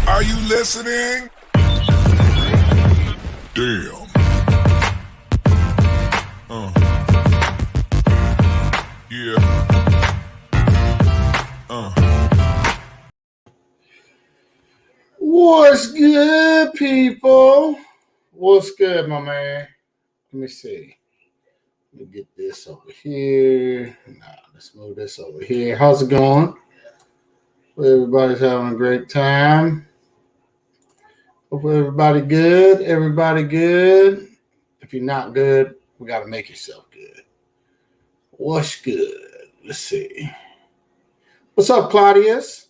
Are you listening? Damn. Yeah. What's good, people? What's good, my man? Let me see. Let me get this over here. Let's move this over here. How's it going? Hope everybody's having a great time. Hope everybody good. Everybody good. If you're not good, we got to make yourself good. What's good? Let's see. What's up, Claudius?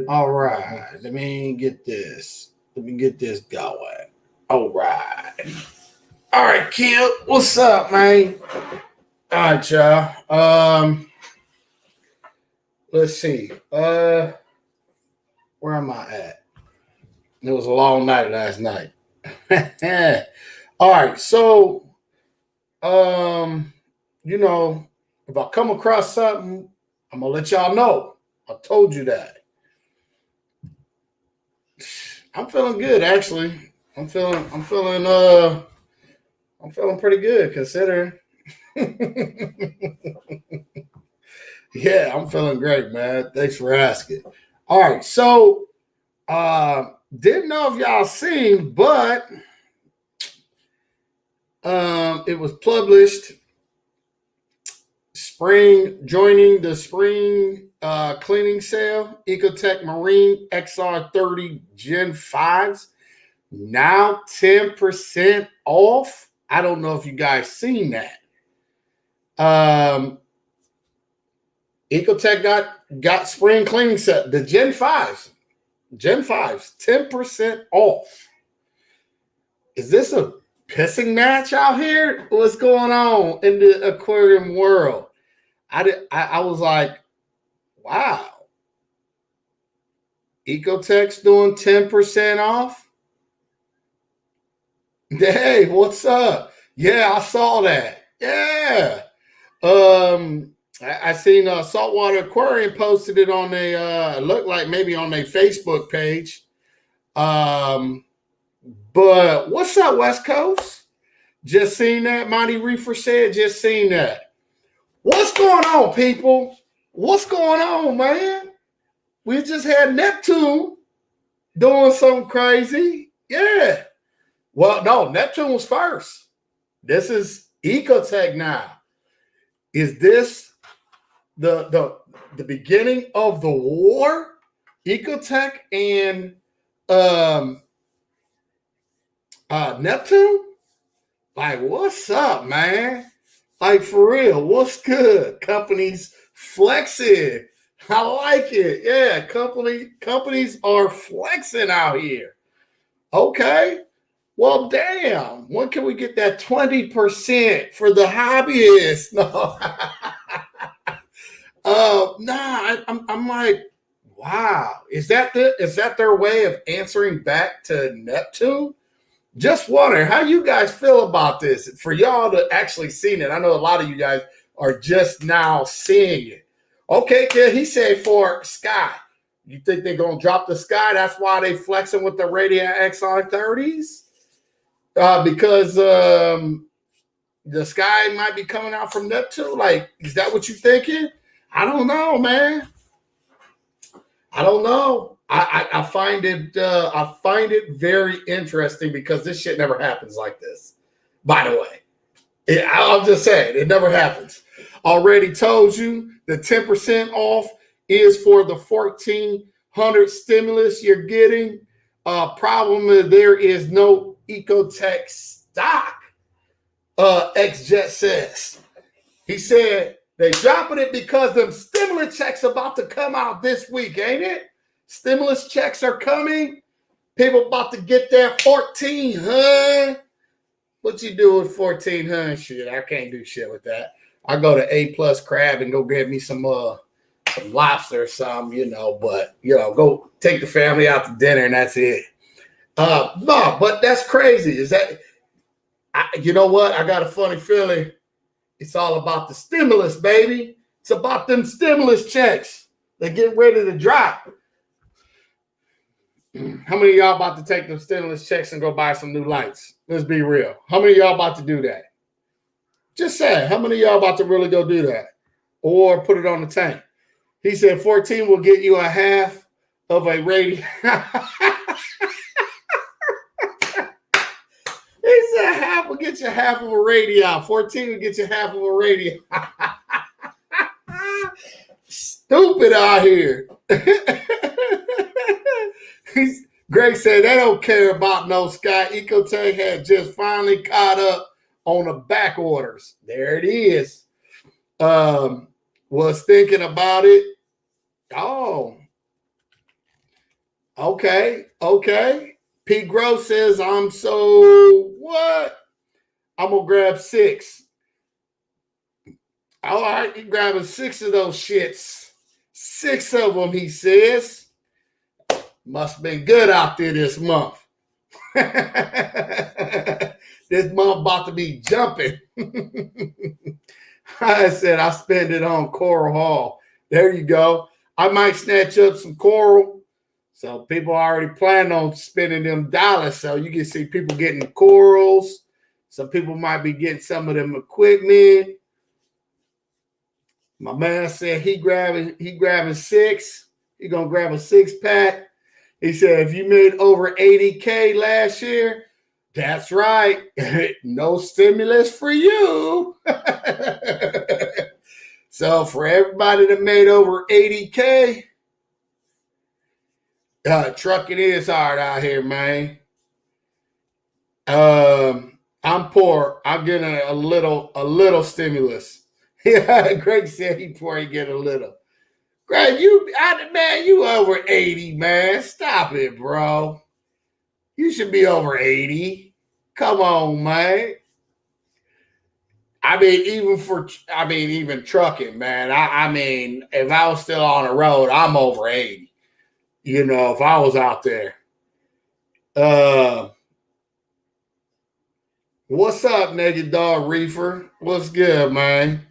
All right. Let me get this. Let me get this going. All right. All right, Kim. What's up, man? All right, y'all. Let's see. Where am I at? It was a long night last night. All right, so you know, if I come across something, I'm gonna let y'all know. I told you that. I'm feeling good, actually. I'm feeling pretty good considering. Yeah, I'm feeling great, man. Thanks for asking. All right, so didn't know if y'all seen, but it was published joining the spring cleaning sale, Ecotech Marine XR30 Gen 5s, now 10% off. I don't know if you guys seen that. Ecotech got spring cleaning set, the Gen 5s, 10% off. Is this a pissing match out here? What's going on in the aquarium world? I was like, wow. Ecotech's doing 10% off? Hey, what's up? Yeah, I saw that. Yeah. I seen Saltwater Aquarium posted it on a looked like maybe on their Facebook page. But what's up, West Coast? Just seen that. Monty Reefer said, just seen that. What's going on, people? What's going on, man? We just had Neptune doing something crazy. Yeah. Well, no, Neptune was first. This is Ecotech now. Is this the beginning of the war? Ecotech and Neptune? Like, what's up, man? Like, for real, what's good? Companies flexing. I like it. Yeah, companies are flexing out here. Okay. Well, damn. When can we get that 20% for the hobbyist? No. I'm like, wow. Is that their way of answering back to Neptune? Just wondering how you guys feel about this. For y'all to actually seen it, I know a lot of you guys are just now seeing it. Okay, kid, he said for Sky. You think they're going to drop the Sky? That's why they flexing with the Radion XR 30s? Because the Sky might be coming out from Neptune? Like, is that what you're thinking? I don't know, man. I don't know. I find it very interesting because this shit never happens like this. By the way, I'm just saying it never happens. Already told you the 10% off is for the 1,400 stimulus you're getting. Problem is there is no Ecotech stock. XJet says. He said they dropping it because them stimulus checks about to come out this week, ain't it? Stimulus checks are coming. People about to get their 1,400. What you do with 1,400? Shit, I can't do shit with that. I go to A+ Crab and go get me some lobster or something, but go take the family out to dinner and that's it. No, but that's crazy. Is that? You know what? I got a funny feeling It's all about the stimulus, baby. It's about them stimulus checks. They get ready to drop. How many of y'all about to take them stimulus checks and go buy some new lights? Let's be real. How many of y'all about to do that? Just say, how many of y'all about to really go do that? Or put it on the tank? He said 14 will get you a half of a radio. He said half will get you half of a radio. 14 will get you half of a radio. Stupid out here. Greg said they don't care about no sky. Ecotech had just finally caught up on the back orders. There it is. Was thinking about it. Oh. Okay. P. Gross says, I'm so what? I'm going to grab 6. All right, you're grabbing 6 of those shits. 6 of them, he says. Must have been good out there this month. This month about to be jumping. I said I spend it on Coral Hall. There you go. I might snatch up some coral. So people already plan on spending them dollars. So you can see people getting corals. Some people might be getting some of them equipment. My man said he grabbing 6. He gonna grab a 6-pack. He said if you made over 80K last year, that's right. No stimulus for you. So for everybody that made over 80K, trucking is hard out here, man. I'm poor. I'm getting a little stimulus. Yeah, Greg said he poor, he get a little. Greg, you over 80, man. Stop it, bro. You should be over 80. Come on, man. Even trucking, man. I mean, if I was still on the road, I'm over 80. You know, if I was out there. What's up, Naked Dog Reefer? What's good, man?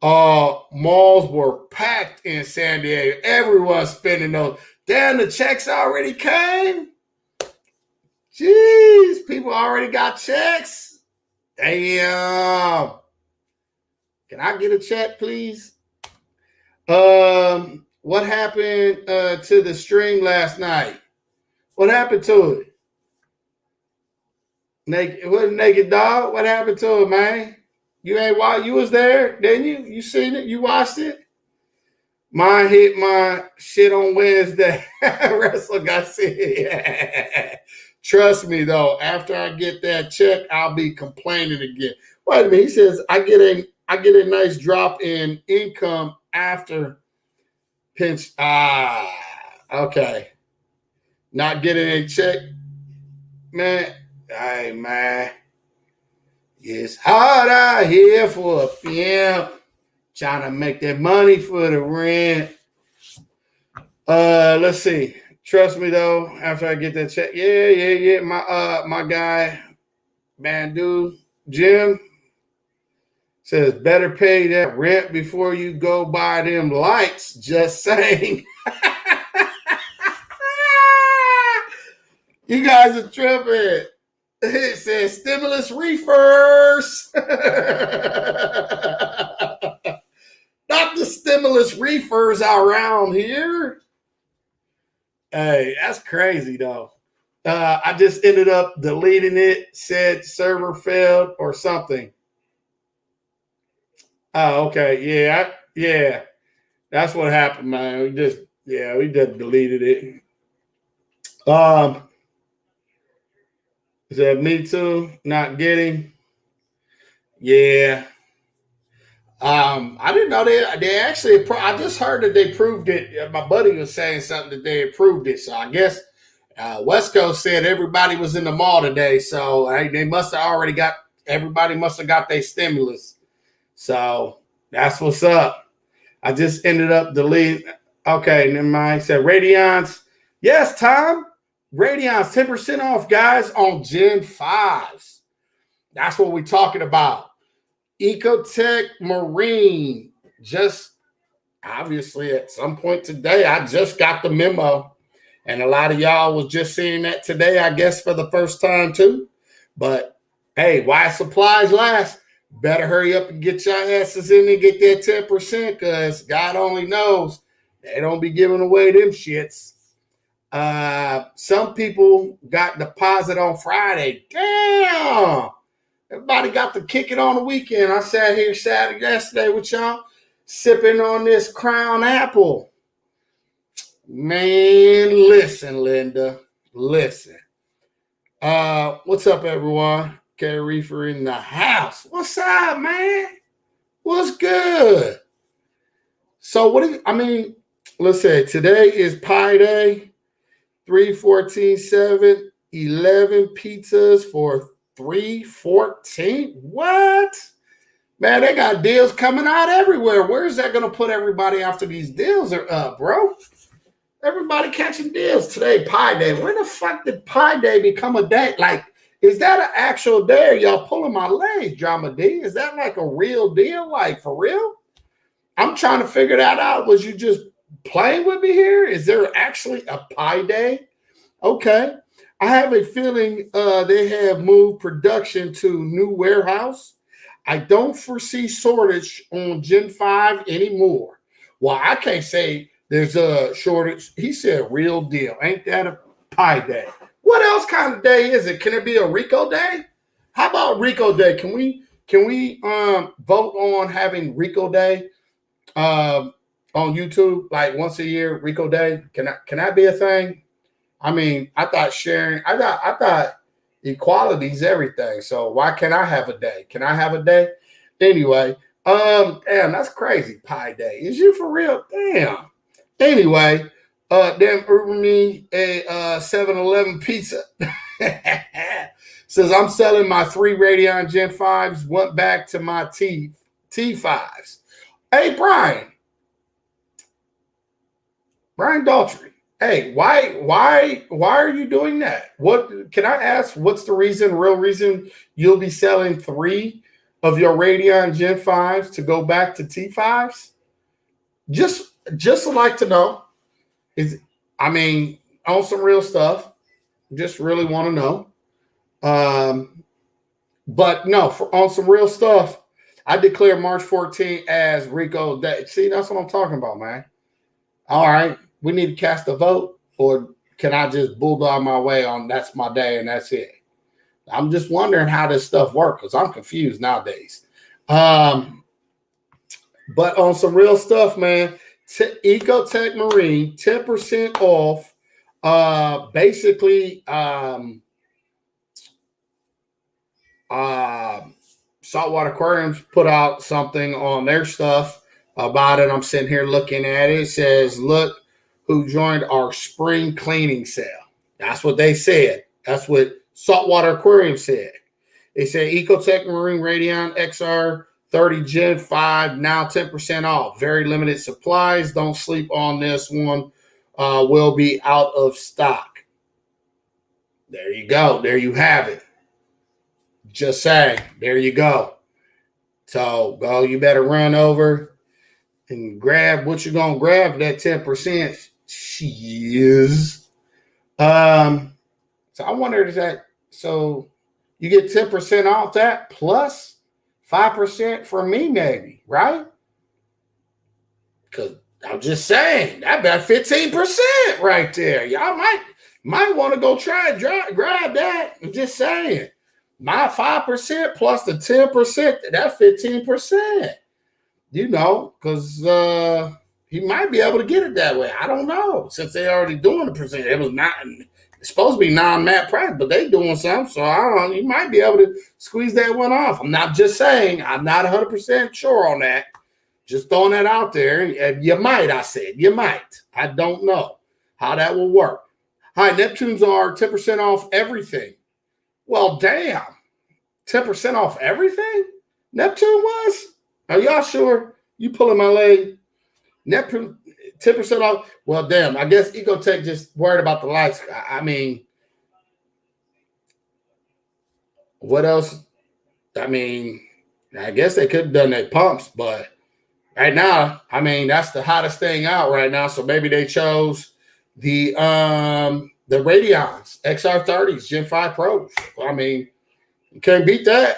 Malls were packed in San Diego. Everyone's spending those. Damn, the checks already came. Jeez, people already got checks. Damn. Can I get a check, please? What happened to the stream last night? What happened to it? Naked Dog? What happened to it, man? You was there, didn't you? You seen it? You watched it? Mine hit my shit on Wednesday. Russell got sick. Trust me, though, after I get that check, I'll be complaining again. Wait a minute. He says I get a nice drop in income after pinch. Okay. Not getting a check, man. Hey, man. It's hard out here for a pimp trying to make that money for the rent. Let's see. Trust me though, after I get that check. Yeah. My guy, man, dude, Jim says better pay that rent before you go buy them lights. Just saying. You guys are tripping. It says stimulus reefers. Not the stimulus reefers around here. Hey, that's crazy though. I just ended up deleting it, said server failed or something. Oh, okay. Yeah. That's what happened, man. We just deleted it. Is that me too? Not getting? Yeah. I didn't know they actually. I just heard that they proved it. My buddy was saying something that they approved it. So I guess West Coast said everybody was in the mall today. So they must have already got. Everybody must have got their stimulus. So that's what's up. I just ended up deleting. Okay, never mind. Said Radion's. Yes, Tom. Radion's 10% off, guys, on Gen 5s. That's what we're talking about. Ecotech Marine. Just obviously at some point today, I just got the memo. And a lot of y'all was just seeing that today, I guess, for the first time too. But hey, why supplies last? Better hurry up and get your asses in and get that 10%, because God only knows they don't be giving away them shits. Some people got deposit on Friday. Damn. Everybody got to kick it on the weekend. I sat here yesterday with y'all sipping on this Crown Apple. Man, listen, Linda. Listen. What's up, everyone? K Reefer in the house. What's up, man? What's good? So let's say today is Pi Day. 314.7, 11 pizzas for $314. What? Man, they got deals coming out everywhere. Where's that going to put everybody after these deals are up, bro? Everybody catching deals today, Pi Day. When the fuck did Pi Day become a day? Like, is that an actual day? Or y'all pulling my legs, Drama D? Is that like a real deal? Like, for real? I'm trying to figure that out. Was you just playing with me here? Is there actually a Pi Day? Okay. I have a feeling they have moved production to new warehouse. I don't foresee shortage on Gen 5 anymore. Well, I can't say there's a shortage. He said real deal. Ain't that a Pi Day? What else kind of day is it? Can it be a Rico Day? How about Rico Day? Can we vote on having Rico Day on YouTube, like once a year, Rico Day? Can that be a thing? I mean, I thought equality is everything. So why can't I have a day? Can I have a day? Anyway, damn, that's crazy. Pi Day. Is you for real? Damn. Anyway, them order me a 7-Eleven pizza. Says I'm selling my 3 Radion Gen 5s, went back to my T5s. Hey, Brian Daltrey. Hey, why are you doing that? What can I ask? What's the real reason you'll be selling 3 of your Radion Gen 5s to go back to T5s? Just like to know. On some real stuff. Just really want to know. But no, on some real stuff, I declare March 14th as Rico Day. See, that's what I'm talking about, man. All right. We need to cast a vote, or can I just bulldog my way on that's my day and that's it? I'm just wondering how this stuff works because I'm confused nowadays. But on some real stuff, man, Ecotech Marine, 10% off. Saltwater Aquariums put out something on their stuff about it. I'm sitting here looking at it. It says, look who joined our spring cleaning sale. That's what they said. That's what Saltwater Aquarium said. They said Ecotech Marine Radion XR 30 Gen 5, now 10% off. Very limited supplies. Don't sleep on this one. Will be out of stock. There you go. There you have it. Just saying. There you go. So, go. You better run over and grab what you're going to grab, that 10%. She is. So I wondered, is that so you get 10% off that plus 5% for me, maybe, right? Because I'm just saying that about 15% right there. Y'all might want to go try and grab that. I'm just saying. My 5% plus the 10%, that's 15%. You know, because he might be able to get it that way. I don't know. Since they already doing the percent, it's supposed to be non-mat price, but they doing something. So I don't know. You might be able to squeeze that one off. I'm not just saying. I'm not 100% sure on that. Just throwing that out there. You might, I said. You might. I don't know how that will work. Hi, Neptunes are 10% off everything. Well, damn. 10% off everything? Neptune was? Are y'all sure? You pulling my leg? Neptune, 10% off? Well, damn. I guess Ecotech just worried about the lights. I mean, what else? I mean, I guess they could have done their pumps, but right now, I mean, that's the hottest thing out right now. So maybe they chose the Radions XR30s Gen 5 Pros. I mean, you can't beat that.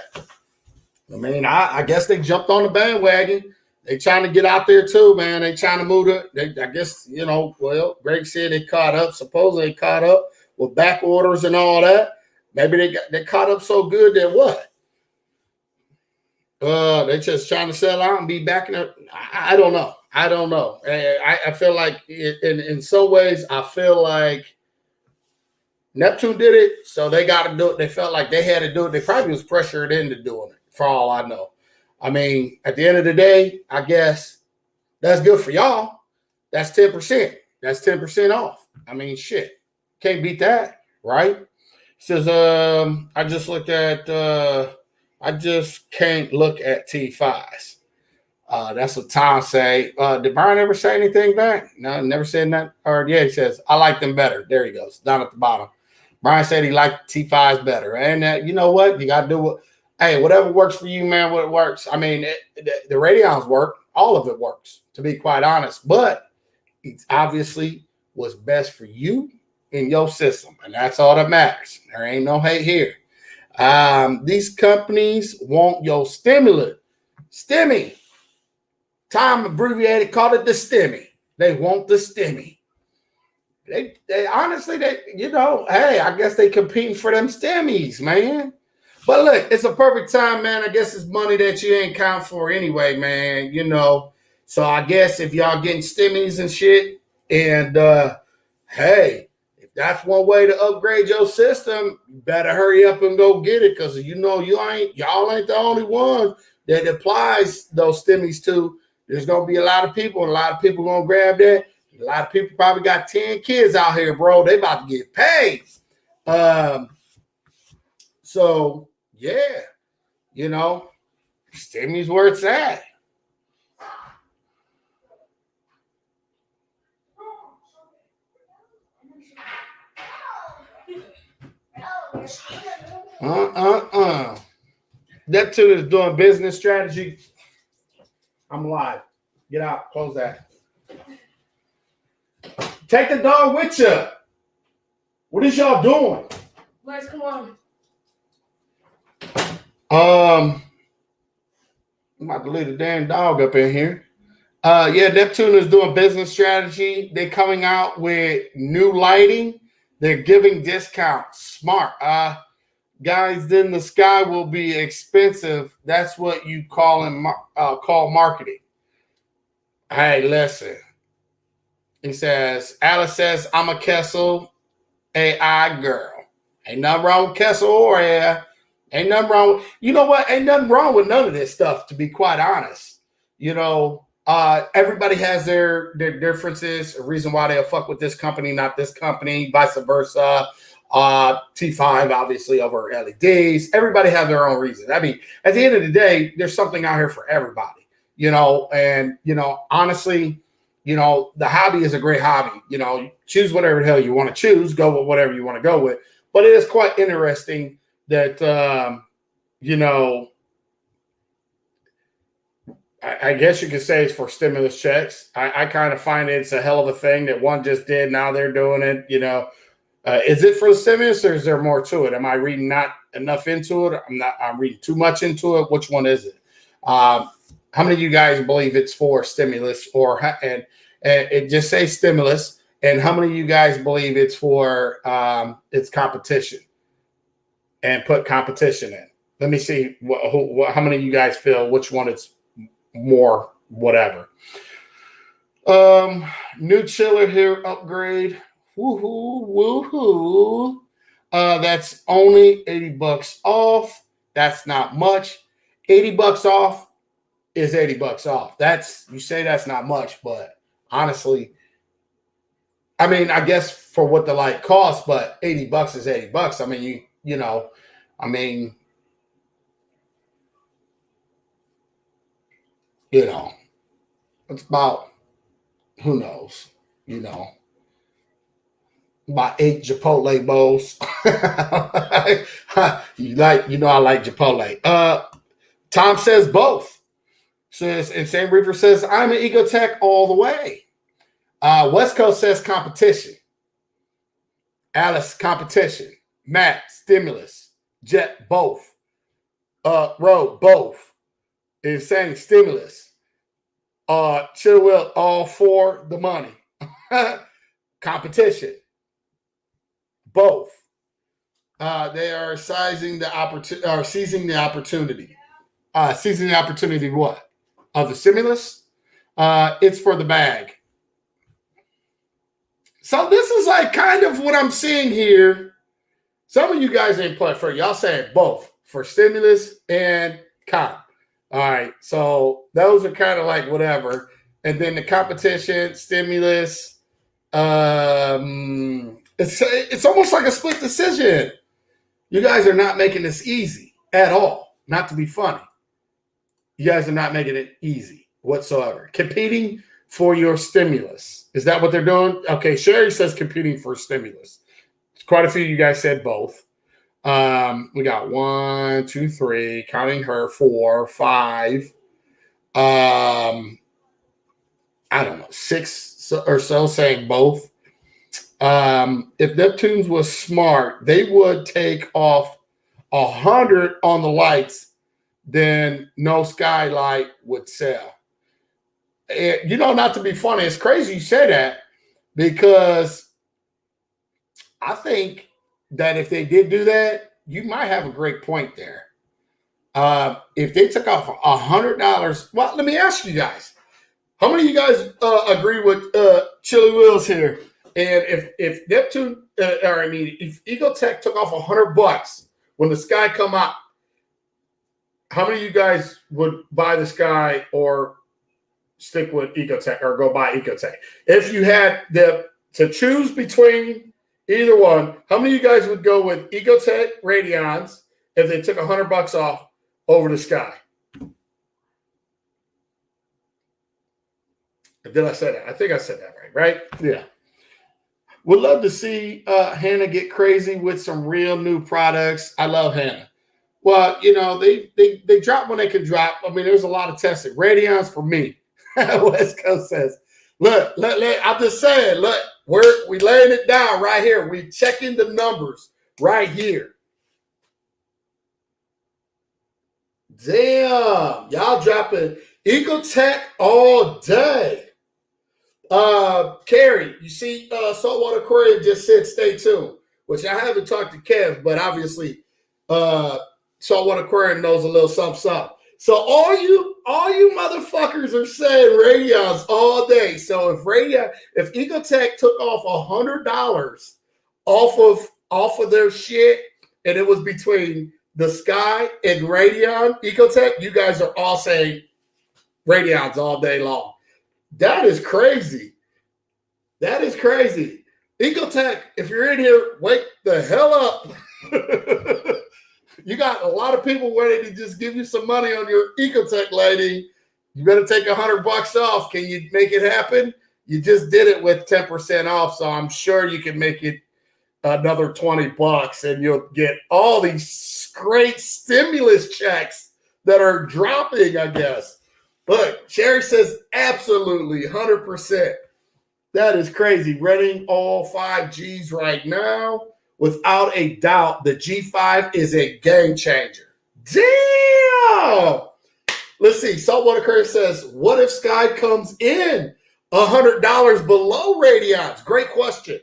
I mean, I guess they jumped on the bandwagon. They trying to get out there too, man. They trying to move it. I guess, well, Greg said they caught up. Supposedly they caught up with back orders and all that. Maybe they caught up so good that what? They just trying to sell out and be back in it. I don't know. I feel like in some ways, I feel like Neptune did it, so they got to do it. They felt like they had to do it. They probably was pressured into doing it, for all I know. I mean, at the end of the day, I guess that's good for y'all. That's 10%. That's 10% off. I mean, shit. Can't beat that, right? It says, I just looked at, I just can't look at T5s. That's what Tom say. Did Brian ever say anything back? No, never said that. Or yeah, he says, I like them better. There he goes, down at the bottom. Brian said he liked T5s better. And you know what? You got to do what, hey, whatever works for you, man, what works. I mean, the Radions work. All of it works, to be quite honest. But it's obviously what's best for you in your system. And that's all that matters. There ain't no hate here. These companies want your stimulant. Stimmy. Time abbreviated, called it the stimmy. They want the stimmy. They honestly, hey, I guess they competing for them stimmies, man. But look, it's a perfect time, man. I guess it's money that you ain't count for anyway, man. So I guess if y'all getting stimmies and shit, and hey, if that's one way to upgrade your system, you better hurry up and go get it, because y'all ain't the only one that applies those stimmies to. There's gonna be a lot of people, and a lot of people gonna grab that. A lot of people probably got 10 kids out here, bro. They about to get paid. So yeah, stimmy's where it's at. Neptune is doing business strategy. I'm live. Get out. Close that. Take the dog with you. What is y'all doing? Let's come on. I'm about to leave the damn dog up in here. Yeah, Neptune is doing business strategy. They're coming out with new lighting. They're giving discounts. Smart. Guys, then the sky will be expensive. That's what you call marketing. Hey, listen. He says, Alice says, I'm a Kessel AI girl. Ain't nothing wrong with Kessel or AI. Ain't nothing wrong. You know what? Ain't nothing wrong with none of this stuff, to be quite honest. Everybody has their differences, a reason why they'll fuck with this company, not this company, vice versa. T5, obviously, over LEDs. Everybody has their own reasons. I mean, at the end of the day, there's something out here for everybody, honestly, the hobby is a great hobby. Choose whatever the hell you want to choose, go with whatever you want to go with. But it is quite interesting that, I guess you could say it's for stimulus checks. I kind of find it's a hell of a thing that one just did. Now they're doing it, Is it for the stimulus, or is there more to it? Am I reading not enough into it? I'm reading too much into it. Which one is it? How many of you guys believe it's for stimulus, and it just say stimulus? And how many of you guys believe it's for its competition, and put competition in? Let me see how many of you guys feel which one it's more whatever. New chiller here upgrade. Woohoo. That's only $80 off. That's not much. $80 off is $80 off. You say that's not much, but honestly, I mean, I guess for what the light costs, but $80 is $80. I mean, it's about, who knows, about 8 Chipotle bowls. I like Chipotle. Tom says both. Says, and Sam Reaper says, I'm an Ecotech all the way. West Coast says competition. Alice, competition. Matt, stimulus. Jet, both. Road, both. Insane, stimulus. Chill Will, all for the money. Competition. Both. They are seizing the opportunity. Seizing the opportunity what? Of the stimulus? It's for the bag. So this is like kind of what I'm seeing here. Some of you guys ain't playing for y'all saying both for stimulus and comp. All right, so those are kind of like whatever. And then the competition, stimulus, it's almost like a split decision. You guys are not making this easy at all. Not to be funny. You guys are not making it easy whatsoever. Competing for your stimulus. Is that what they're doing? Okay, Sherry says competing for stimulus. Quite a few of you guys said both. We got 1, 2, 3, counting her, 4, 5. I don't know, 6 or so saying both. If Neptunes was smart, they would take off 100 on the lights, then no skylight would sell. And, not to be funny, it's crazy you say that, because I think that if they did do that, you might have a great point there. If they took off $100, well, let me ask you guys, how many of you guys agree with Chili Wills here? And if Neptune, if Ecotech took off $100 when the Sky come out, how many of you guys would buy the Sky or stick with Ecotech or go buy Ecotech? If you had to choose between either one, how many of you guys would go with Ecotech Radions if they took $100 off over the Sky? Did I say that? I think I said that right? Yeah. Would love to see Hannah get crazy with some real new products. I love Hannah. Well, they drop when they can drop. I mean, there's a lot of testing. Radions for me. West Coast says, look, I'm just saying, look, we laying it down right here. We checking the numbers right here. Damn, y'all dropping Ecotech all day. Carrie, you see, Saltwater Aquarium just said stay tuned, which I haven't talked to Kev, but obviously, Saltwater Aquarium knows a little something. So all you motherfuckers are saying Radions all day. So if Ecotech took off $100 off of their shit, and it was between the Sky and Radion, Ecotech, you guys are all saying Radions all day long. That is crazy. That is crazy. Ecotech, if you're in here, wake the hell up. You got a lot of people ready to just give you some money on your Ecotech lady. You better take $100 off. Can you make it happen? You just did it with 10% off, so I'm sure you can make it another $20 and you'll get all these great stimulus checks that are dropping, I guess. Look, Sherry says absolutely 100%. That is crazy. Renting all 5 Gs right now. Without a doubt, the G5 is a game changer. Damn! Let's see. Saltwater Curry says, what if Sky comes in $100 below Radions? Great question.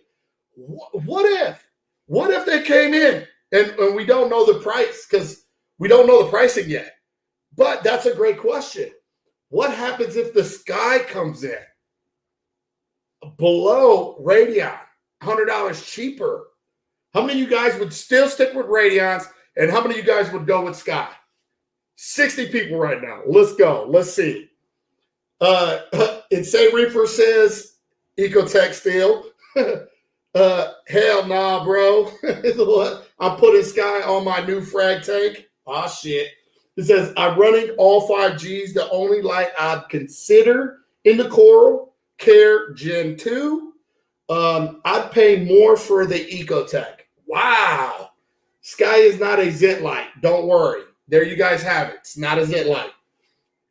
What if? What if they came in and we don't know the price, because we don't know the pricing yet? But that's a great question. What happens if the Sky comes in below Radion, $100 cheaper? How many of you guys would still stick with Radions, and how many of you guys would go with Sky? 60 people right now. Let's go. Let's see. Insane Reaper says Ecotech still. Hell nah, bro. I'm putting Sky on my new frag tank. Oh, shit. It says, I'm running all 5 Gs. The only light I'd consider in the Coral Care Gen 2. I'd pay more for the Ecotech. Wow. Sky is not a zit light. Don't worry. There you guys have it. It's not a Zit light.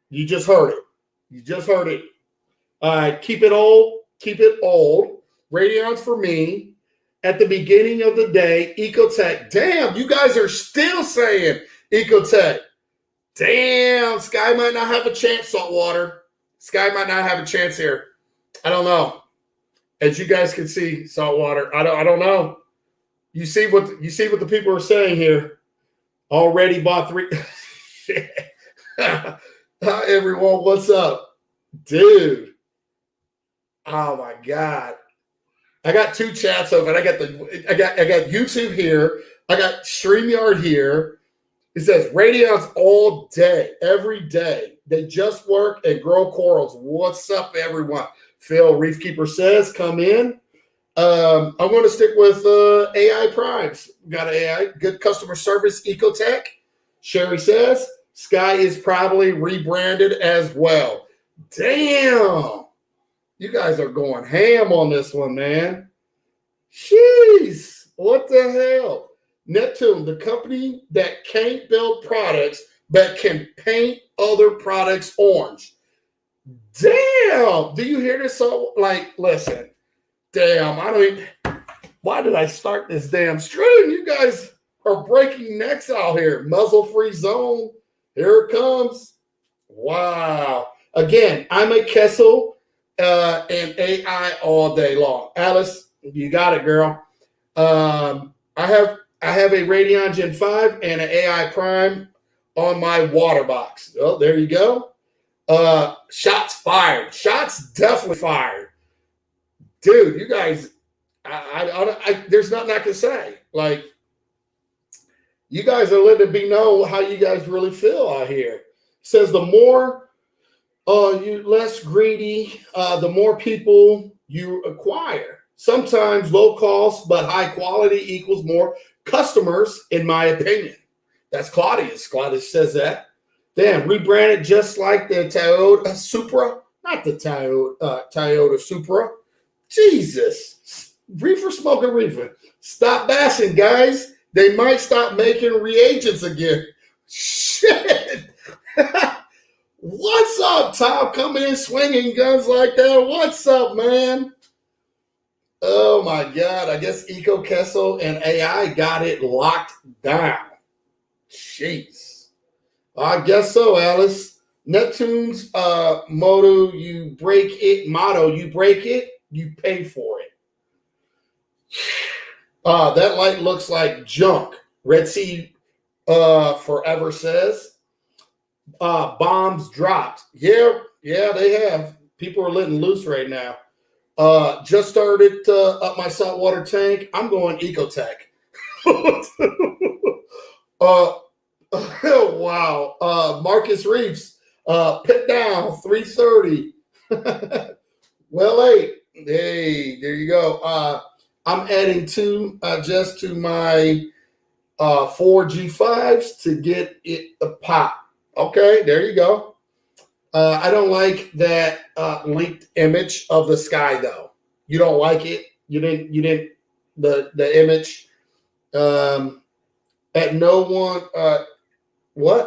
You just heard it. You just heard it. Keep it old. Keep it old. Radion's for me. At the beginning of the day, Ecotech. Damn, you guys are still saying Ecotech. Damn, Sky might not have a chance, Saltwater. Sky might not have a chance here. I don't know. As you guys can see, Saltwater. I don't know. You see what the people are saying here. Already bought 3. Hi, everyone. What's up? Dude. Oh my God. I got 2 chats open. I got YouTube here. I got StreamYard here. It says Radion's all day, every day. They just work and grow corals. What's up, everyone? Phil Reefkeeper says, come in. I'm going to stick with AI Primes. Got an AI. Good customer service, Ecotech. Sherry says, Sky is probably rebranded as well. Damn. You guys are going ham on this one, man. Jeez. What the hell? Neptune, the company that can't build products but can paint other products orange. Damn. Do you hear this? So, listen. Damn, why did I start this damn stream? You guys are breaking necks out here. Muzzle-free zone. Here it comes. Wow. Again, I'm a Kessel and AI all day long. Alice, you got it, girl. I have a Radion Gen 5 and an AI Prime on my water box. Oh, there you go. Shots fired. Shots definitely fired. Dude, you guys, there's nothing I can say. You guys are letting me know how you guys really feel out here. It says the more you less greedy, the more people you acquire. Sometimes low cost but high quality equals more customers, in my opinion. That's Claudius. Claudius says that. Damn, rebranded just like the Toyota Supra. Not the Toyota Supra. Jesus. Reefer smoking reefer. Stop bashing, guys. They might stop making reagents again. Shit. What's up, Tom? Coming in swinging guns like that. What's up, man? Oh, my God. I guess Eco Kessel and AI got it locked down. Jeez. I guess so, Alice. Neptune's motto, you break it, you pay for it. That light looks like junk. Red Sea Forever says. Bombs dropped. Yeah, they have. People are letting loose right now. Just started up my saltwater tank. I'm going Ecotech. Wow. Marcus Reeves, pit down, 330. Well, hey, there you go. I'm adding 2 just to my 4 G5s to get it a pop. Okay, there you go. I don't like that linked image of the sky, though. You don't like it. You didn't the image. At no one,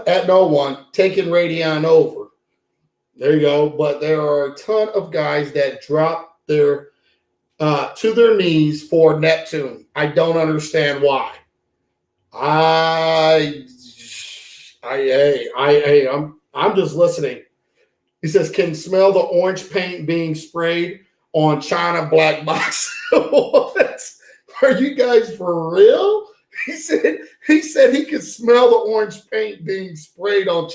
At no one, taking Radion over. There you go. But there are a ton of guys that drop their to their knees for Neptune. I don't understand why. I'm just listening. He says, can smell the orange paint being sprayed on China black box. What? Are you guys for real? He said he could smell the orange paint being sprayed on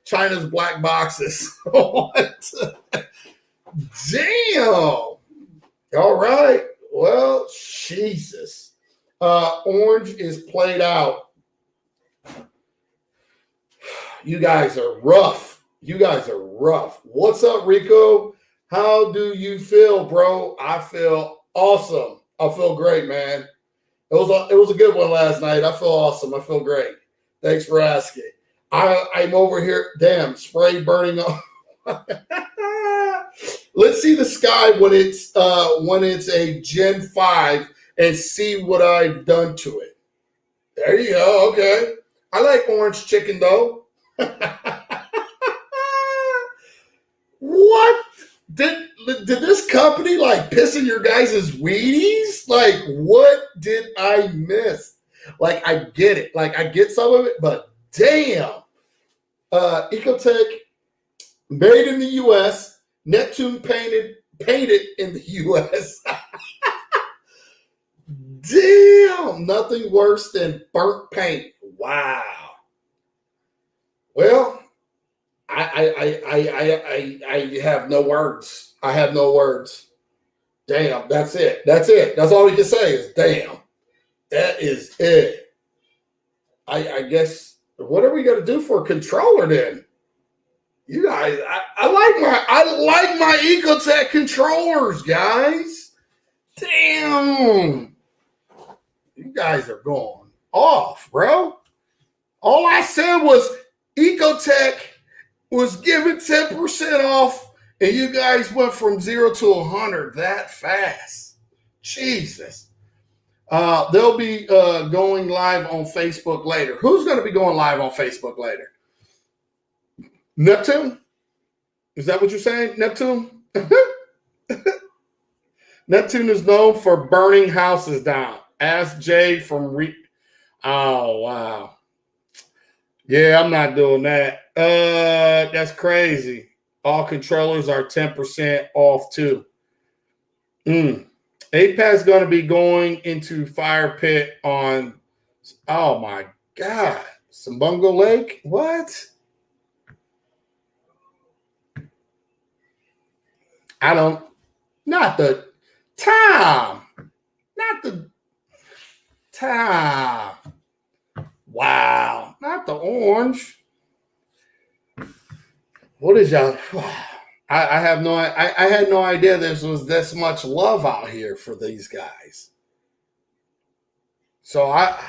China's black boxes. What? Damn. All right. Well, Jesus. Orange is played out. You guys are rough. What's up, Rico? How do you feel, bro? I feel awesome. I feel great, man. It was a good one last night. I feel awesome. I feel great. Thanks for asking. I'm over here. Damn, spray burning off. Let's see the sky when it's a Gen 5 and see what I've done to it. There you go. Okay. I like orange chicken though. What? Did this company like piss in your guys' Wheaties? Like, what did I miss? Like, I get it. Like, I get some of it, but damn. Ecotech, made in the U.S. Neptune painted in the U.S. Damn, nothing worse than burnt paint. Wow. Well, I have no words. I have no words. Damn, that's it. That's it. That's all we can say is damn. That is it. I guess what are we gonna do for a controller then? You guys, I like my Ecotech controllers, guys. Damn. You guys are going off, bro. All I said was Ecotech was giving 10% off, and you guys went from 0 to 100 that fast. Jesus. They'll be going live on Facebook later. Who's going to be going live on Facebook later? Neptune? Is that what you're saying, Neptune? Neptune is known for burning houses down. Ask Jay from Oh, wow. Yeah, I'm not doing that. That's crazy. All controllers are 10% off too. APAC's going to be going into fire pit on, oh my God, Sambungo Lake? What? Not the time. Wow, not the orange. What is y'all? I have no. I had no idea there was this much love out here for these guys. So I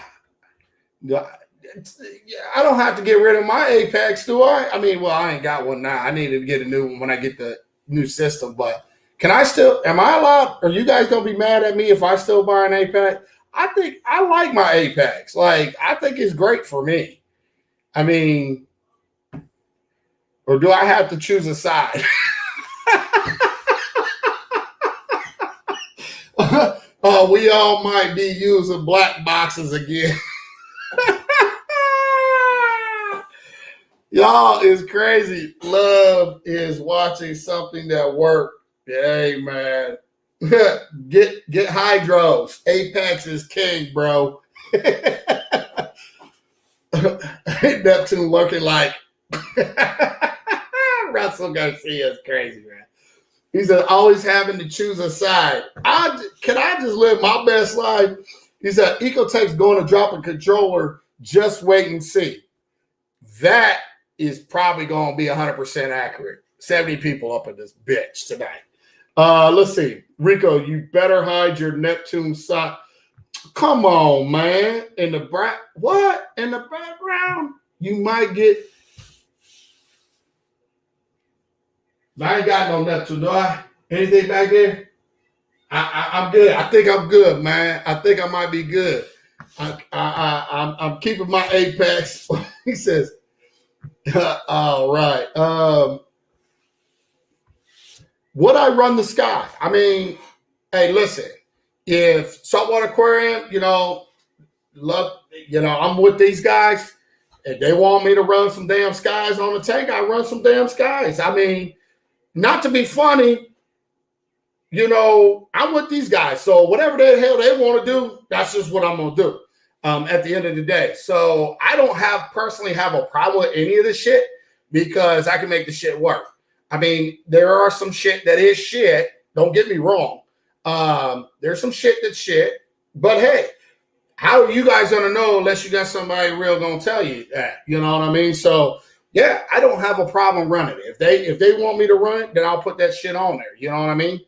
don't have to get rid of my Apex, do I? I mean, well, I ain't got one now. I need to get a new one when I get the new system. But can I still? Am I allowed? Are you guys gonna be mad at me if I still buy an Apex? I think I like my Apex. Like, I think it's great for me. I mean, or do I have to choose a side? We all might be using black boxes again. Y'all is crazy. Love is watching something that worked. Hey, man. Get hydros. Apex is king, bro. Neptune looking like Russell Garcia is crazy, man. He said, always having to choose a side. Can I just live my best life? He said, Ecotech's going to drop a controller. Just wait and see. That is probably going to be 100% accurate. 70 people up in this bitch tonight. Let's see. Rico, you better hide your Neptune side. Come on, man. In the background? You might get. I ain't got no Neptune, do I? Anything back there? I'm good. I think I'm good, man. I think I might be good. I'm keeping my Apex. He says, all right. Would I run the sky? I mean, hey, listen, if Saltwater Aquarium, I'm with these guys, and they want me to run some damn skies on the tank, I run some damn skies. I mean, not to be funny, I'm with these guys. So whatever the hell they want to do, that's just what I'm going to do at the end of the day. So I don't personally have a problem with any of this shit because I can make the shit work. I mean, there are some shit that is shit. Don't get me wrong. There's some shit that's shit. But hey, how are you guys going to know unless you got somebody real going to tell you that? You know what I mean? So, yeah, I don't have a problem running it. If they want me to run it, then I'll put that shit on there. You know what I mean?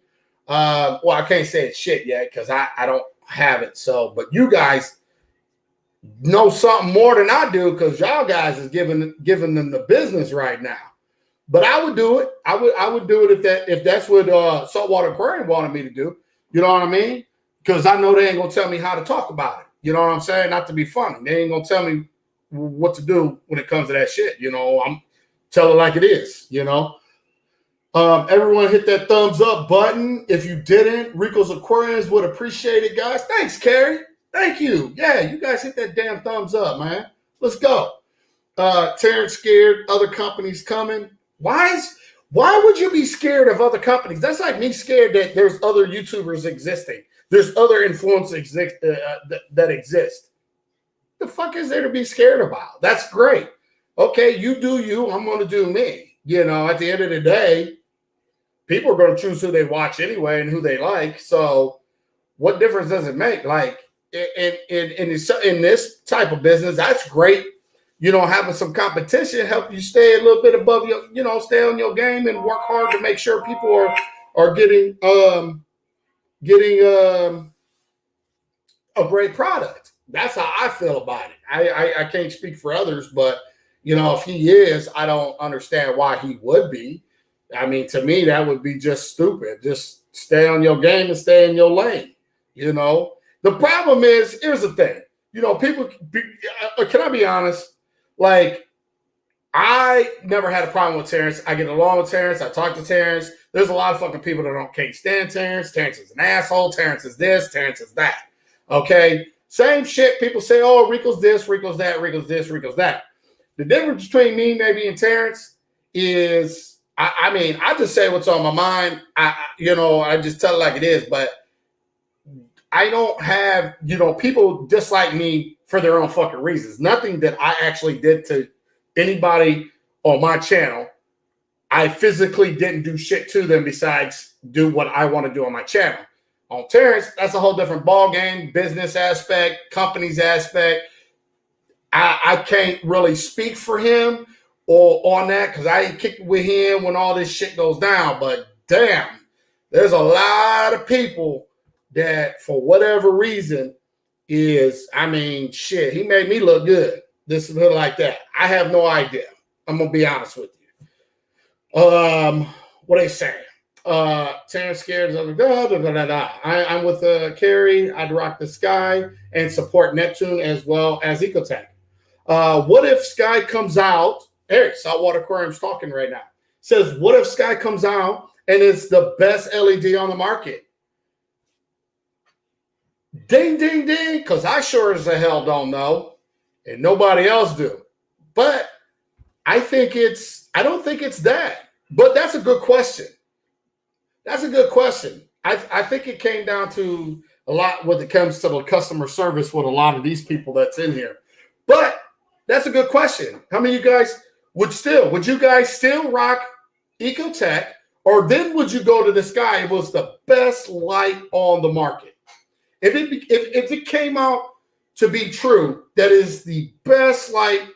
Well, I can't say it's shit yet because I don't have it. So, but you guys know something more than I do because y'all guys is giving them the business right now. But I would do it. I would do it if that's what Saltwater Aquarium wanted me to do. You know what I mean? Because I know they ain't gonna tell me how to talk about it. You know what I'm saying? Not to be funny. They ain't gonna tell me what to do when it comes to that shit. You know, I'm tell it like it is. You know. Everyone hit that thumbs up button. If you didn't, Rico's Aquariums would appreciate it, guys. Thanks, Carrie. Thank you. Yeah, you guys hit that damn thumbs up, man. Let's go. Terrence scared other companies coming. Why would you be scared of other companies? That's like me scared that there's other YouTubers existing. There's other influencers that exist. The fuck is there to be scared about? That's great. Okay, you do you. I'm going to do me. You know, at the end of the day, people are going to choose who they watch anyway and who they like. So what difference does it make? Like in this type of business, that's great. You know, having some competition help you stay a little bit above your, you know, stay on your game and work hard to make sure people are getting a great product. That's how I feel about it. I can't speak for others, but you know, if he is, I don't understand why he would be. I mean, to me, that would be just stupid. Just stay on your game and stay in your lane. You know, the problem is, here's the thing. You know, people, can I be honest? Like, I never had a problem with Terrence. I get along with Terrence. I talk to Terrence. There's a lot of fucking people that can't stand Terrence. Terrence is an asshole. Terrence is this. Terrence is that. Okay? Same shit. People say, oh, Rico's this, Rico's that, Rico's this, Rico's that. The difference between me, maybe, and Terrence is, I mean, I just say what's on my mind. I just tell it like it is, but I don't have, you know, people dislike me for their own fucking reasons. Nothing that I actually did to anybody on my channel. I physically didn't do shit to them besides do what I want to do on my channel. On Terrence, that's a whole different ball game, business aspect, companies aspect. I can't really speak for him or on that because I ain't kicked with him when all this shit goes down. But damn, there's a lot of people that for whatever reason is, I mean, shit, he made me look good. This is like that. I have no idea. I'm going to be honest with you. What they saying? Terrence scared. I'm with Carrie. I'd rock the Sky and support Neptune as well as Ecotech. What if Sky comes out? Eric, Saltwater Aquarium's talking right now. Says, what if Sky comes out and it's the best LED on the market? Ding, ding, ding, because I sure as the hell don't know, and nobody else do. But I don't think it's that. But that's a good question. That's a good question. I think it came down to a lot when it comes to the customer service with a lot of these people that's in here. But that's a good question. How many of you guys would you guys still rock Ecotech, or then would you go to the Sky? It was the best light on the market. If it came out to be true, that is the best light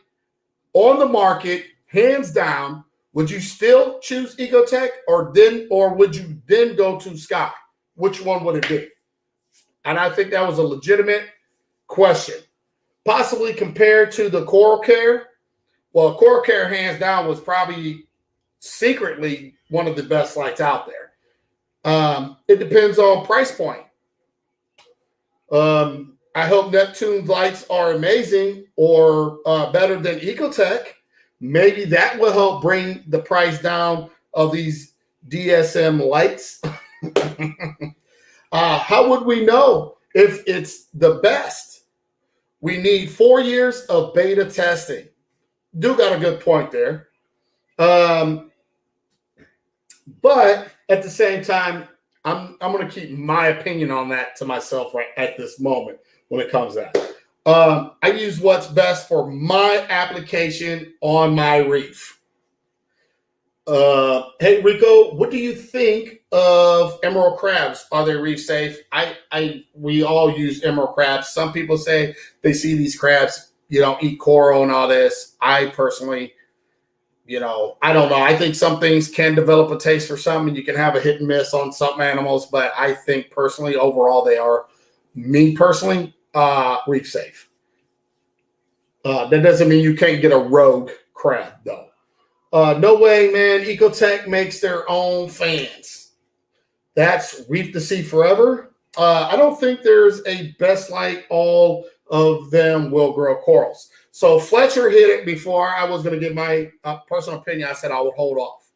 on the market, hands down, would you still choose Ecotech or would you then go to Sky? Which one would it be? And I think that was a legitimate question. Possibly compared to the Coral Care. Well, Coral Care, hands down, was probably secretly one of the best lights out there. It depends on price point. I hope Neptune's lights are amazing or better than Ecotech. Maybe that will help bring the price down of these DSM lights. How would we know if it's the best? We need 4 years of beta testing. Do got a good point there. But at the same time, I'm going to keep my opinion on that to myself right at this moment when it comes to that. I use what's best for my application on my reef. Hey, Rico, what do you think of emerald crabs? Are they reef safe? We all use emerald crabs. Some people say they see these crabs, eat coral and all this. I personally, I don't know. I think some things can develop a taste for some, and you can have a hit and miss on some animals. But I think personally, overall, they are, me personally, reef safe. That doesn't mean you can't get a rogue crab, though. No way, man. Ecotech makes their own fans. That's Reef to Sea Forever. I don't think there's a best light. All of them will grow corals. So Fletcher hit it before I was going to give my personal opinion. I said I would hold off.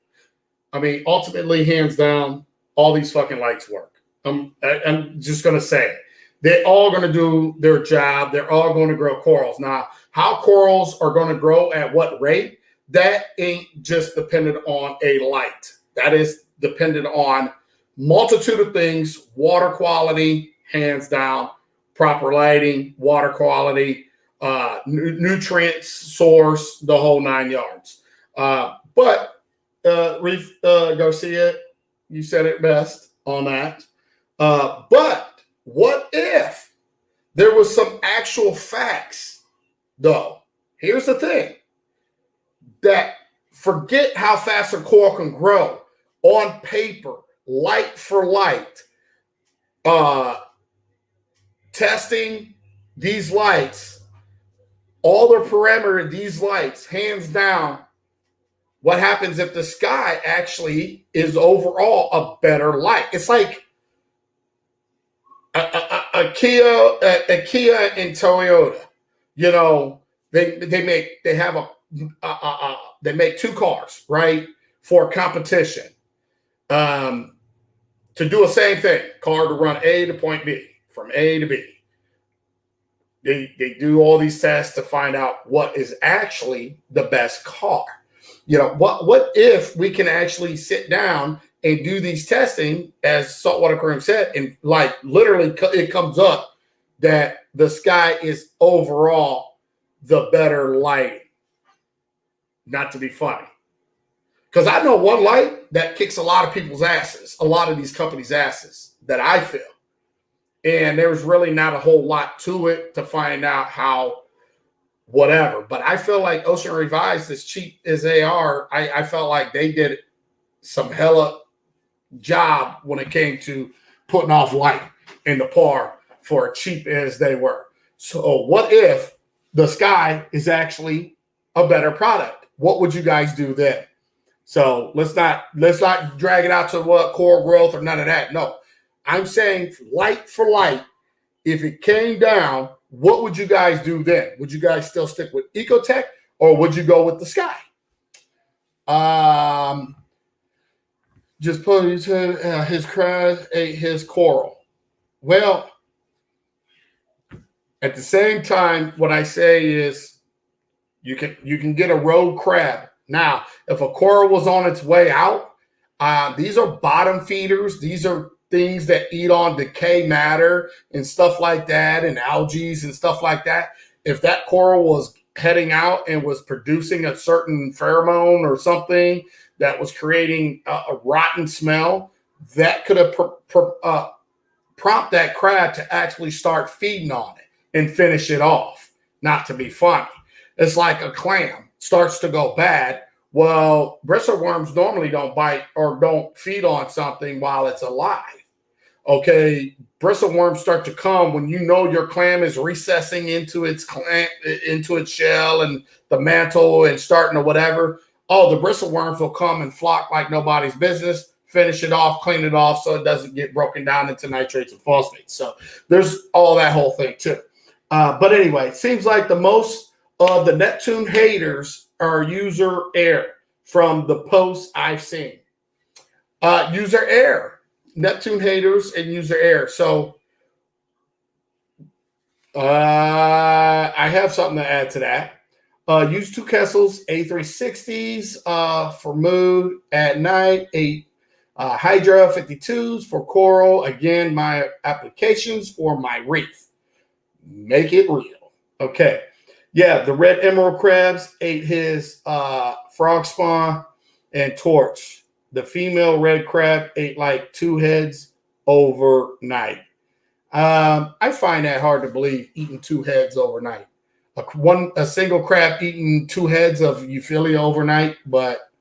I mean, ultimately, hands down, all these fucking lights work. I'm just going to say it. They're all going to do their job. They're all going to grow corals. Now, how corals are going to grow at what rate, that ain't just dependent on a light. That is dependent on multitude of things, water quality, hands down, proper lighting, water quality, nutrients, source, the whole 9 yards. But Reef Garcia, you said it best on that. But what if there was some actual facts, though? Here's the thing. That forget how fast a coral can grow on paper, light for light, testing these lights, all the parameter of these lights, hands down, what happens if the sky actually is overall a better light? It's like a Kia and Toyota. You know, they make two cars, right, for competition, to do the same thing. Car to run A to point B, from A to B. They do all these tests to find out what is actually the best car. You know, what if we can actually sit down and do these testing, as Saltwater Aquarium said, and like literally it comes up that the sky is overall the better lighting. Not to be funny. Because I know one light that kicks a lot of people's asses, a lot of these companies' asses, that I feel. And there's really not a whole lot to it to find out how whatever. But I feel like Ocean Revised, as cheap as they are, I felt like they did some hella job when it came to putting off light in the par for cheap as they were. So what if the sky is actually a better product? What would you guys do then? So let's not drag it out to what coral growth or none of that. No, I'm saying light for light. If it came down, what would you guys do then? Would you guys still stick with Ecotech, or would you go with the sky? Just put his crab ate his coral. Well, at the same time, what I say is you can get a rogue crab. Now, if a coral was on its way out, these are bottom feeders. These are things that eat on decay matter and stuff like that, and algae and stuff like that. If that coral was heading out and was producing a certain pheromone or something that was creating a rotten smell, that could have prompt that crab to actually start feeding on it and finish it off. Not to be funny. It's like a clam starts to go bad. Well, bristleworms normally don't bite or don't feed on something while it's alive. Okay, bristleworms start to come when you know your clam is recessing into its shell and the mantle and starting to whatever. Oh, the bristleworms will come and flock like nobody's business, finish it off, clean it off so it doesn't get broken down into nitrates and phosphates. So there's all that whole thing too. But anyway, it seems like the most of the Neptune haters are user error from the posts I've seen. User error. Neptune haters and user error. So I have something to add to that. Use 2 Kessels A360s for mood at night, 8 Hydra 52s for coral. Again, my applications for my reef. Make it real. Okay. Yeah, the red emerald crabs ate his frog spawn and torch. The female red crab ate like 2 heads overnight. I find that hard to believe, eating 2 heads overnight. A single crab eating 2 heads of Euphilia overnight, but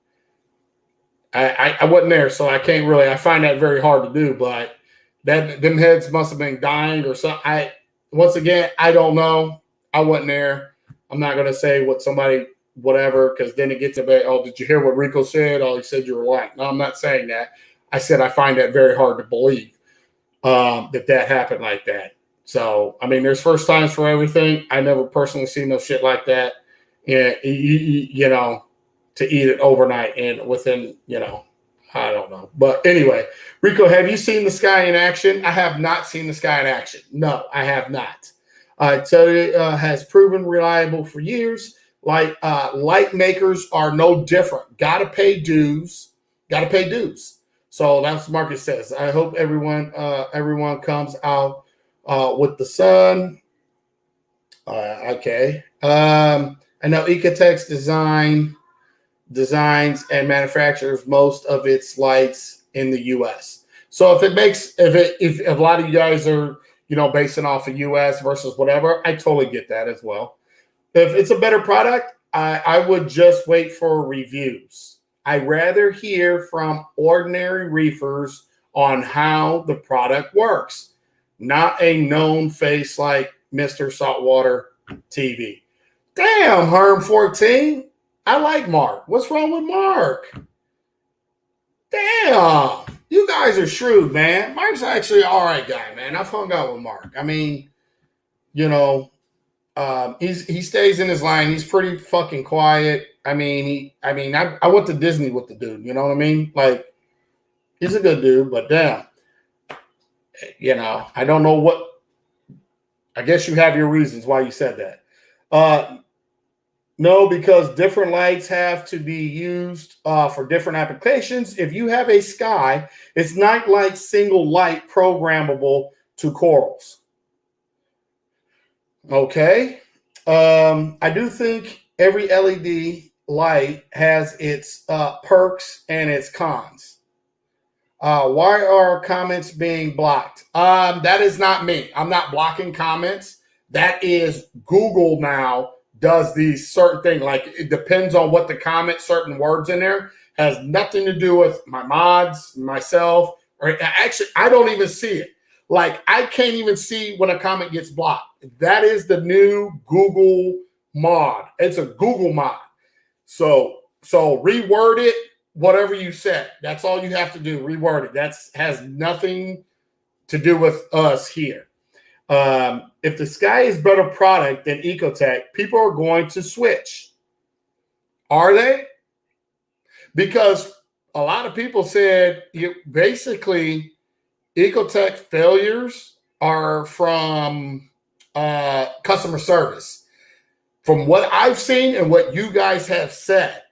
I wasn't there, so I can't really. I find that very hard to do, but them heads must have been dying or something. Once again, I don't know. I wasn't there. I'm not going to say what somebody, whatever, because then it gets about, oh, did you hear what Rico said? Oh, he said you were lying. No, I'm not saying that. I said I find that very hard to believe that happened like that. So, I mean, there's first times for everything. I never personally seen no shit like that. And, you know, to eat it overnight and within, you know, I don't know. But anyway, Rico, have you seen the sky in action? I have not seen the sky in action. No, I have not. So it has proven reliable for years. Like light makers are no different. Got to pay dues. Got to pay dues. So that's what Marcus says. I hope everyone comes out with the sun. Okay. I know Ecotech's designs and manufactures most of its lights in the U.S. So if a lot of you guys are, you know, basing off of U.S. versus whatever, I totally get that as well. If it's a better product, I would just wait for reviews. I'd rather hear from ordinary reefers on how the product works, not a known face like Mr. Saltwater TV. Damn, Herm 14. I like Mark. What's wrong with Mark? Damn. You guys are shrewd, man. Mark's actually an all right guy, man. I've hung out with Mark. I mean, you know, he stays in his lane. He's pretty fucking quiet. I went to Disney with the dude. You know what I mean? Like, he's a good dude, but damn, you know, I don't know what. I guess you have your reasons why you said that. No, because different lights have to be used for different applications. If you have a sky, it's not like single light programmable to corals. Okay. I do think every LED light has its perks and its cons. Why are comments being blocked? That is not me. I'm not blocking comments. That is Google now does these certain things. Like, it depends on what the comment, certain words in there, has nothing to do with my mods, myself, or actually, I don't even see it. Like, I can't even see when a comment gets blocked. That is the new Google mod. It's a Google mod. So reword it, whatever you said. That's all you have to do. Reword it. That has nothing to do with us here. If the sky is better product than Ecotech, people are going to switch. Are they? Because a lot of people said basically Ecotech failures are from customer service. From what I've seen and what you guys have said,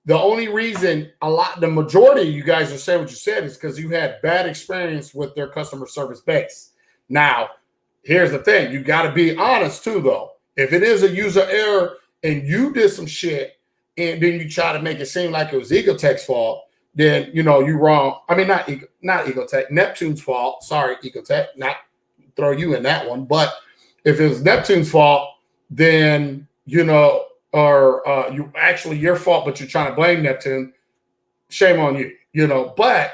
the only reason the majority of you guys are saying what you said is because you had bad experience with their customer service base. Now, here's the thing. You got to be honest too, though. If it is a user error and you did some shit and then you try to make it seem like it was Ecotech's fault, then, you know, you're wrong. I mean, not Ecotech, Neptune's fault. Sorry, Ecotech, not throw you in that one. But if it was Neptune's fault, then, you know, or you actually your fault, but you're trying to blame Neptune, shame on you, you know. But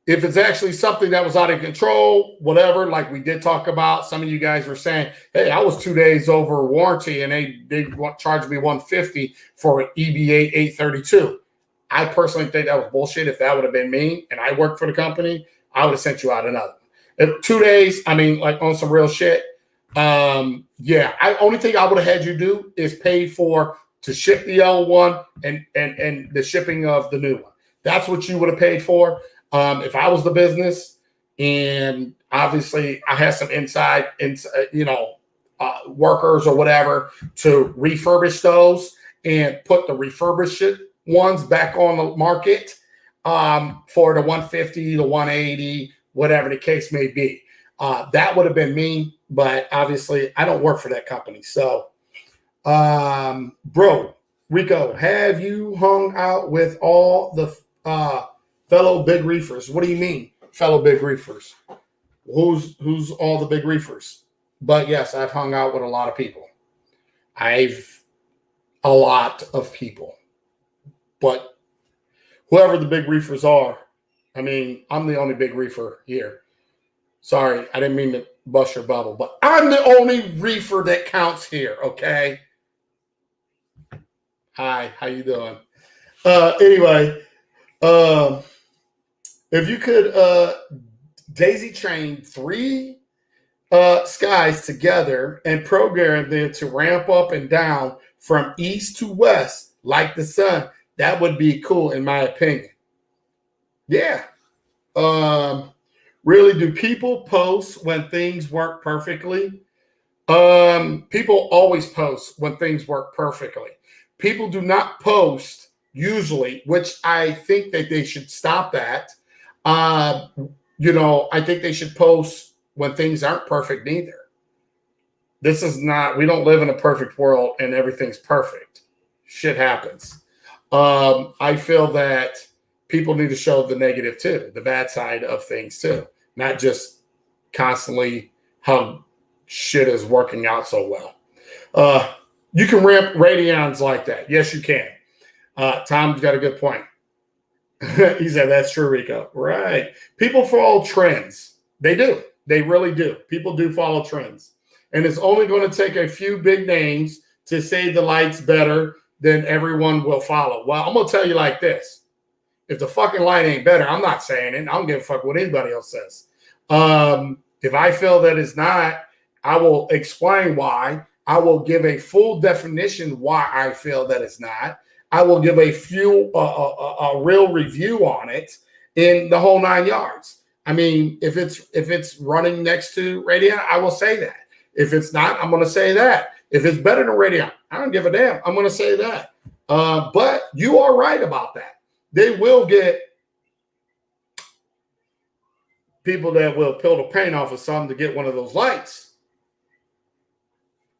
if it's actually something that was out of control, whatever, like we did talk about, some of you guys were saying, hey, I was 2 days over warranty and they charged me $150 for an EBA 832. I personally think that was bullshit. If that would have been me and I worked for the company, I would have sent you out another. If 2 days, I mean, like on some real shit. Only thing I would have had you do is pay to ship the L1 and the shipping of the new one. That's what you would have paid for. If I was the business, and obviously I had some inside workers or whatever to refurbish those and put the refurbished ones back on the market for the 150, the 180, whatever the case may be. That would have been me, but obviously I don't work for that company. So, bro, Rico, have you hung out with all the fellow big reefers? What do you mean, fellow big reefers? Who's all the big reefers? But yes, I've hung out with a lot of people. A lot of people. But whoever the big reefers are, I mean, I'm the only big reefer here. Sorry, I didn't mean to bust your bubble, but I'm the only reefer that counts here, okay? Hi, how you doing? Anyway, if you could daisy chain 3 skies together and program them to ramp up and down from east to west like the sun, that would be cool in my opinion. Yeah. Really, do people post when things work perfectly? People always post when things work perfectly. People do not post usually, which I think that they should stop that. I think they should post when things aren't perfect neither. This is not, we don't live in a perfect world and everything's perfect. Shit happens. I feel that people need to show the negative too, the bad side of things too, not just constantly how shit is working out so well. You can ramp radions like that. Yes, you can. Tom's got a good point. He said, that's true, Rico. Right. People follow trends. They do. They really do. People do follow trends. And it's only going to take a few big names to say the light's better, then everyone will follow. Well, I'm going to tell you like this. If the fucking light ain't better, I'm not saying it. I don't give a fuck what anybody else says. If I feel that it's not, I will explain why. I will give a full definition why I feel that it's not. I will give a real review on it in the whole 9 yards. I mean, if it's running next to Radion, I will say that. If it's not, I'm going to say that. If it's better than Radion, I don't give a damn. I'm going to say that. But you are right about that. They will get people that will peel the paint off of some to get one of those lights.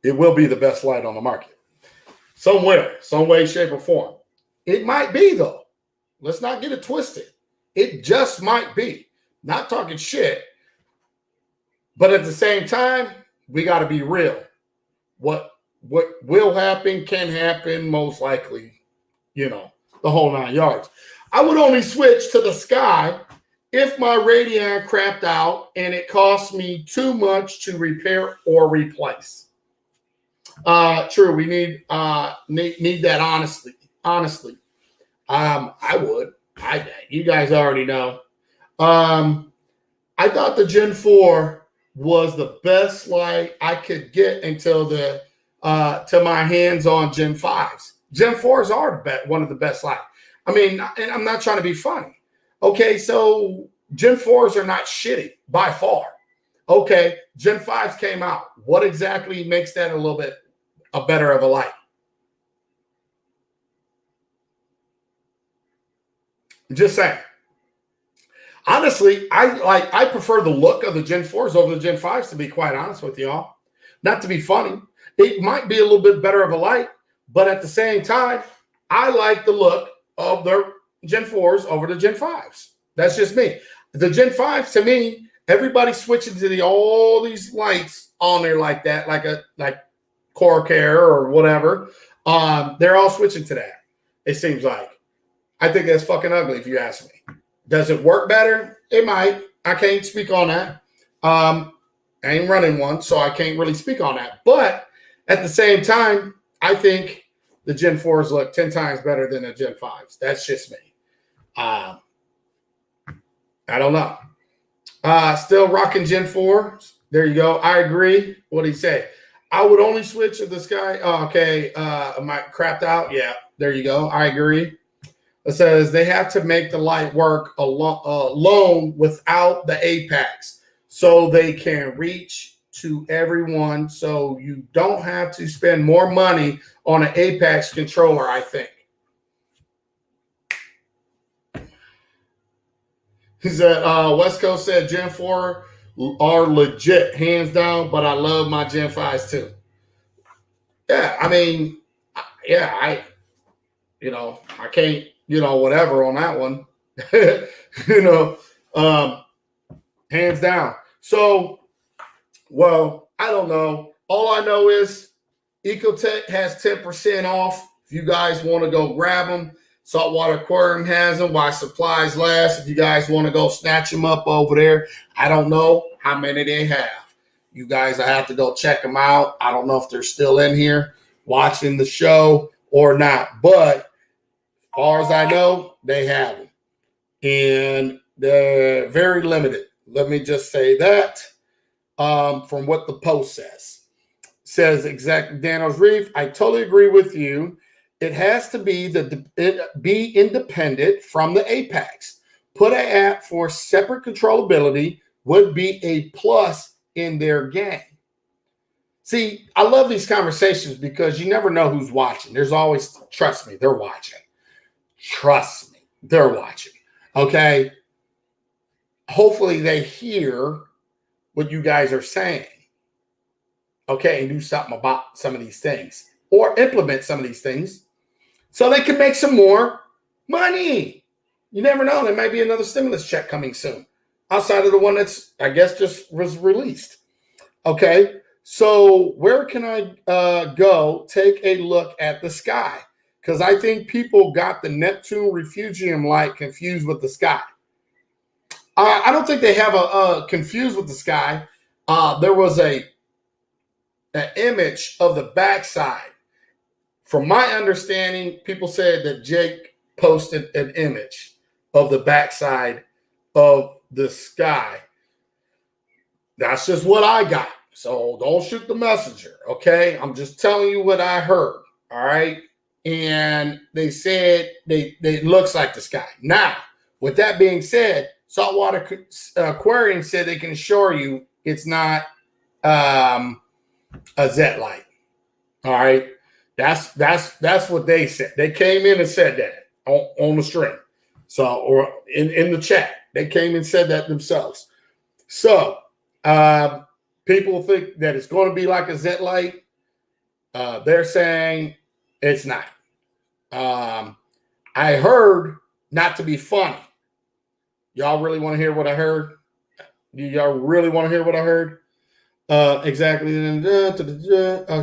It will be the best light on the market. Somewhere, some way, shape, or form. It might be, though. Let's not get it twisted. It just might be. Not talking shit. But at the same time, we got to be real. What will happen, can happen, most likely, the whole 9 yards. I would only switch to the sky if my Radion crapped out and it cost me too much to repair or replace. True, we need that honestly. I would. You guys already know. I thought the Gen 4 was the best light I could get until to my hands on Gen 5s. Gen 4s are one of the best light. I mean, and I'm not trying to be funny. Okay, so Gen 4s are not shitty by far. Okay, Gen 5s came out. What exactly makes that a little bit better of a light? Just saying. Honestly, I prefer the look of the Gen 4s over the Gen 5s, to be quite honest with y'all. Not to be funny. It might be a little bit better of a light, but at the same time, I like the look of the Gen 4s over the Gen 5s. That's just me. The Gen 5s, to me, everybody's switching to all these lights on there like that, like Corsair or whatever. They're all switching to that, it seems like. I think that's fucking ugly if you ask me. Does it work better? It might. I can't speak on that. I ain't running one, so I can't really speak on that. But at the same time, I think the Gen 4s look 10 times better than the Gen 5s. That's just me. I don't know. Still rocking Gen 4s. There you go. I agree. What did he say? I would only switch if the sky. Oh, okay. Am I crapped out? Yeah. There you go. I agree. It says they have to make the light work alone without the apex so they can reach to everyone. So you don't have to spend more money on an apex controller, I think. He said, West Coast said Gen 4 are legit, hands down, but I love my Gen 5s too. Yeah, I mean, I can't, whatever on that one. Hands down. So, well, I don't know. All I know is Ecotech has 10% off. If you guys want to go grab them, Saltwater Aquarium has them while supplies last. If you guys want to go snatch them up over there, I don't know how many they have. You guys, I have to go check them out. I don't know if they're still in here watching the show or not. But as far as I know, they have them. And they're very limited. Let me just say that. from what the post says. Says exactly, Daniel's Reef, I totally agree with you. It has to be be independent from the apex. Put an app for separate controllability would be a plus in their game. See, I love these conversations because you never know who's watching. There's always, trust me, they're watching. Trust me, they're watching. Okay. Hopefully they hear what you guys are saying. Okay, and do something about some of these things or implement some of these things so they can make some more money. You never know. There might be another stimulus check coming soon outside of the one that's, I guess, just was released. Okay, so where can I go take a look at the sky? Because I think people got the Neptune Refugium light confused with the sky. I don't think they have a confused with the sky. There was an image of the backside. From my understanding, people said that Jake posted an image of the backside of the sky. That's just what I got. So don't shoot the messenger, okay? I'm just telling you what I heard, all right? And they said it looks like the sky. Now, with that being said, Saltwater Aquarium said they can assure you it's not a Z light. All right. That's what they said. They came in and said that on the stream. So, or in the chat, they came and said that themselves. So, people think that it's going to be like a Z light. They're saying it's not. I heard, not to be funny. Y'all really want to hear what I heard? Y'all really want to hear what I heard? Exactly.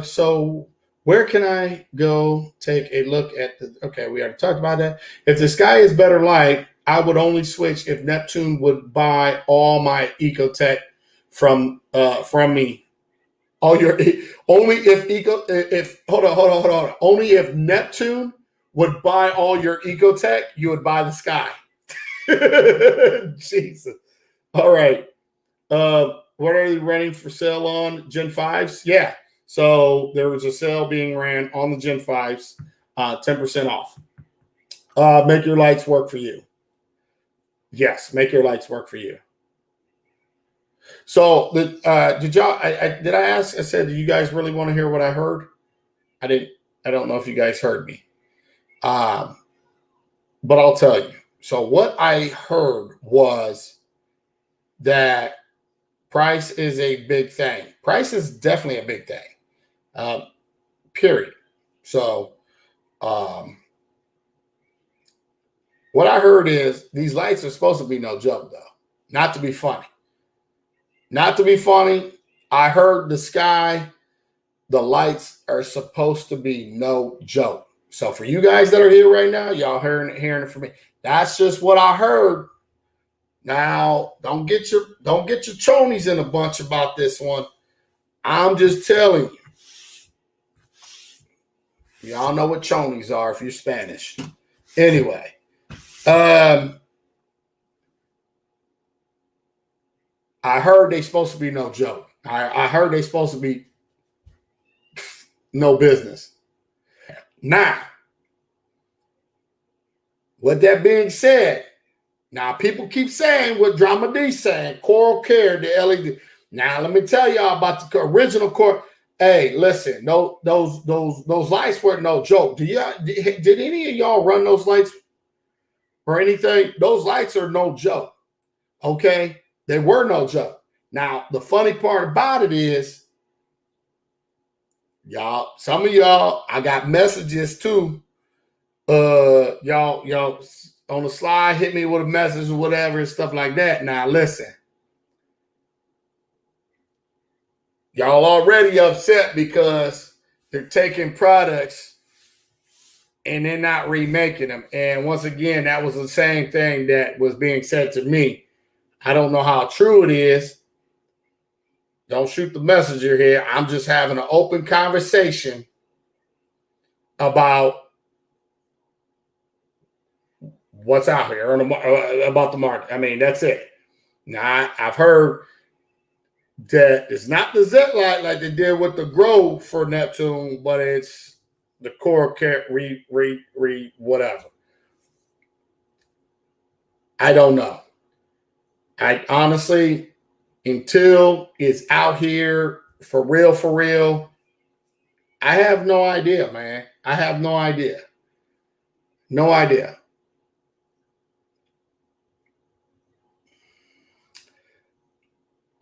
So where can I go take a look at the, okay, we already talked about that. If the sky is better light, I would only switch if Neptune would buy all my Ecotech from me. All your, only if hold on. Only if Neptune would buy all your Ecotech, you would buy the sky. Jesus. All right. What are you running for sale on Gen 5s? Yeah. So there was a sale being ran on the Gen 5s, 10% off. Make your lights work for you. Yes, make your lights work for you. So did y'all? Did I ask? I said, do you guys really want to hear what I heard? I didn't. I don't know if you guys heard me. But I'll tell you. So what I heard was that price is a big thing. Price is definitely a big thing. Period. So what I heard is these lights are supposed to be no joke, though. Not to be funny. Not to be funny. I heard the sky, the lights are supposed to be no joke. So for you guys that are here right now, y'all hearing it from me. That's just what I heard. Now, don't get your chonies in a bunch about this one. I'm just telling you. Y'all know what chonies are if you're Spanish. Anyway, I heard they supposed to be no joke. I heard they supposed to be no business. Now, with that being said, now people keep saying what Drama D saying, Coral Care, the LED. Now, let me tell y'all about the original core. Hey, listen, no, those lights were no joke. Did any of y'all run those lights or anything? Those lights are no joke. Okay, they were no joke. Now, the funny part about it is, y'all, some of y'all, I got messages too. Y'all on the slide, hit me with a message or whatever and stuff like that. Now, listen. Y'all already upset because they're taking products and they're not remaking them. And once again, that was the same thing that was being said to me. I don't know how true it is. Don't shoot the messenger here. I'm just having an open conversation about what's out here about the market. I mean, that's it. Now, I've heard that it's not the Z light like they did with the Grow for Neptune, but it's the Core Cat whatever. I don't know. I honestly, until it's out here for real, I have no idea, man. I have no idea. No idea.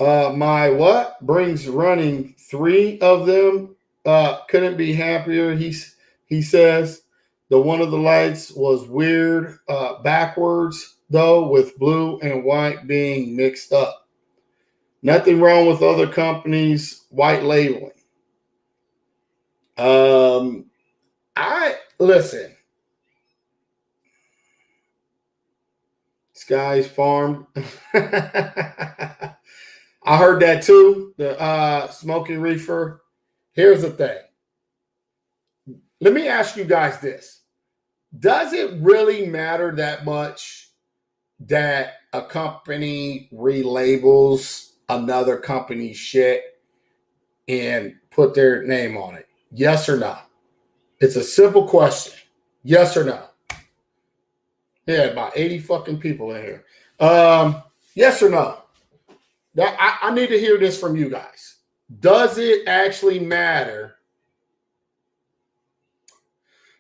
My what brings running 3 of them. Couldn't be happier. He says the one of the lights was weird, backwards though, with blue and white being mixed up. Nothing wrong with other companies white labeling. I listen. Sky's farmed. I heard that too. The smoky reefer. Here's the thing. Let me ask you guys this. Does it really matter that much that a company relabels another company's shit and put their name on it? Yes or no? It's a simple question. Yes or no? Yeah, about 80 fucking people in here. Yes or no? I need to hear this from you guys. Does it actually matter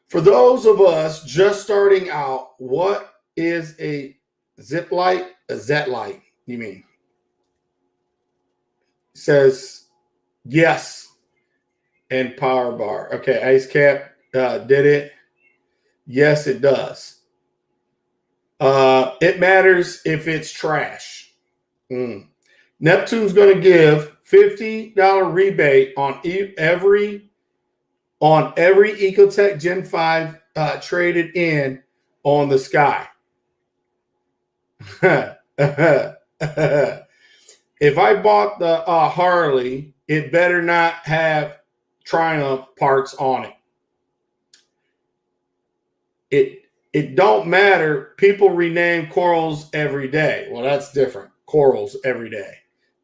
for those of us just starting out? What is a zip light? A Z light, you mean? Says yes. And power bar. Okay, Ice Cap did it. Yes, it does. It matters if it's trash. Neptune's going to give $50 rebate on every Ecotech Gen 5 traded in on the Sky. If I bought the Harley, it better not have Triumph parts on it. It don't matter. People rename corals every day. Well, that's different. Corals every day.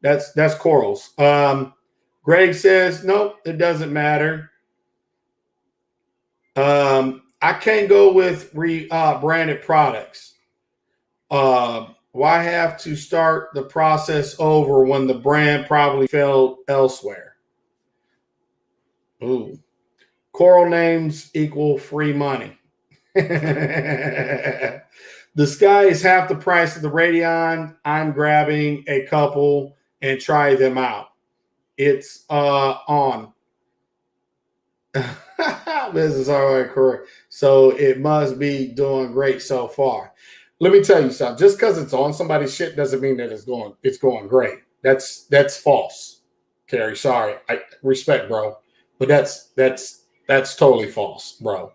That's corals. Greg says, nope, it doesn't matter. I can't go with branded products. Why have to start the process over when the brand probably failed elsewhere? Ooh. Coral names equal free money. The Sky is half the price of the Radion. I'm grabbing a couple and try them out. It's on. Business all right, correct. So it must be doing great so far. Let me tell you something. Just because it's on somebody's shit doesn't mean that it's going great. That's false. Carrie, sorry. I respect, bro. But that's totally false, bro.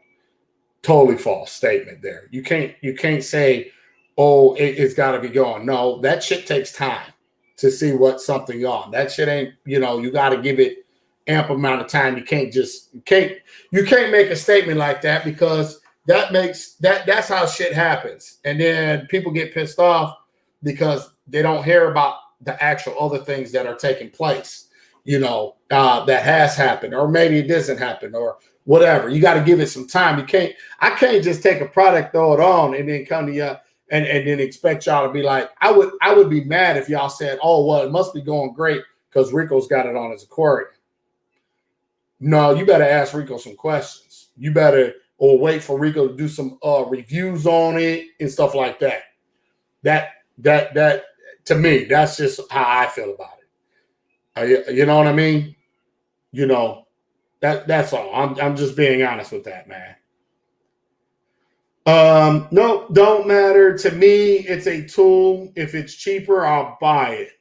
Totally false statement there. You can't say, oh, it's got to be going. No, that shit takes time to see what something on. That shit ain't, you got to give it ample amount of time. You can't make a statement like that because that's how shit happens. And then people get pissed off because they don't hear about the actual other things that are taking place, that has happened, or maybe it doesn't happen, or whatever. You got to give it some time. I can't just take a product, throw it on, and then come to you and then expect y'all to be like, I would be mad if y'all said, oh, well, it must be going great because Rico's got it on his aquarium. No, you better ask Rico some questions. You better, or wait for Rico to do some reviews on it and stuff like that. That to me, that's just how I feel about it. You know what I mean? That's all. I'm just being honest with that, man. No, don't matter to me. It's a tool. If it's cheaper, I'll buy it.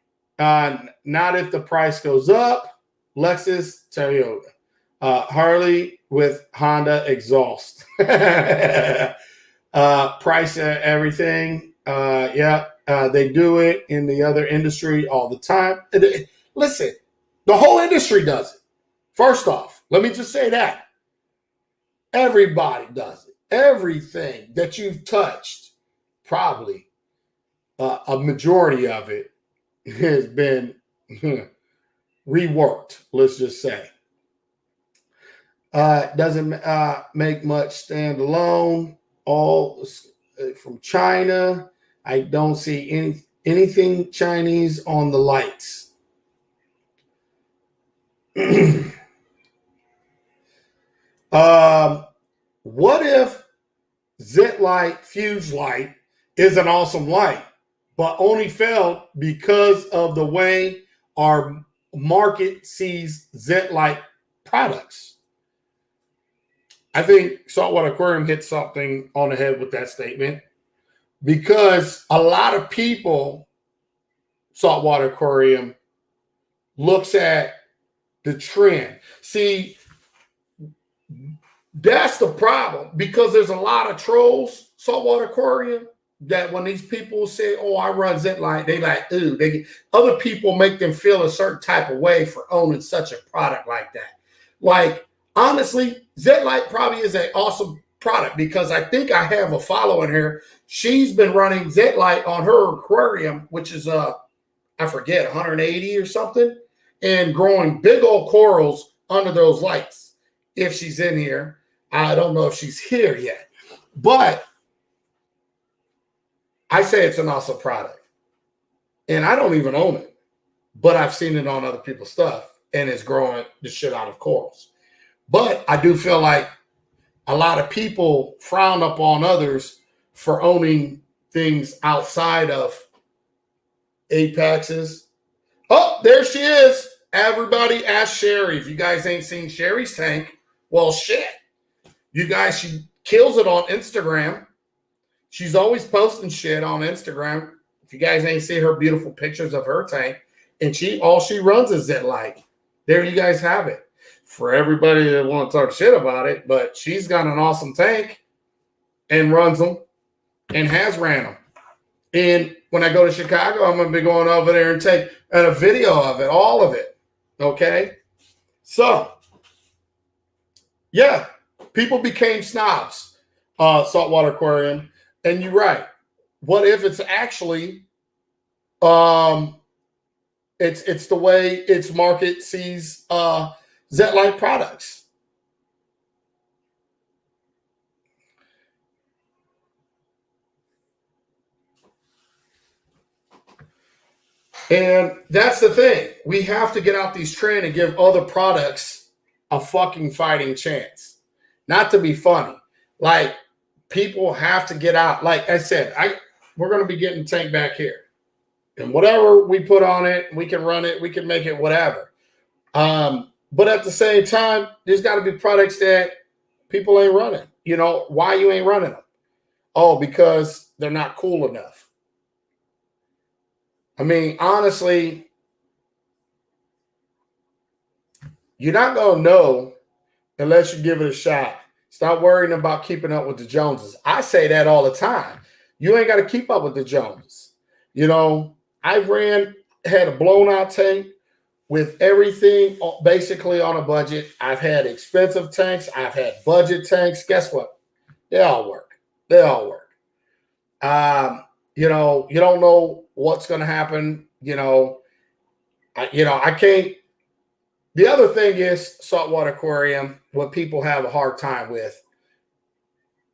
Not if the price goes up. Lexus, Toyota, Harley with Honda exhaust. Price everything. They do it in the other industry all the time. Listen, the whole industry does it. First off, let me just say that. Everybody does it. Everything that you've touched, probably a majority of it has been reworked, let's just say. Doesn't make much standalone. All from China. I don't see anything Chinese on the lights. What if Zit-Light Fuse Light is an awesome light, but only failed because of the way our market sees Zit-Light products? I think Saltwater Aquarium hit something on the head with that statement, because a lot of people, Saltwater Aquarium, looks at the trend. See, that's the problem, because there's a lot of trolls, Saltwater Aquarium, that when these people say, oh, I run Zit-Light, they like, ooh, other people make them feel a certain type of way for owning such a product like that. Like, honestly, Zit-Light probably is an awesome product, because I think I have a follower here. She's been running Zit-Light on her aquarium, which is, I forget, 180 or something, and growing big old corals under those lights. If she's in here, I don't know if she's here yet, but I say it's an awesome product, and I don't even own it, but I've seen it on other people's stuff, and it's growing the shit out of corals. But I do feel like a lot of people frown upon others for owning things outside of apexes. Oh, there she is. Everybody ask Sherry. If you guys ain't seen Sherry's tank, well, shit. You guys, she kills it on Instagram. She's always posting shit on Instagram. If you guys ain't see her beautiful pictures of her tank, and all she runs is Zit-Light. There you guys have it. For everybody that want to talk shit about it, but she's got an awesome tank and runs them and has ran them. And when I go to Chicago, I'm going to be going over there and take a video of it, all of it. Okay? So, yeah, people became snobs, Saltwater Aquarium. And you're right. What if it's actually, it's the way its market sees Zit-Light products? And that's the thing. We have to get out these trends and give other products a fucking fighting chance. Not to be funny. Like, people have to get out. Like I said, we're going to be getting the tank back here. And whatever we put on it, we can run it, we can make it whatever. But at the same time, there's got to be products that people ain't running. You know, why you ain't running them? Oh, because they're not cool enough. I mean, honestly, you're not going to know unless you give it a shot. Stop worrying about keeping up with the Joneses. I say that all the time. You ain't got to keep up with the Joneses. You know, I had a blown out tank with everything basically on a budget. I've had expensive tanks. I've had budget tanks. Guess what? They all work. They all work. You know, you don't know what's going to happen. You know, I can't. The other thing is Saltwater Aquarium, what people have a hard time with.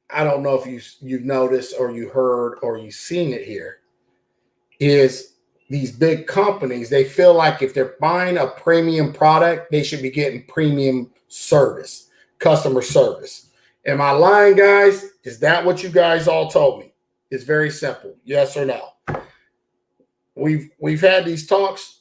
I don't know if you've noticed or you heard or you've seen it here, is these big companies, they feel like if they're buying a premium product, they should be getting premium service, customer service. Am I lying, guys? Is that what you guys all told me? It's very simple. Yes or no? We've had these talks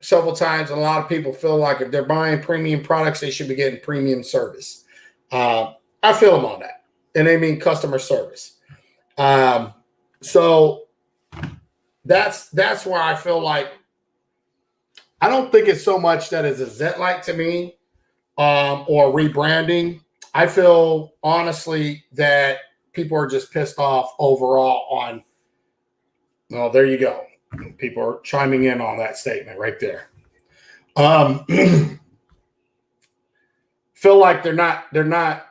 several times, and a lot of people feel like if they're buying premium products, they should be getting premium service. I feel them on that. And they mean customer service. So that's where I feel like I don't think it's so much that it's a Zit-Light to me or rebranding. I feel honestly that people are just pissed off overall on, well, there you go. People are chiming in on that statement right there. Feel like they're not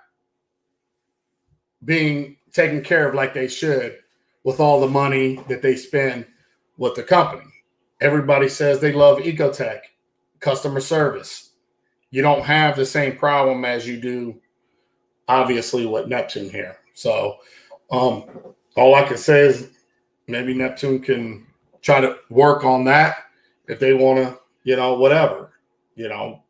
being taken care of like they should with all the money that they spend with the company. Everybody says they love Ecotech. customer service. You don't have the same problem as you do, obviously, with Neptune here. So all I can say is maybe Neptune can try to work on that if they want to, you know, whatever, you know.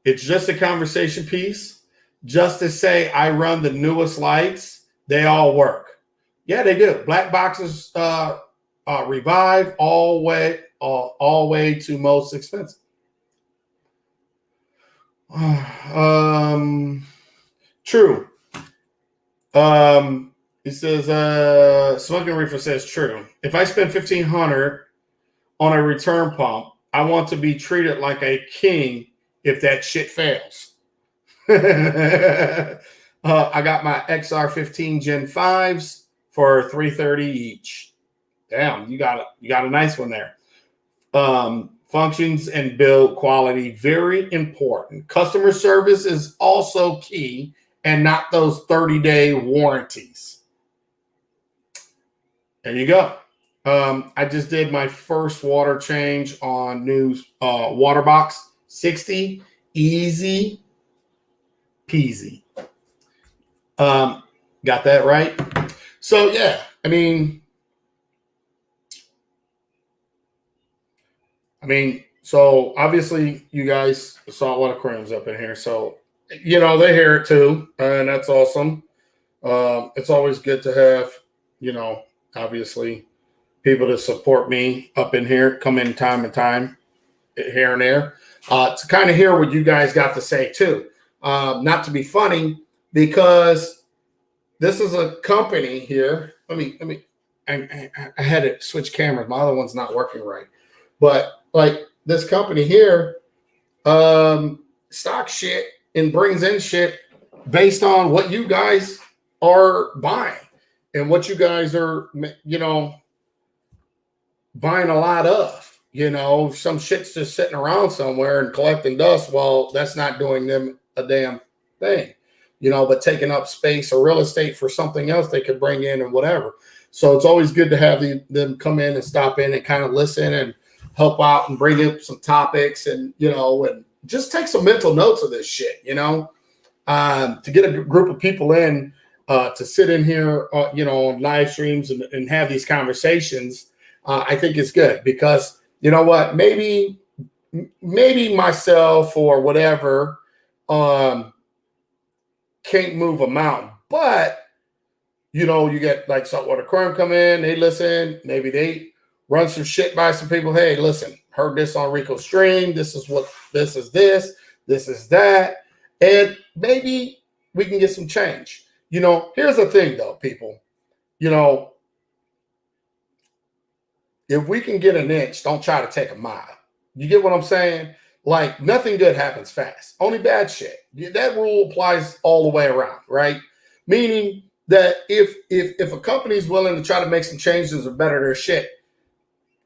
It's just a conversation piece. Just to say I run the newest lights, they all work. Yeah, they do. Black boxes revive all way to most expensive. True. He says, Smoking Reefer says true. If I spend $1,500 on a return pump, I want to be treated like a king if that shit fails. I got my XR15 Gen 5s for $330 each. Damn, you got a nice one there. Functions and build quality, very important. Customer service is also key, and not those 30-day warranties. There you go. I just did my first water change on new water box 60, easy peasy. Got that right. So yeah, I mean, so obviously you guys saw what Aquariums up in here. So, you know, they hear it too. And that's awesome. It's always good to have, you know, obviously people to support me up in here, come in time and time here and there, to kind of hear what you guys got to say too. Not to be funny, because this is a company here. I had to switch cameras. My other one's not working right. But like this company here, stock shit and brings in shit based on what you guys are buying and what you guys are, you know, buying a lot of. You know, some shit's just sitting around somewhere and collecting dust. Well, that's not doing them a damn thing, you know, but taking up space or real estate for something else they could bring in and whatever. So it's always good to have them come in and stop in and kind of listen and help out and bring up some topics and, you know, and just take some mental notes of this shit, you know, to get a group of people in to sit in here, you know, on live streams and have these conversations. I think it's good because, you know what, maybe myself or whatever can't move a mountain, but, you know, you get like Saltwater Aquarium come in, they listen, maybe they run some shit by some people. Hey, listen, heard this on Rico's stream. This is that. And maybe we can get some change. You know, here's the thing though, people, you know, if we can get an inch, don't try to take a mile. You get what I'm saying? Like nothing good happens fast. Only bad shit. That rule applies all the way around, right? Meaning that if a company is willing to try to make some changes or better their shit,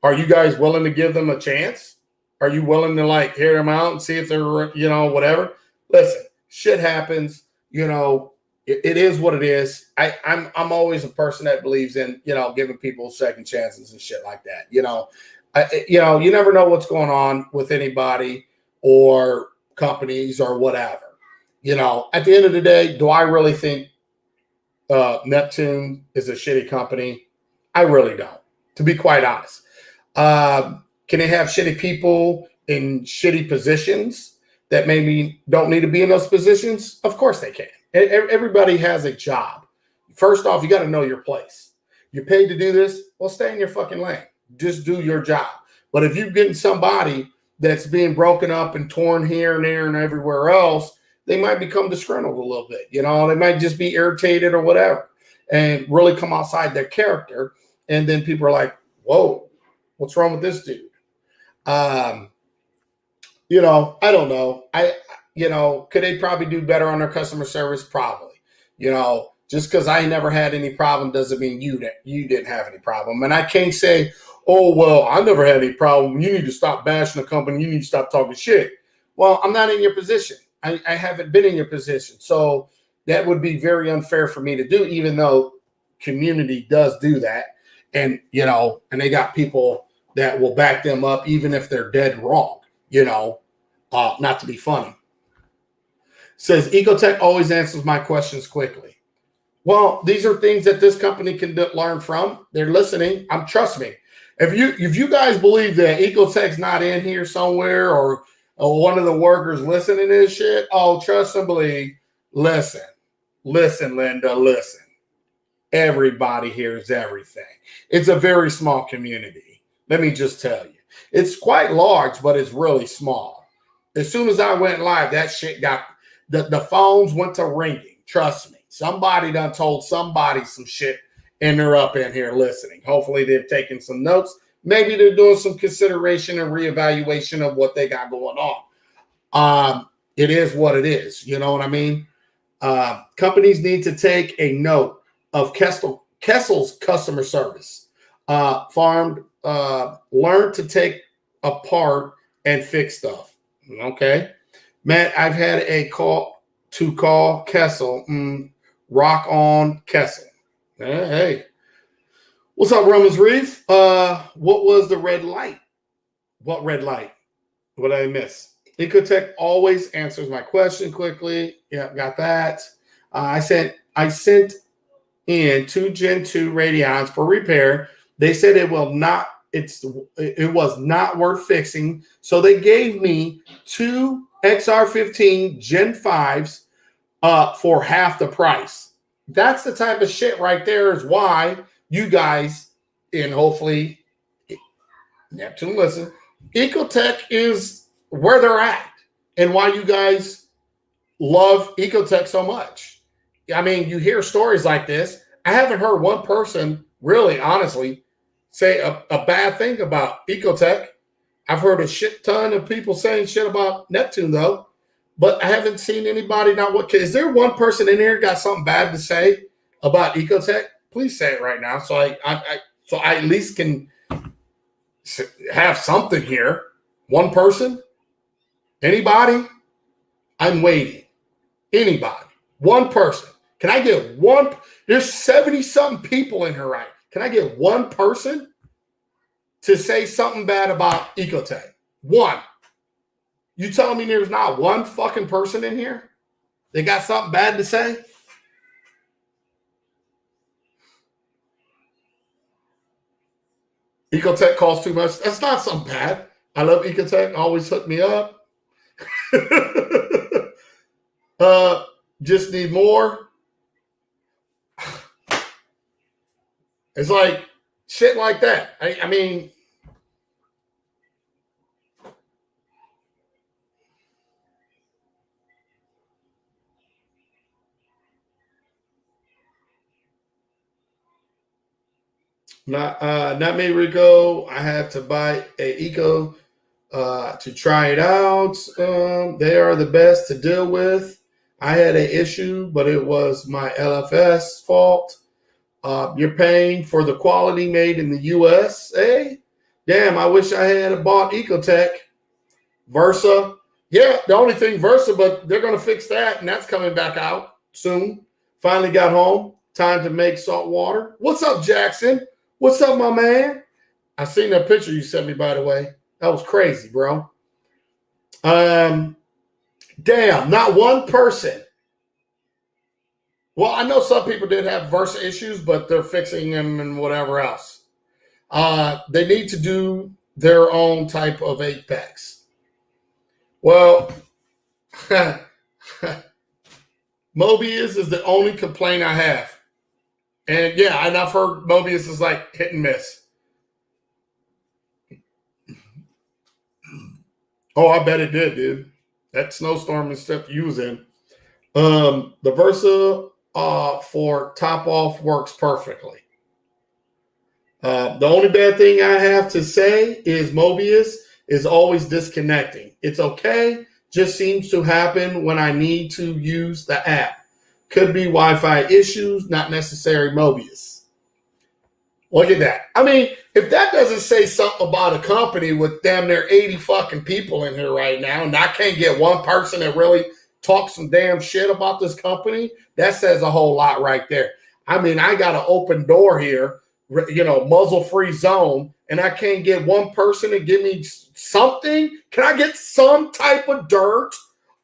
are you guys willing to give them a chance? Are you willing to like hear them out and see if they're, you know, whatever? Listen, shit happens. You know, it is what it is. I'm always a person that believes in, you know, giving people second chances and shit like that. You know, you never know what's going on with anybody or companies or whatever. You know, at the end of the day, do I really think Neptune is a shitty company? I really don't, to be quite honest. Can they have shitty people in shitty positions that maybe don't need to be in those positions? Of course they can. Everybody has a job. First off, you got to know your place. You're paid to do this. Well, stay in your fucking lane. Just do your job. But if you're getting somebody that's being broken up and torn here and there and everywhere else, they might become disgruntled a little bit. You know, they might just be irritated or whatever and really come outside their character. And then people are like, whoa, what's wrong with this dude? You know, I don't know. You know, could they probably do better on their customer service? Probably. You know, just because I never had any problem doesn't mean you didn't have any problem. And I can't say, oh, well, I never had any problem. You need to stop bashing the company. You need to stop talking shit. Well, I'm not in your position. I haven't been in your position. So that would be very unfair for me to do, even though community does do that. And, you know, and they got people that will back them up, even if they're dead wrong, you know, not to be funny. Says Ecotech always answers my questions quickly. Well, these are things that this company can learn from. They're listening. Trust me. If you guys believe that Ecotech's not in here somewhere, or one of the workers listening to this shit, oh, trust and believe. Listen, Linda, listen. Everybody hears everything. It's a very small community. Let me just tell you. It's quite large, but it's really small. As soon as I went live, that shit got, the phones went to ringing. Trust me. Somebody done told somebody some shit, and they're up in here listening. Hopefully they've taken some notes. Maybe they're doing some consideration and reevaluation of what they got going on. It is what it is. You know what I mean? Companies need to take a note of Kessel's customer service. Learn to take apart and fix stuff. Okay. Matt, I've had a call Kessel. Rock on Kessel. Hey. What's up, Romans Reef? What was the red light? What red light? What did I miss? Ecotech always answers my question quickly. Yeah, got that. I sent in 2 Gen 2 Radions for repair. They said it was not worth fixing, so they gave me 2 XR15 Gen 5s for half the price. That's the type of shit right there is why you guys, and hopefully Neptune listen, Ecotech is where they're at and why you guys love Ecotech so much. I mean, you hear stories like this. I haven't heard one person really, honestly, say a bad thing about Ecotech. I've heard a shit ton of people saying shit about Neptune, though. But I haven't seen anybody not what. Is there one person in here got something bad to say about Ecotech? Please say it right now, so I at least can have something here. One person? Anybody? I'm waiting. Anybody? One person? Can I get one? There's 70-something people in here, right? Can I get one person to say something bad about Ecotech? One. You telling me there's not one fucking person in here? They got something bad to say? Ecotech costs too much. That's not something bad. I love Ecotech. Always hook me up. Just need more. It's like shit like that. I mean, not me, Rico. I have to buy a Eco to try it out. They are the best to deal with. I had an issue, but it was my LFS fault. You're paying for the quality made in the USA. Damn, I wish I had bought Ecotech. Versa. Yeah, the only thing Versa, but they're going to fix that, and that's coming back out soon. Finally got home. Time to make Saltwater. What's up, Jackson? What's up, my man? I seen that picture you sent me, by the way. That was crazy, bro. Damn, not one person. Well, I know some people did have Versa issues, but they're fixing them and whatever else. They need to do their own type of apex. Well, Mobius is the only complaint I have. And yeah, and I've heard Mobius is like hit and miss. Oh, I bet it did, dude. That snowstorm and stuff you was in. The Versa for top off works perfectly. The only bad thing I have to say is Mobius is always disconnecting. It's okay. Just seems to happen when I need to use the app. Could be Wi-Fi issues, not necessary Mobius. Look at that. I mean, if that doesn't say something about a company with damn near 80 fucking people in here right now, and I can't get one person that really talks some damn shit about this company, that says a whole lot right there. I mean, I got an open door here muzzle-free zone, and I can't get one person to give me something? Can I get some type of dirt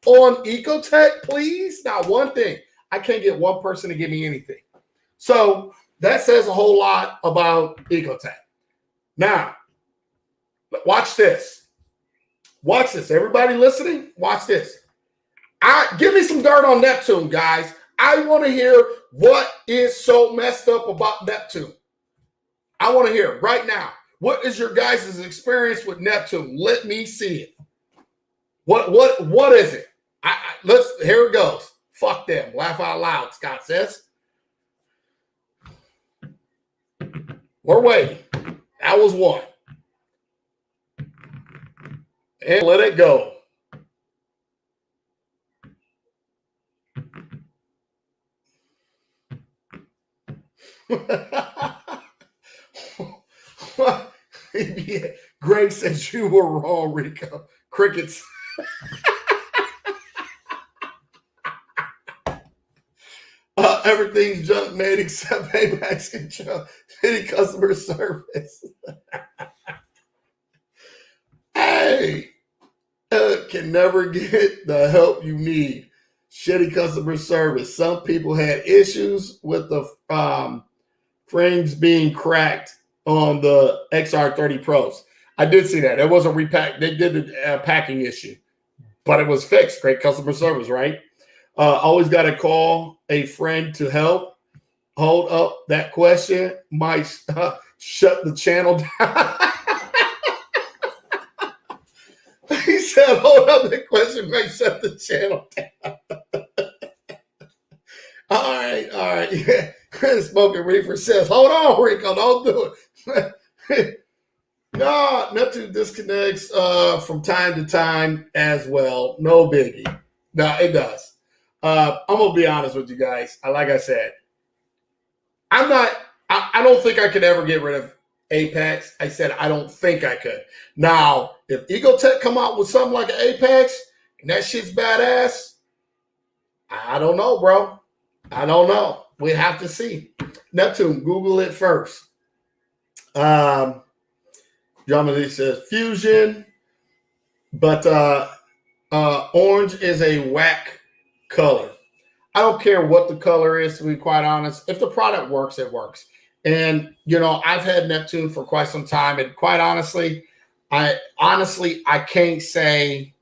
on Ecotech, please? Not one thing. I can't get one person to give me anything. So that says a whole lot about Ecotech. Now, watch this. Watch this. Everybody listening, watch this. Give me some dirt on Neptune, guys. I want to hear what is so messed up about Neptune. I want to hear it right now. What is your guys' experience with Neptune? Let me see it. What is it? Here it goes. Fuck them. Laugh out loud, Scott says. We're waiting. That was one. And let it go. Greg says you were wrong, Rico. Crickets. Everything's junk made except paybacks and shitty customer service. Hey, can never get the help you need. Shitty customer service. Some people had issues with the frames being cracked on the XR30 Pros. I did see that. It wasn't repacked. They did a packing issue, but it was fixed. Great customer service, right? Always got to call a friend to help. Hold up that question. Might shut the channel down. He said, hold up that question. Might shut the channel down. All right. Yeah. Smoking Reefer says, hold on, Rico. Don't do it. No, Neptune disconnects from time to time as well. No biggie. No, it does. I'm going to be honest with you guys. Like I said, I don't think I could ever get rid of Apex. I said I don't think I could. Now, if Ecotech come out with something like an Apex and that shit's badass, I don't know, bro. I don't know. We have to see. Neptune, Google it first. John Lee says fusion, but orange is a whack color. I don't care what the color is, to be quite honest. If the product works, it works. And, I've had Neptune for quite some time. And quite honestly, I can't say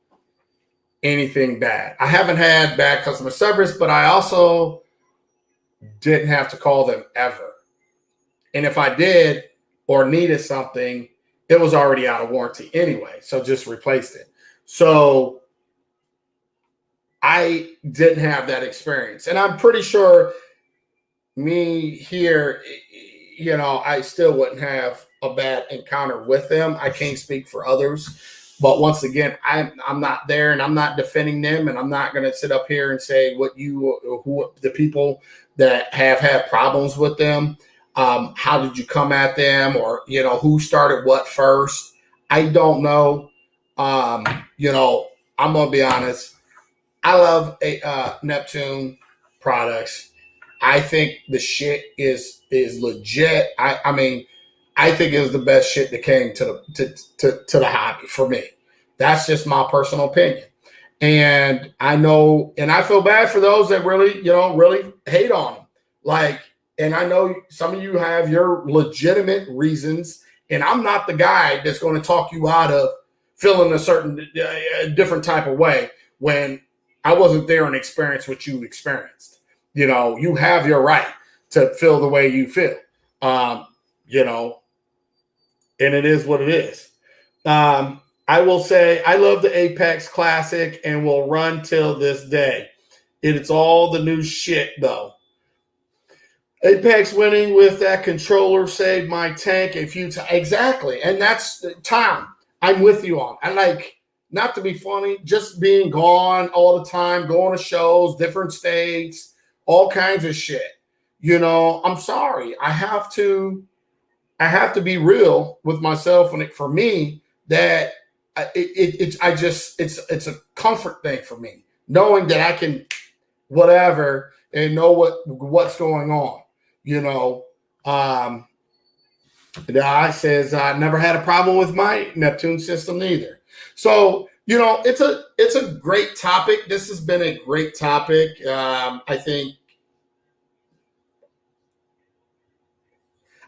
anything bad. I haven't had bad customer service, but I also didn't have to call them ever. And if I did or needed something, it was already out of warranty anyway. So just replaced it. So I didn't have that experience. And I'm pretty sure me here, I still wouldn't have a bad encounter with them. I can't speak for others. But once again, I'm not there and I'm not defending them. And I'm not going to sit up here and say who the people that have had problems with them, how did you come at them, or, who started what first? I don't know. I'm going to be honest. I love Neptune products. I think the shit is legit. I mean, I think it was the best shit that came to the hobby for me. That's just my personal opinion. And I know, and I feel bad for those that really, really hate on them. And I know some of you have your legitimate reasons, and I'm not the guy that's going to talk you out of feeling a certain different type of way when I wasn't there and experienced what you experienced. You have your right to feel the way you feel, and it is what it is. I will say I love the Apex Classic and will run till this day. It's all the new shit, though. Apex winning with that controller saved my tank a few times. Exactly. And that's Tom. I'm with you on. Not to be funny, just being gone all the time, going to shows, different states, all kinds of shit. I'm sorry. I have to be real with myself. And for me, that it's a comfort thing for me, knowing that I can whatever and know what's going on. The guy says, I never had a problem with my Neptune system either. So, it's a great topic. This has been a great topic. I think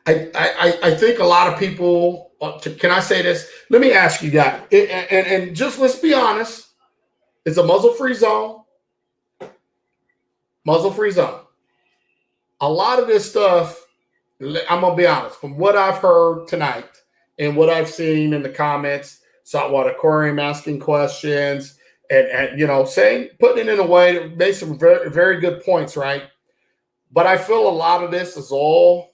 I think a lot of people. Can I say this? Let me ask you guys, and just let's be honest. It's a muzzle-free zone. Muzzle-free zone. A lot of this stuff. I'm gonna be honest. From what I've heard tonight and what I've seen in the comments, Saltwater Aquarium asking questions and saying, putting it in a way that made some very, very good points, right? But I feel a lot of this is all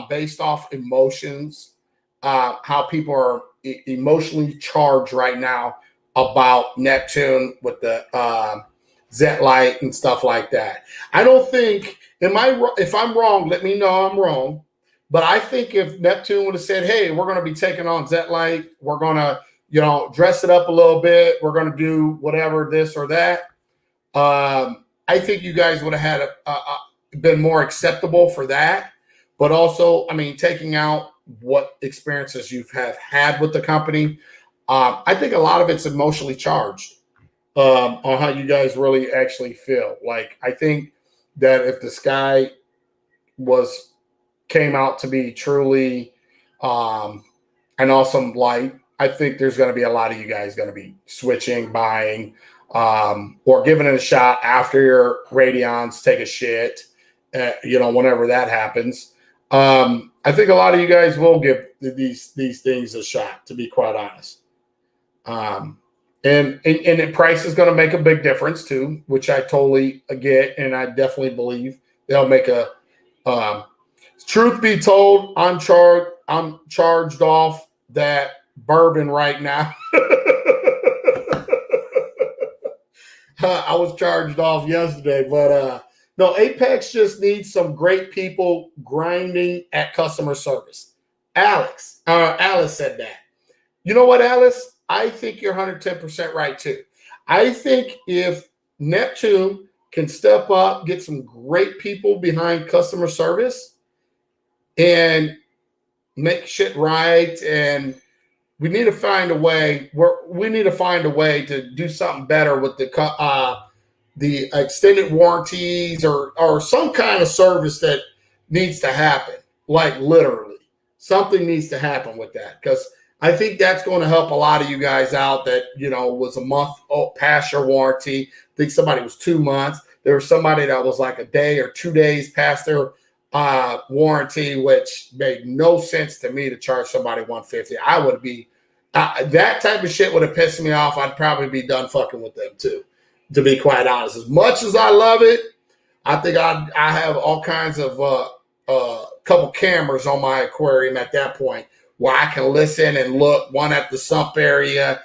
based off emotions, how people are emotionally charged right now about Neptune with the Zet Light and stuff like that. I don't think, if I'm wrong, let me know I'm wrong. But I think if Neptune would have said, hey, we're going to be taking on Zet Light, we're going to, dress it up a little bit, we're going to do whatever, this or that, I think you guys would have had been more acceptable for that. But also, I mean, taking out what experiences you've had with the company, I think a lot of it's emotionally charged on how you guys really actually feel. Like, I think that if the sky came out to be truly an awesome light, I think there's going to be a lot of you guys going to be switching, buying, or giving it a shot after your Radions take a shit, whenever that happens. I think a lot of you guys will give these things a shot, to be quite honest. And the price is going to make a big difference too, which I totally get, and I definitely believe they'll make a. Truth be told, I'm charged off that bourbon right now. I was charged off yesterday, but no, Apex just needs some great people grinding at customer service. Alice said that. You know what, Alice? I think you're 110% right too. I think if Neptune can step up, get some great people behind customer service and make shit right, and we need to find a way. We need to find a way to do something better with the extended warranties or some kind of service that needs to happen. Like, literally, something needs to happen with that, because I think that's going to help a lot of you guys out that, was a month past your warranty. I think somebody was 2 months. There was somebody that was like a day or 2 days past their warranty, which made no sense to me to charge somebody $150. I would be that type of shit would have pissed me off. I'd probably be done fucking with them too, to be quite honest. As much as I love it, I think I have all kinds of couple cameras on my aquarium at that point where I can listen and look, one at the sump area,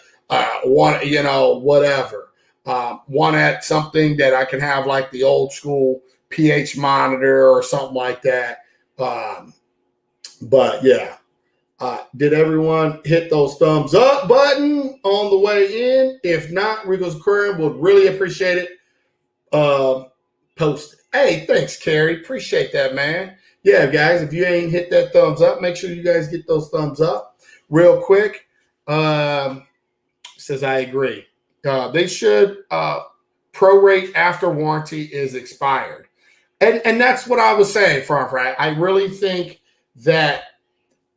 one, whatever. One at something that I can have like the old school pH monitor or something like that. But yeah, did everyone hit those thumbs up button on the way in? If not, Rico's Aquarium would really appreciate it. Post it. Hey, thanks, Carrie. Appreciate that, man. Yeah, guys, if you ain't hit that thumbs up, make sure you guys get those thumbs up real quick. Says I agree. They should prorate after warranty is expired. And that's what I was saying, right? I really think that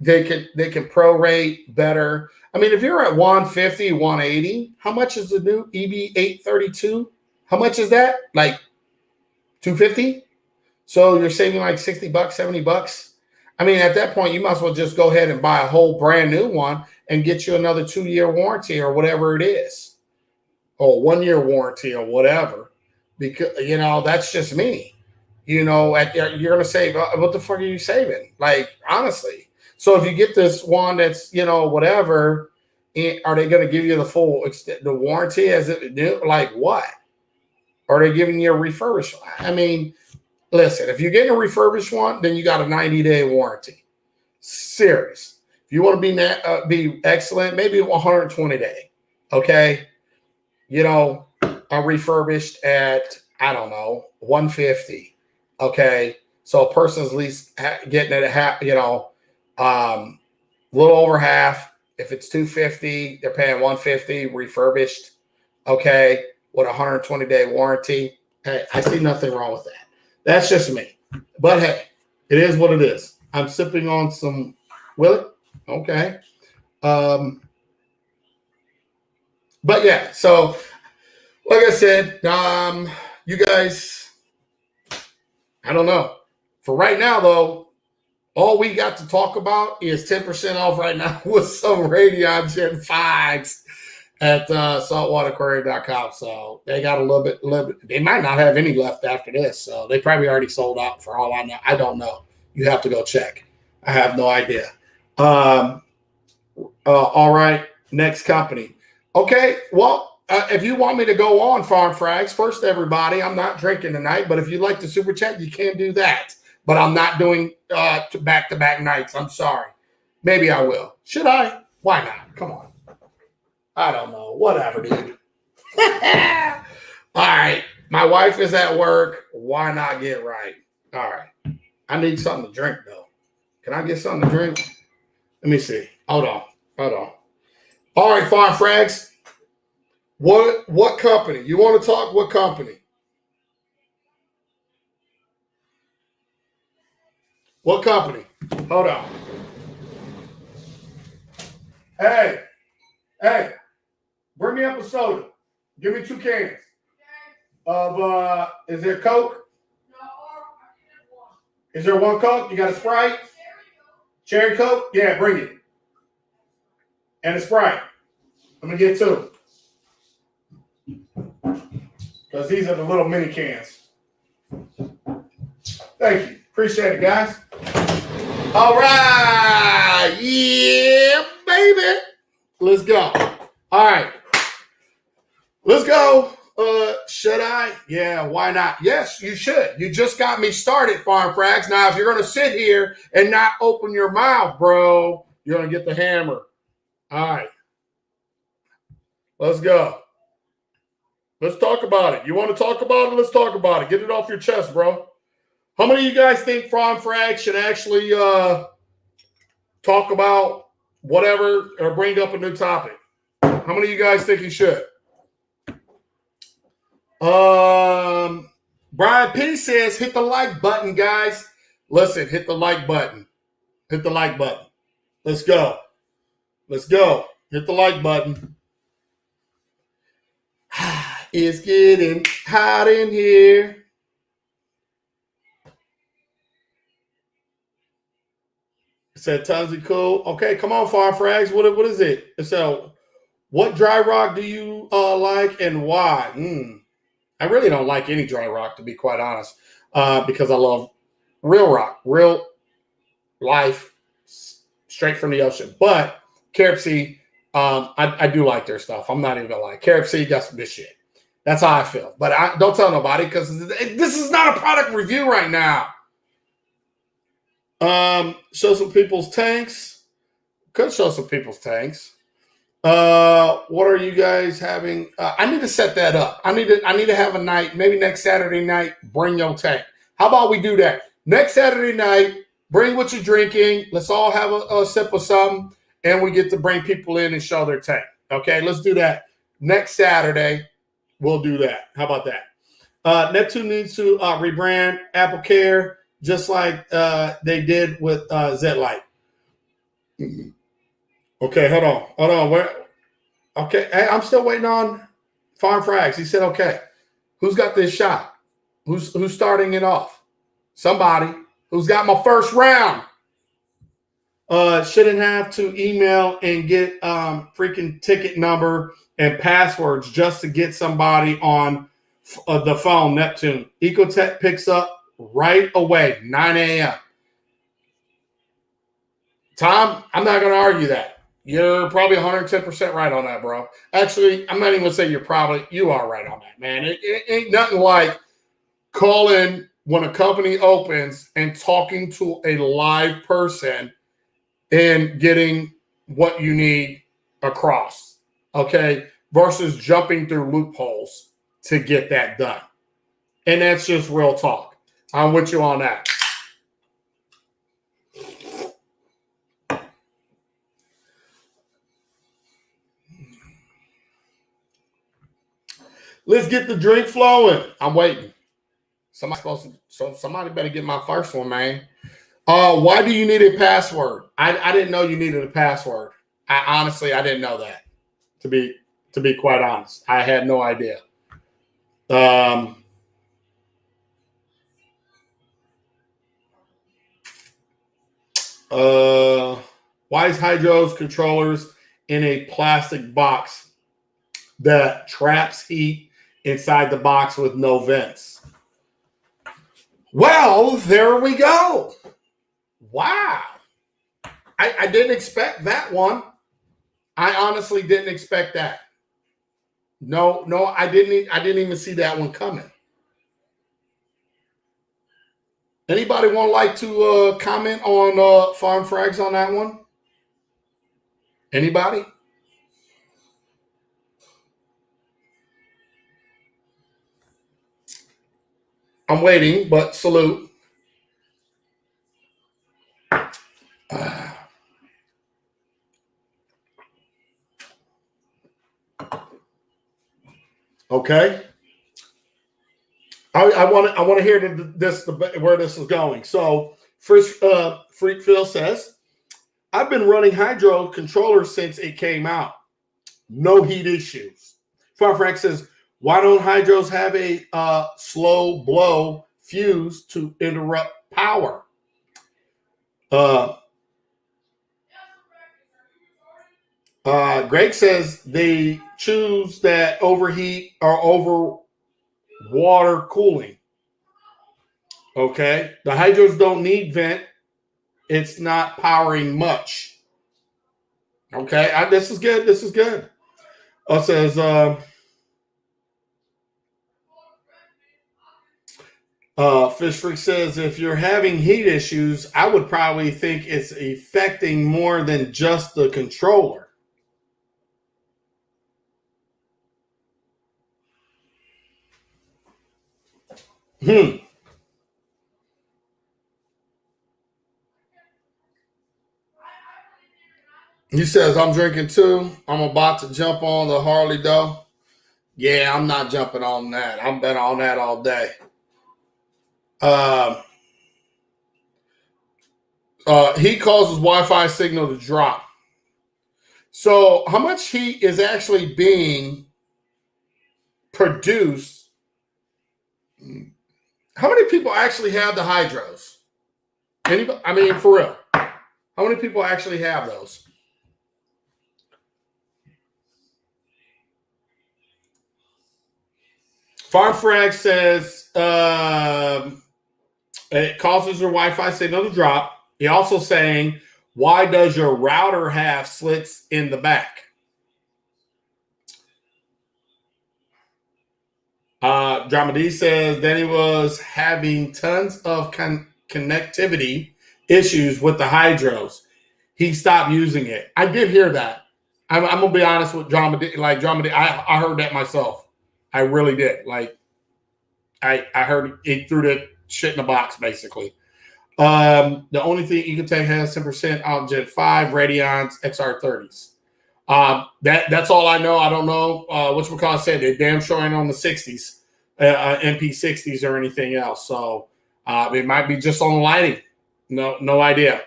they can prorate better. I mean, if you're at 150, 180, how much is the new EB832? How much is that? Like $250? So you're saving like $60, $70. I mean, at that point, you might as well just go ahead and buy a whole brand new one and get you another 2-year warranty or whatever it is, or 1-year warranty or whatever. Because, that's just me. You're going to save. What the fuck are you saving? Like, honestly. So if you get this one that's, whatever, are they going to give you the full the warranty as it new? Like what? Are they giving you a refurbished one? I mean, listen, if you're getting a refurbished one, then you got a 90-day warranty. Serious. If you want to be excellent, maybe 120-day. Okay. A refurbished at, I don't know, 150. Okay. So a person's at least getting it at A little over half. If it's $250, they're paying $150 refurbished. Okay, with a 120-day warranty. Hey, I see nothing wrong with that. That's just me. But hey, it is what it is. I'm sipping on some Willet. Okay. But yeah, so like I said, you guys, I don't know. For right now, though, all we got to talk about is 10% off right now with some Radion Gen 5s at saltwateraquarium.com. So they got a little bit. They might not have any left after this. So they probably already sold out for all I know. I don't know. You have to go check. I have no idea. All right. Next company. Okay. Well, if you want me to go on Farm Frags, first, everybody, I'm not drinking tonight, but if you'd like to super chat, you can do that. But I'm not doing back-to-back nights. I'm sorry. Maybe I will. Should I? Why not? Come on. I don't know. Whatever, dude. All right. My wife is at work. Why not get right? All right. I need something to drink, though. Can I get something to drink? Let me see. Hold on. All right, Farm Frags. What company? You want to talk? What company? What company? Hold on. Hey, bring me up a soda. Give me 2 cans of, is there Coke? No, I get 1. Is there 1 Coke? You got a Sprite? Cherry Coke? Yeah, bring it. And a Sprite. I'm going to get 2. Because these are the little mini cans. Thank you. Appreciate it, guys. All right. Yeah, baby. Let's go. All right. Let's go. Should I? Yeah, why not? Yes, you should. You just got me started, Farm Frags. Now, if you're going to sit here and not open your mouth, bro, you're going to get the hammer. All right. Let's go. Let's talk about it. You want to talk about it? Let's talk about it. Get it off your chest, bro. How many of you guys think Farm Frags should actually talk about whatever or bring up a new topic? How many of you guys think he should? Brian P says, hit the like button, guys. Listen, hit the like button. Hit the like button. Let's go. Let's go. Hit the like button. It's getting hot in here. It said tons of cool. Okay, come on, Farm Frags. What is it? So, what dry rock do you like and why? I really don't like any dry rock, to be quite honest, because I love real rock, real life, straight from the ocean. But Carib Sea, I do like their stuff. I'm not even gonna lie. Carib Sea got some good shit. That's how I feel. But don't tell nobody because this is not a product review right now. Show some people's tanks. Could show some people's tanks. What are you guys having? I need to set that up. I need to have a night, maybe next Saturday night, bring your tank. How about we do that? Next Saturday night, bring what you're drinking. Let's all have a sip of something, and we get to bring people in and show their tank. Okay, let's do that. Next Saturday, we'll do that. How about that? Neptune needs to rebrand Apple Care just like they did with Z-Lite. Okay, hold on. Where? Okay, hey, I'm still waiting on Farm Frags. He said, okay. Who's got this shot? Who's starting it off? Somebody. Who's got my first round? Shouldn't have to email and get freaking ticket number and passwords just to get somebody on the phone, Neptune. Ecotech picks up right away, 9 a.m. Tom, I'm not going to argue that. You're probably 110% right on that, bro. Actually, I'm not even going to say you are right on that, man. It ain't nothing like calling when a company opens and talking to a live person and getting what you need across, okay, versus jumping through loopholes to get that done. And that's just real talk. I'm with you on that. Let's get the drink flowing. I'm waiting. Somebody better get my first one, man. Why do you need a password? I didn't know you needed a password. I didn't know that. To be quite honest, I had no idea. Why is Hydro's controllers in a plastic box that traps heat inside the box with no vents? Well, there we go. Wow. I didn't expect that one. I honestly didn't expect that. No, I didn't even see that one coming. Anybody want to comment on Farm Frags on that one? Anybody? I'm waiting, but salute. Okay. I want to hear where this is going. So, first, Freak Phil says, I've been running Hydro controller since it came out. No heat issues. Farm Frank says, why don't Hydros have a slow blow fuse to interrupt power? Greg says they choose that overheat or over water cooling. Okay. The Hydros don't need vent. It's not powering much. Okay. This is good. This is good. Says, Fish Freak says, if you're having heat issues, I would probably think it's affecting more than just the controller. He says, I'm drinking too. I'm about to jump on the Harley though. Yeah, I'm not jumping on that. I've been on that all day. Heat causes Wi-Fi signal to drop. So how much heat is actually being produced? How many people actually have the Hydros? Anybody? I mean, for real. How many people actually have those? Farm Frag says it causes your Wi-Fi signal to drop. He also saying, why does your router have slits in the back? Dramedy says Danny was having tons of connectivity issues with the Hydros. He stopped using it. I did hear that. I'm gonna be honest with Dramedy. Like Dramedy, I heard that myself. I really did. Like I heard it threw that shit in the box basically. The only thing Ecotech has 10% on Gen 5 Radion XR 30s. That's all I know. I don't know what McCall said. They're damn sure ain't on the 60s, MP 60s or anything else. So it might be just on the lighting. No idea.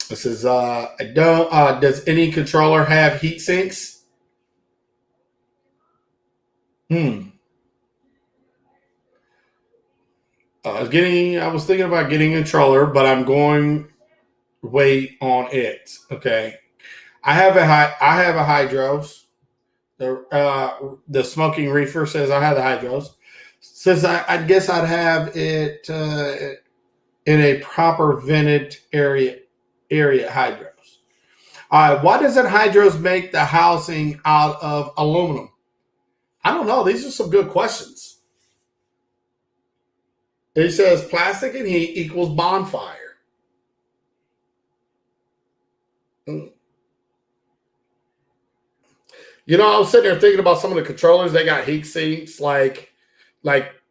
This is I don't. Does any controller have heat sinks? I was thinking about getting a controller, but I'm going wait on it. Okay. I have a Hydros. The smoking reefer says I have the Hydros. Says I guess I'd have it in a proper vented area Hydros. Why doesn't Hydros make the housing out of aluminum? I don't know. These are some good questions. It says plastic and heat equals bonfire. You know, I was sitting there thinking about some of the controllers. They got heat sinks, like MP,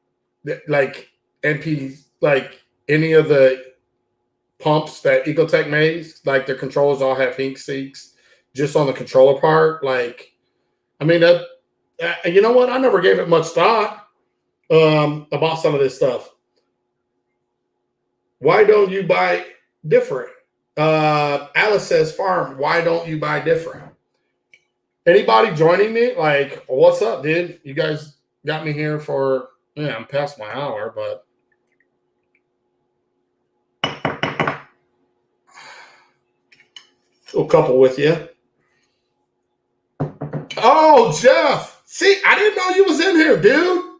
like any of the pumps that Ecotech makes. Like their controllers all have heat sinks just on the controller part. Like, I mean, you know what? I never gave it much thought about some of this stuff. Why don't you buy different? Alice says, farm, why don't you buy different? Anybody joining me? Like, what's up, dude? You guys got me here for, yeah, I'm past my hour, but a couple with you. Oh, Jeff. See, I didn't know you was in here, dude.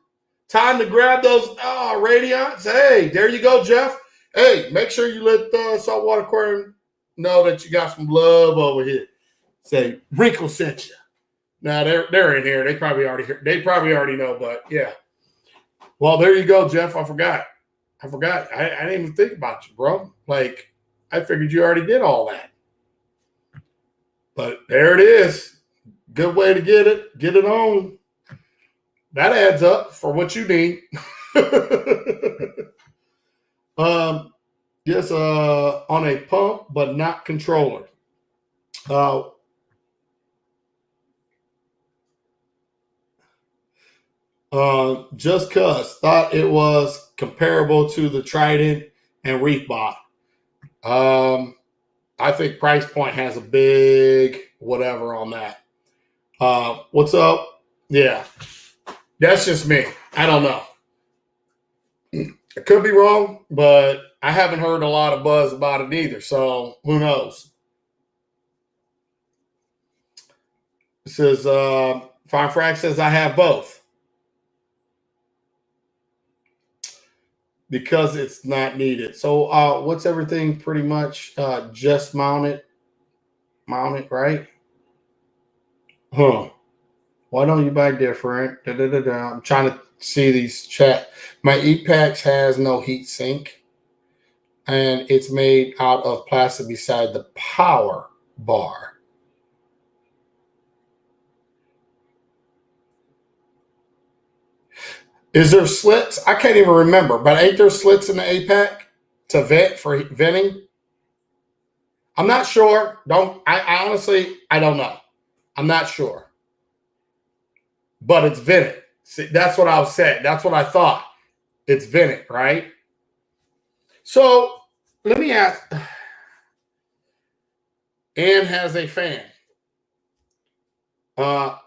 Time to grab those Radions. Hey, there you go, Jeff. Hey, make sure you let Saltwater Aquarium know that you got some love over here. Say, Rico sent you. Now they're in here. They probably already know, but yeah. Well, there you go, Jeff. I forgot. I didn't even think about you, bro. Like, I figured you already did all that. But there it is. Good way to get it on. That adds up for what you need. Yes, on a pump, but not controller. Just cuz thought it was comparable to the Trident and Reef Bot. I think price point has a big whatever on that. What's up? Yeah, that's just me. I don't know. I could be wrong, but I haven't heard a lot of buzz about it either. So who knows? It says, Fine Frack says I have both. Because it's not needed. So what's everything pretty much just mounted, right? Huh. Why don't you buy different? I'm trying to see these chat. My E-Packs has no heat sink, and it's made out of plastic beside the power bar. Is there slits? I can't even remember, but ain't there slits in the A-Pack to vent for venting? I'm not sure. I honestly, I don't know. I'm not sure. But it's vented. See, that's what I was saying. That's what I thought. It's vented, right? So let me ask. Ann has a fan.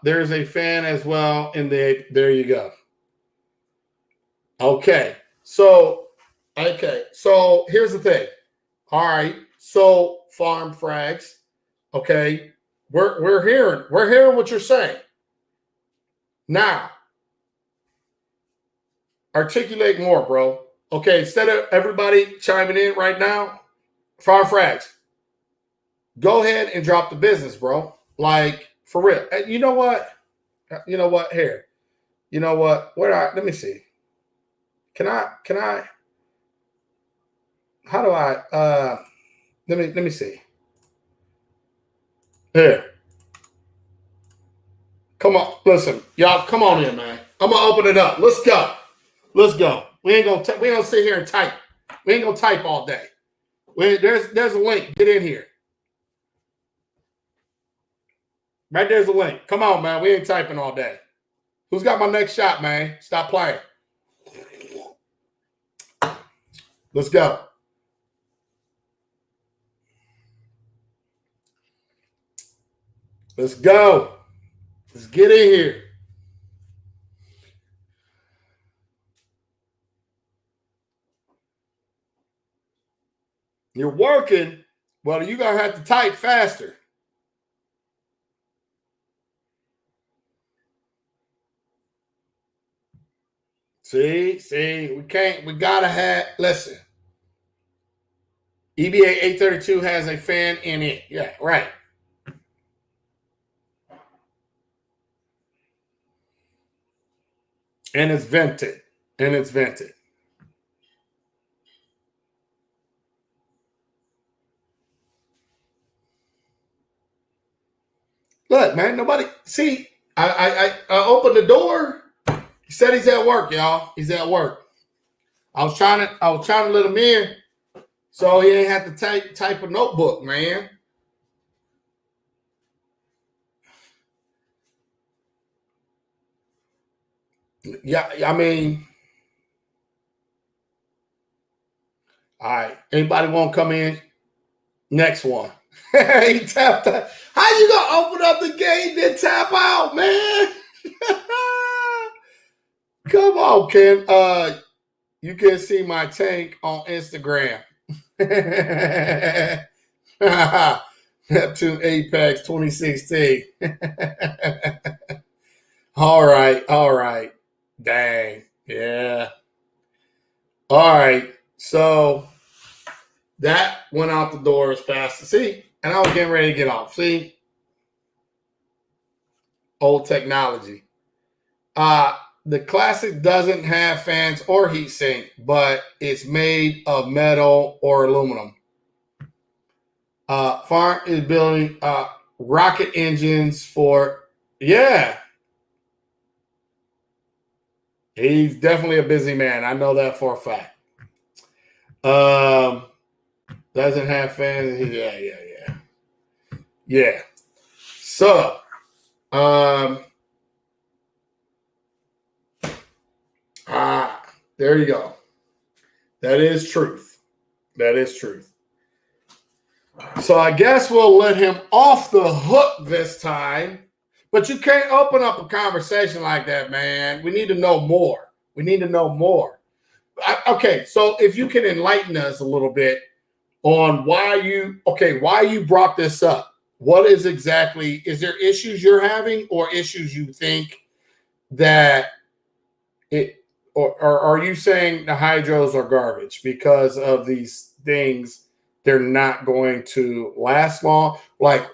There's a fan as well in the. There you go. Okay. So here's the thing. All right. So farm frags. Okay. We're hearing what you're saying. Now, articulate more, bro. Okay, instead of everybody chiming in right now, farm frags, go ahead and drop the business, bro. Like, for real. You know what? Here. You know what? Let me see. Can I? How do I? Let me see. Here. Come on, listen, y'all. Come on in, man. I'm gonna open it up. Let's go. We don't sit here and type. We ain't gonna type all day. There's a link. Get in here. Right there's a link. Come on, man. We ain't typing all day. Who's got my next shot, man? Stop playing. Let's go. Let's go. Let's get in here. You're working. Well, you're going to have to type faster. See, we got to have, listen. EBA 832 has a fan in it. Yeah, right. And it's vented. Look, man, nobody, see, I opened the door. He said he's at work, y'all. He's at work. I was trying to let him in so he ain't have to type a notebook, man. Yeah, I mean, all right. Anybody want to come in? Next one. He tapped out. How you gonna open up the gate and then tap out, man? Come on, Ken. You can see my tank on Instagram. Neptune Apex 2016. All right. Dang. Yeah. All right. So that went out the door as fast as see, and I was getting ready to get off. See, old technology. The Classic doesn't have fans or heat sink, but it's made of metal or aluminum. Farm is building rocket engines for, yeah. He's definitely a busy man. I know that for a fact. Doesn't have fans. Yeah. So, there you go. That is truth. So I guess we'll let him off the hook this time. But you can't open up a conversation like that, man. We need to know more. Okay, so if you can enlighten us a little bit on why you brought this up. What is there issues you're having or issues you think that it, or are you saying the hydros are garbage because of these things? They're not going to last long. Like,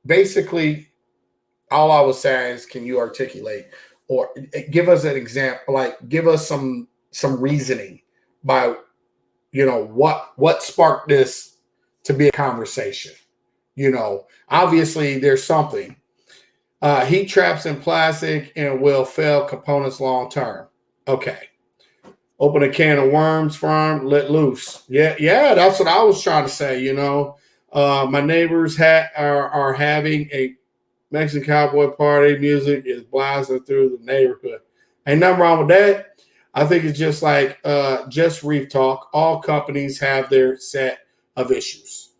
basically, all I was saying is, can you articulate or give us an example? Like, give us some reasoning by, what sparked this to be a conversation. Obviously there's something. Heat traps in plastic and will fail components long term. Okay. Open a can of worms, farm, let loose. Yeah, that's what I was trying to say. My neighbors are having a Mexican cowboy party. Music is blasting through the neighborhood. Ain't nothing wrong with that. I think it's just like just reef talk. All companies have their set of issues.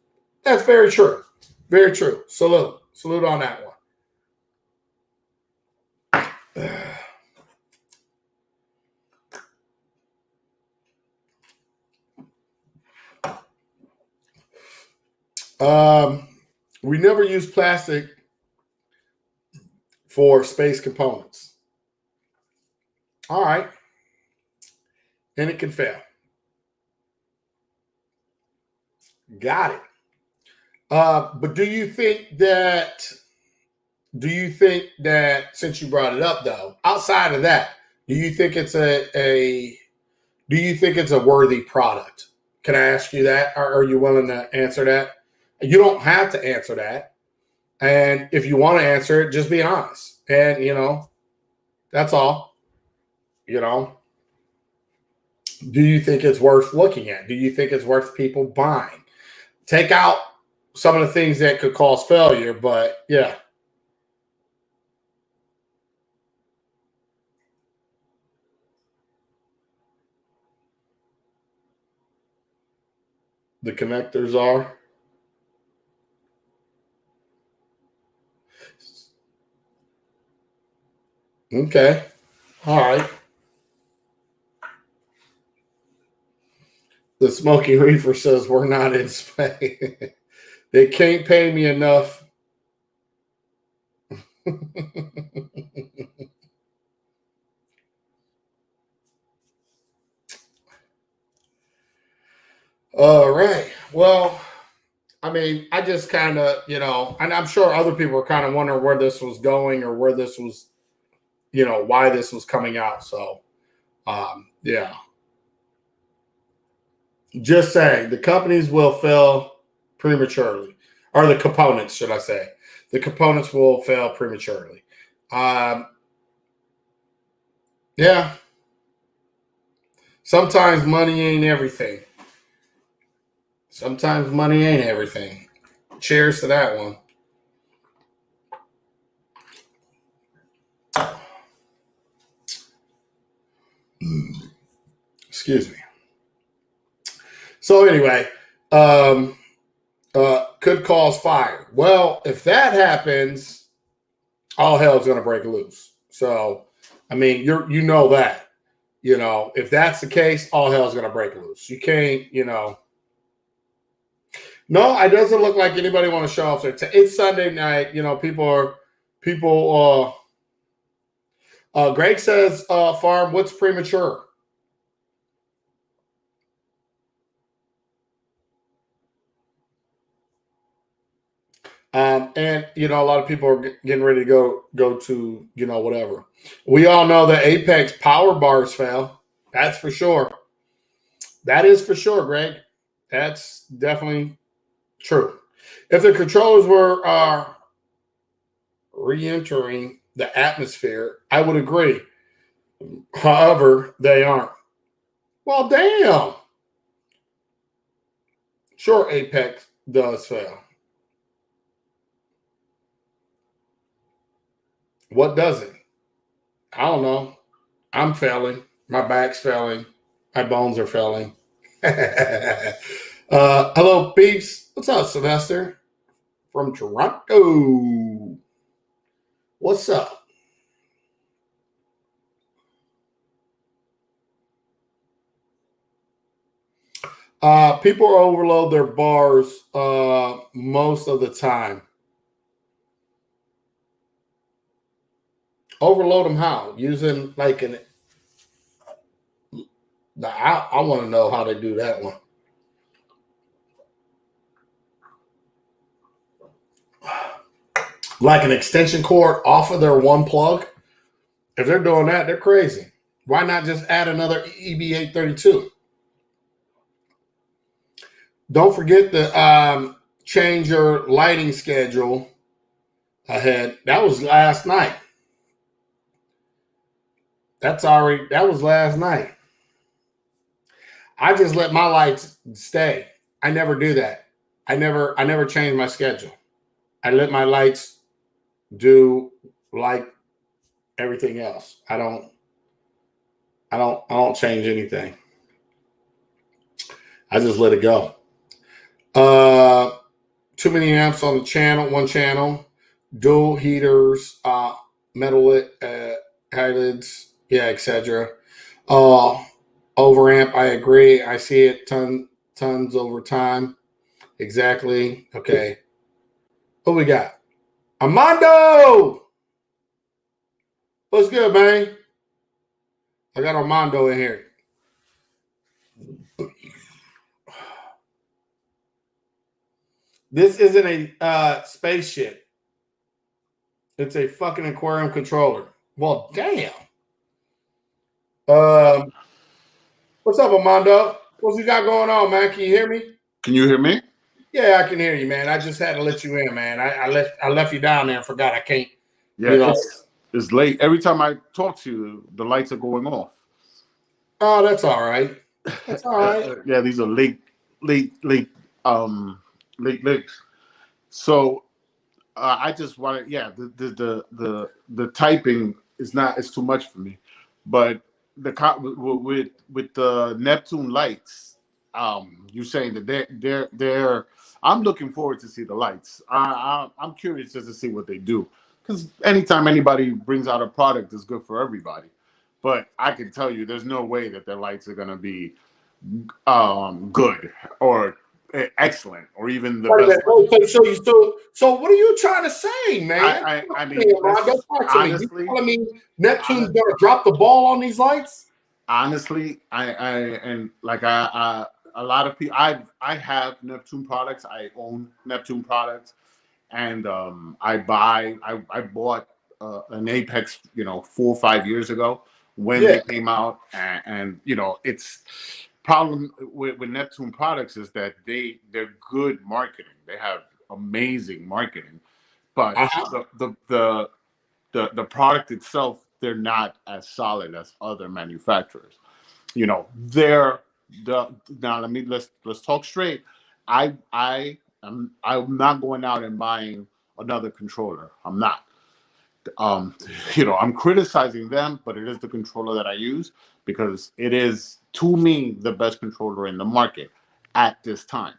That's very true. Very true. Salute on that one. We never use plastic for space components. All right. And it can fail. Got it. But do you think that since you brought it up though, outside of that, do you think it's a worthy product? Can I ask you that? Are you willing to answer that? You don't have to answer that. And if you want to answer it, just be honest. And that's all. Do you think it's worth looking at? Do you think it's worth people buying? Take out some of the things that could cause failure, but yeah. The connectors are. Okay. All right. The Smoky Reefer says we're not in Spain. They can't pay me enough. All right. Well, I mean, I just kind of, and I'm sure other people are kind of wondering where this was going or where this was, why this was coming out. So, yeah. Just saying, the companies will fail prematurely, or the components, should I say. The components will fail prematurely. Yeah. Sometimes money ain't everything. Cheers to that one. Excuse me. So anyway, could cause fire. Well, if that happens, all hell's going to break loose. So, I mean, you know that. You know, if that's the case, all hell's going to break loose. You can't, you know. No, it doesn't look like anybody want to show off their. It's Sunday night. You know, people. Greg says, "Farm, what's premature?" And you know, a lot of people are getting ready to go to, you know, whatever. We all know that Apex power bars fell. That's for sure. That is for sure, Greg. That's definitely true. If the controllers were re-entering the atmosphere, I would agree. However, they aren't. Well, damn. Sure, Apex does fail. What doesn't? I don't know. I'm failing. My back's failing. My bones are failing. Hello, peeps. What's up, Sylvester? From Toronto. What's up? People overload their bars most of the time. Overload them how? Using like an. I want to know how they do that one. Like an extension cord off of their one plug. If they're doing that, they're crazy. Why not just add another EB832? Don't forget to change your lighting schedule ahead. That was last night. That was last night. I just let my lights stay. I never do that. I never change my schedule. I let my lights do like everything else. I don't change anything. I just let it go. Too many amps on the channel, one channel, dual heaters, metal eyelids, yeah, etc. Overamp, I agree. I see it tons over time. Exactly. Okay. What we got? Armando! What's good, man? I got Armando in here. This isn't a spaceship. It's a fucking aquarium controller. Well, damn. What's up, Armando? What's you got going on, man? Can you hear me? Can you hear me? Yeah, I can hear you, man. I just had to let you in, man. I left you down there and forgot I can't. Yeah, you know. It's late. Every time I talk to you, the lights are going off. Oh, that's all right. That's all right. Yeah, these are late. So I just wanted, yeah, the typing is too much for me, but with the Neptune lights, you're saying that they're I'm looking forward to see the lights. I'm curious just to see what they do, because anytime anybody brings out a product, it's good for everybody. But I can tell you, there's no way that their lights are gonna be good or excellent or even the best. So what are you trying to say, man? I mean, honestly, you telling me Neptune's gonna drop the ball on these lights? Honestly, a lot of people. I have Neptune products. I own Neptune products, and I bought an Apex, 4 or 5 years ago when they came out, and it's problem with Neptune products is that they're good marketing. They have amazing marketing, but the product itself, they're not as solid as other manufacturers. Now let's talk straight. I'm not going out and buying another controller. I'm not. I'm criticizing them, but it is the controller that I use because it is, to me, the best controller in the market at this time.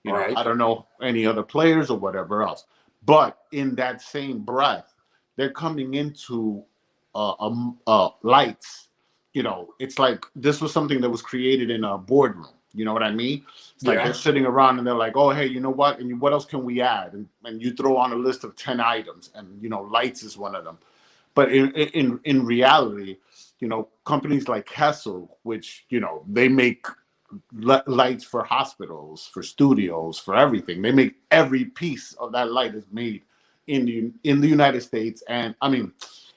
You know, Right. I don't know any other players or whatever else, but in that same breath, they're coming into lights. You know, it's like this was something that was created in a boardroom. You know what I mean? It's like they're sitting around and they're like, "Oh, hey, you know what? And what else can we add?" And you throw on a list of 10 items, and you know, lights is one of them. But in reality, you know, companies like Kessel, which you know they make lights for hospitals, for studios, for everything. They make every piece of that light is made in the United States, and I mean,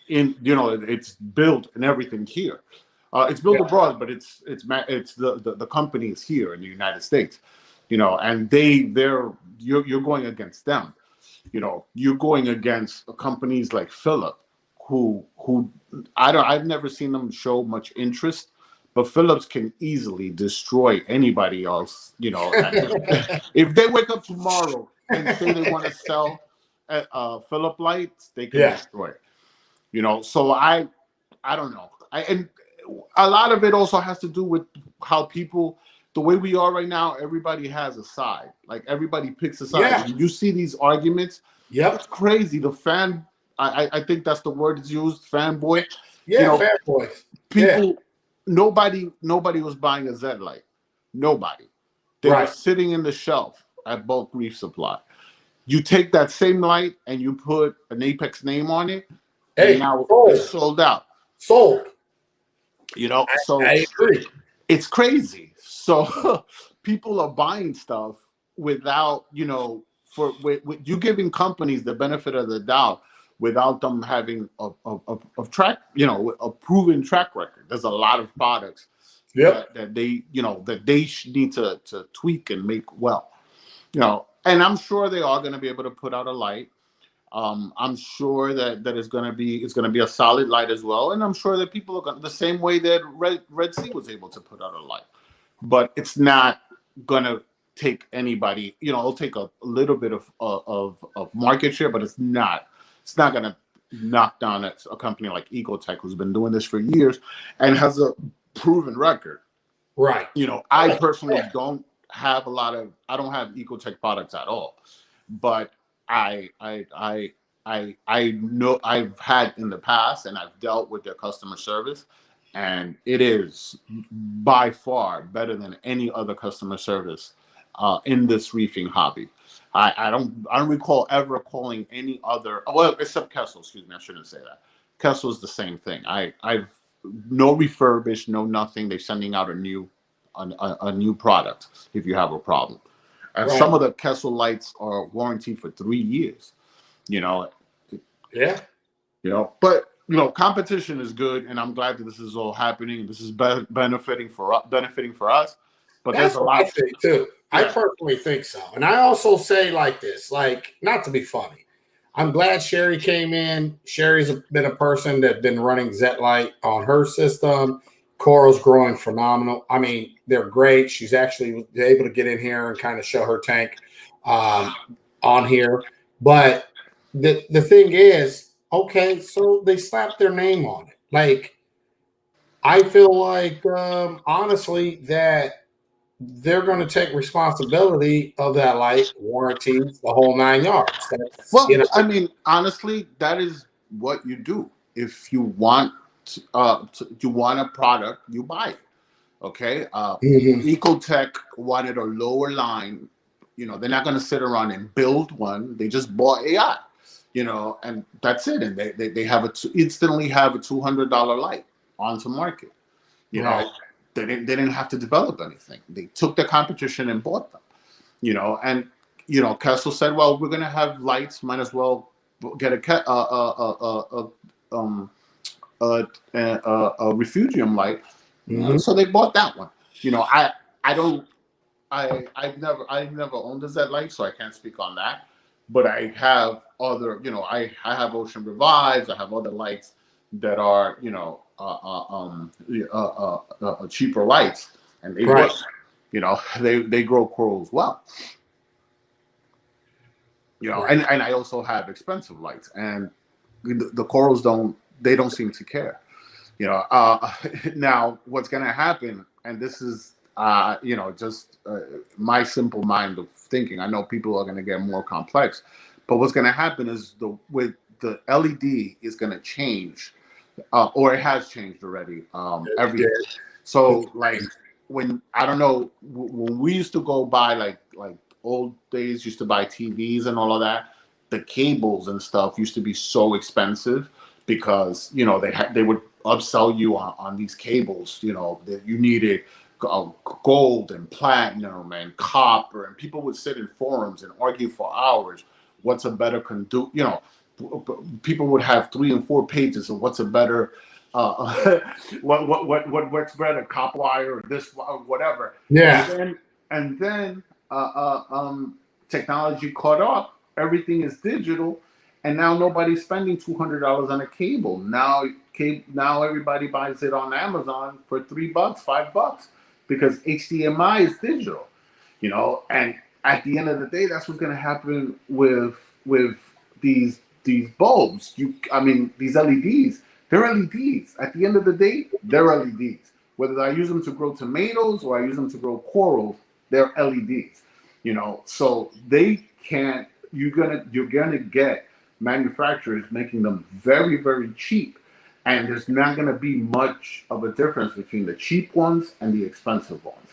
in you know, it's built and everything here. It's built abroad, but it's the company is here in the United States, you know, and you're going against them. You know, you're going against companies like Philip, who I've never seen them show much interest, but Philips can easily destroy anybody else. You know, if they wake up tomorrow and say they want to sell Philip lights, they can destroy it. You know, so I don't know. And a lot of it also has to do with how people, the way we are right now, everybody has a side. Like everybody picks a side. Yeah. You see these arguments. Yep. It's crazy. The fan, I think that's the word that's used, fanboy. Yeah, you know, fanboys. People, nobody was buying a Z light. Nobody. They were sitting in the shelf at Bulk Reef Supply. You take that same light and you put an Apex name on it, and now it's sold out. Sold. You know, so I agree. It's crazy. So people are buying stuff without, you know, with you giving companies the benefit of the doubt without them having a track, you know, a proven track record. There's a lot of products that they, you know, that they need to tweak and make well, you know, and I'm sure they are going to be able to put out a light. I'm sure that it's going to be a solid light as well, and I'm sure that people are going the same way that Red Sea was able to put out a light, but it's not going to take anybody. You know, it'll take a little bit of market share, but it's not going to knock down a company like Ecotech, who's been doing this for years and has a proven record. Right. You know, I personally don't have I don't have Ecotech products at all, but I know I've had in the past, and I've dealt with their customer service, and it is by far better than any other customer service in this reefing hobby. I don't recall ever calling any other, well, except Kessel. Excuse me, I shouldn't say that. Kessel is the same thing. I've no refurbished, no nothing. They're sending out a new product if you have a problem. And some of the Kessel lights are warranted for 3 years. You know. Yeah. You know, but you know, competition is good, and I'm glad that this is all happening. This is benefiting for us. But that's there's a lot. I think too. Yeah. I personally think so, and I also say like this, like not to be funny. I'm glad Sherry came in. Sherry's been a person that's been running Zetlight on her system. Coral's growing phenomenal. I mean, they're great. She's actually able to get in here and kind of show her tank on here. But the thing is, okay, so they slapped their name on it. Like, I feel like, honestly, that they're going to take responsibility of that light, warranties, the whole 9 yards. That's, well, you know, I mean, honestly, that is what you do. If you want, you want a product, you buy it. Okay. Ecotech wanted a lower line. You know, they're not going to sit around and build one. They just bought AI. You know, and that's it. And they instantly have a $200 light onto market. You know, they didn't have to develop anything. They took the competition and bought them. You know, and you know, Kessel said, "Well, we're going to have lights. Might as well get a refugium light." So they bought that one. You know, I've never owned a Z light, so I can't speak on that. But I have other, you know, I have Ocean Revives. I have other lights that are, you know, cheaper lights, and they work. You know, they grow corals well. You know, and I also have expensive lights, and the corals don't seem to care. You know, now what's going to happen, and this is, you know, just my simple mind of thinking. I know people are going to get more complex, but what's going to happen is with the LED is going to change, or it has changed already. Everything. So like when I don't know when we used to go buy like old days used to buy TVs and all of that, the cables and stuff used to be so expensive because you know they would upsell you on these cables, you know, that you needed gold and platinum and copper, and people would sit in forums and argue for hours what's a better you know, people would have 3 and 4 pages of what's a better what works better, copper wire or this or whatever. Yeah. And then technology caught up, everything is digital, and now nobody's spending $200 on a cable. Now everybody buys it on Amazon for $3, $5, because HDMI is digital, you know. And at the end of the day, that's what's going to happen with these bulbs. I mean, these LEDs. They're LEDs. At the end of the day, they're LEDs. Whether I use them to grow tomatoes or I use them to grow corals, they're LEDs. You know, so they can't. You're gonna get manufacturers making them very, very cheap, and there's not gonna be much of a difference between the cheap ones and the expensive ones.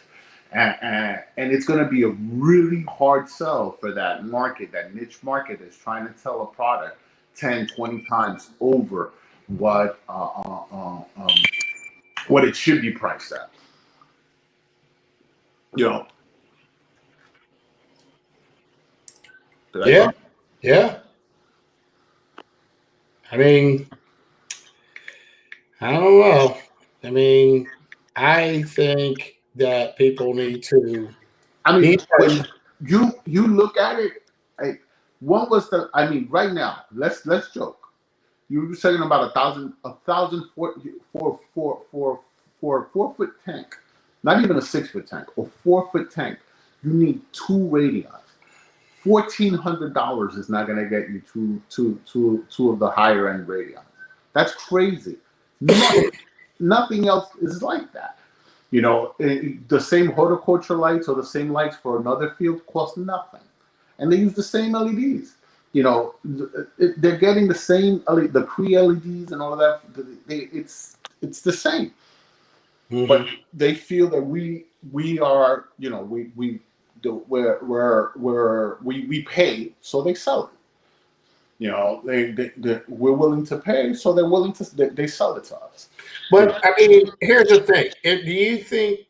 And it's going to be a really hard sell for that market, that niche market that's trying to sell a product 10, 20 times over what it should be priced at. You know. Yeah. I mean, I don't know. I mean, I think that people need to. I mean, when you look at it, like, what was the? I mean, right now, let's joke. You were saying about $1,000 for a 4-foot tank, not even a 6-foot tank, a 4-foot tank. You need 2 radions. $1,400 is not going to get you two of the higher end radions. That's crazy. Nothing else is like that. You know, the same horticulture lights or the same lights for another field cost nothing, and they use the same LEDs. You know, they're getting the same the pre-LEDs and all of that. It's the same, but they feel that we are, you know, we pay, so they sell it. You know, we're willing to pay, so they're willing to they sell it to us. But I mean, here's the thing: do you think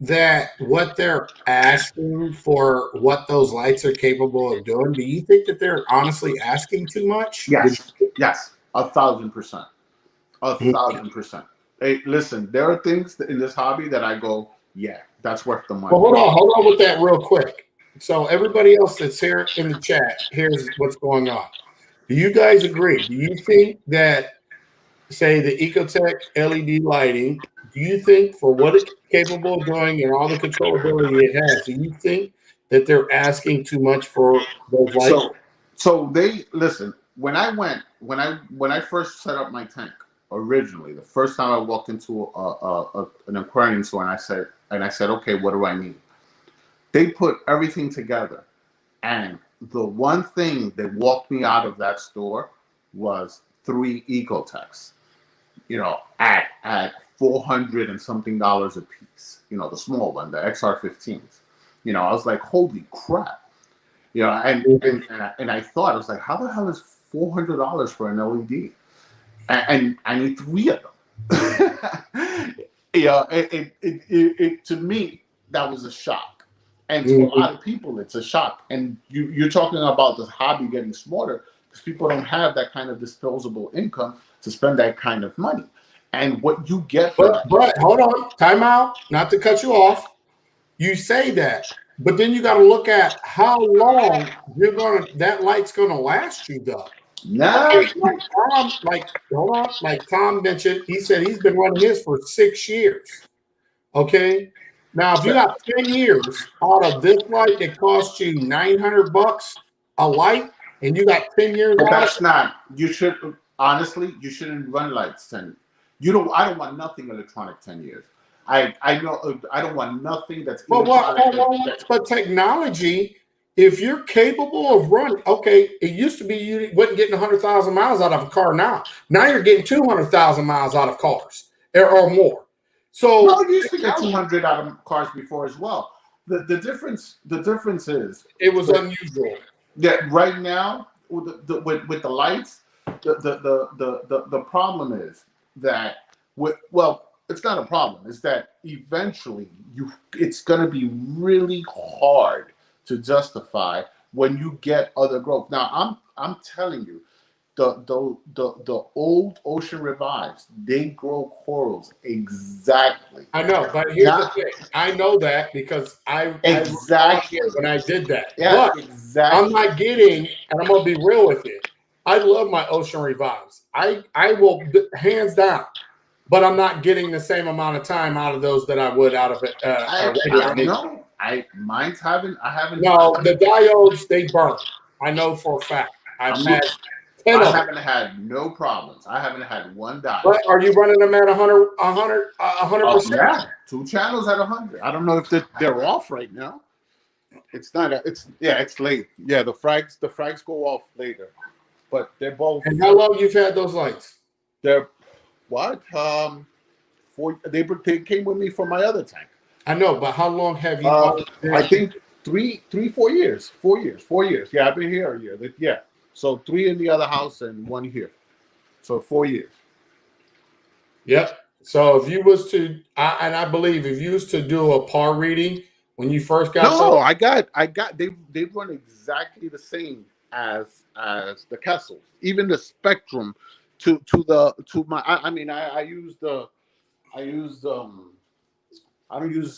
that what they're asking for, what those lights are capable of doing, do you think that they're honestly asking too much? Yes, 1,000%, 1,000%. Hey, listen, there are things in this hobby that I go, yeah, that's worth the money. Well, hold on with that real quick. So everybody else that's here in the chat, here's what's going on. Do you guys agree? Do you think that, say, the Ecotech LED lighting, do you think for what it's capable of doing and all the controllability it has, do you think that they're asking too much for those lights? So they listen. When I first set up my tank originally, the first time I walked into an aquarium store and I said, okay, what do I need? They put everything together, and the one thing that walked me out of that store was 3 Ecotechs. You know, at $400 and something a piece. You know, the small one, the XR15s. You know, I was like, holy crap. You know, and I thought, I was like, how the hell is $400 for an LED? And I need 3 of them. You know, it to me, that was a shock. And to a lot of people, it's a shock. And you're talking about the hobby getting smarter because people don't have that kind of disposable income to spend that kind of money. And what you get for that. But hold on, time out, not to cut you off. You say that, but then you got to look at how long that light's gonna last you, though. No. Like Tom mentioned, he said he's been running his for 6 years. Okay. Now, if you got 10 years out of this light that cost you $900 a light, and you got 10 years, but that's not. You should honestly, you shouldn't run lights. And I don't want nothing electronic 10 years. I know I don't want nothing that's But electronic. but technology, if you're capable of running, okay, it used to be you wasn't getting 100,000 miles out of a car. Now you're getting 200,000 miles out of cars or more. So No, you used to get 200 out of cars before as well. The difference is it was unusual. that right now with the lights, the problem is that it's not a problem. It's that eventually it's going to be really hard to justify when you get other growth. Now I'm telling you, the old ocean revives, they grow corals exactly. I know, but here's the thing. I know that because I Exactly. when I did that. Yeah, But exactly. I'm not getting, and I'm gonna be real with you. I love my ocean revives. I will hands down, but I'm not getting the same amount of time out of those that I would out of it. I don't know. I haven't. No, the diodes they burn. I know for a fact. I've had 10 I of them. haven't had no problems. I haven't had one die. But are you running them at 100%? Yeah, 2 channels at 100. I don't know if they're off right now. It's not. It's late. Yeah, the frags go off later, but they're both. And how long you've had those lights? They're what? They came with me from my other tank. I know, but how long have you? I think 4 years. 4 years. 4 years. Yeah, I've been here a year. Yeah. So 3 in the other house and 1 here. So 4 years. Yep. So if you was to, and I believe if you was to do a par reading when you first got, I got. They run exactly the same as the Kessels. Even the spectrum I used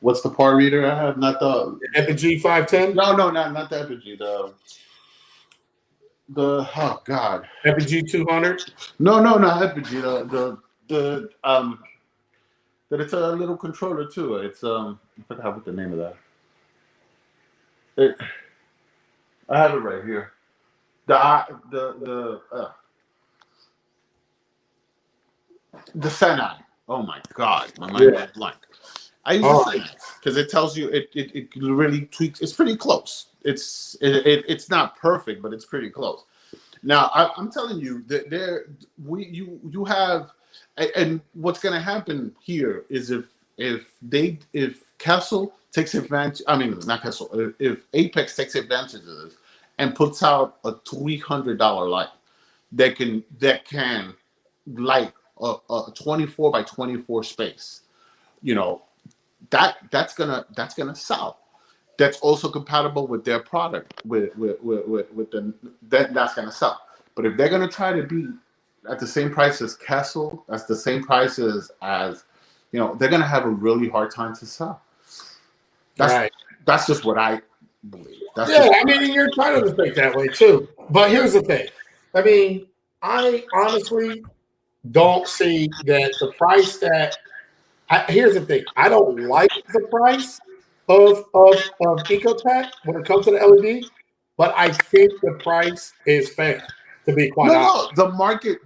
what's the par reader I have? Not the Epig 510. No, not the Epig. Oh God. Epig 200. No, not Epig. That it's a little controller too. It's I forgot what the name of that. I have it right here. The Senai. Oh my God, my mind is blank. I use the Senai because it tells you it really tweaks. It's pretty close. It's not perfect, but it's pretty close. Now I'm telling you that you have, and what's going to happen here is if Castle takes advantage. I mean, not Castle. If Apex takes advantage of this and puts out a $300 light that can light a 24 by 24 space, that's gonna sell. That's also compatible with their product that's gonna sell. But if they're gonna try to be at the same price as Castle, that's the same prices as they're gonna have a really hard time to sell. That's just what I believe. You're entitled to think that way too. But here's the thing. I mean, I honestly don't see that the price that. Here's the thing. I don't like the price of Ecotech when it comes to the LED, but I think the price is fair. To be quite honest, the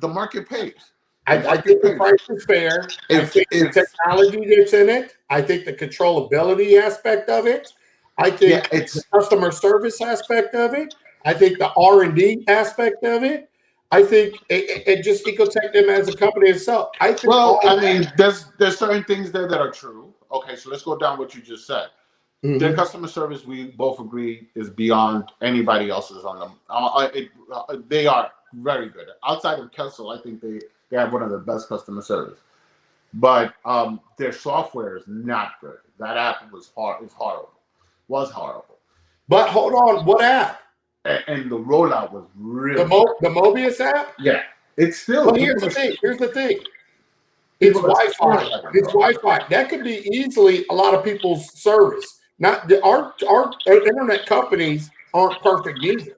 market pays. I think the price is fair. I think the technology that's in it. I think the controllability aspect of it. I think the customer service aspect of it. I think the R&D aspect of it. I think it just Ecotech them as a company itself. I think. There's certain things there that are true. Okay, so let's go down what you just said. Mm-hmm. Their customer service, we both agree, is beyond anybody else's on them. They are very good. Outside of Kessel, I think they have one of the best customer service. But their software is not good. That app was horrible. Was horrible. But hold on, what app? And the rollout was really the Mobius app. Yeah, it's still. But here's the thing. It's Wi-Fi. It's Wi-Fi. That could be easily a lot of people's service. Not our internet companies aren't perfect either.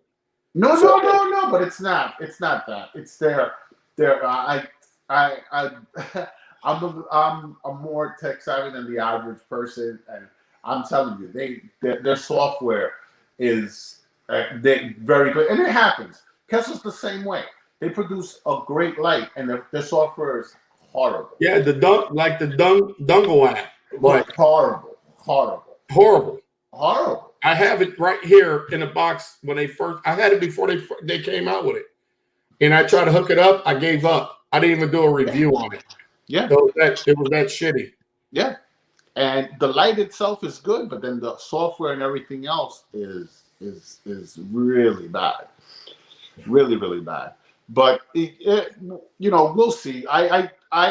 No. But it's not. It's not that. It's their. I'm more tech savvy than the average person, and I'm telling you, their software is They very good, and it happens. Kessel's the same way. They produce a great light, and their software is horrible. Yeah, the Dungle app, like horrible. I have it right here in a box when I had it before they came out with it, and I tried to hook it up. I gave up. I didn't even do a review on it. Yeah, it was that shitty. Yeah, and the light itself is good, but then the software and everything else is really bad, really bad. But we'll see. I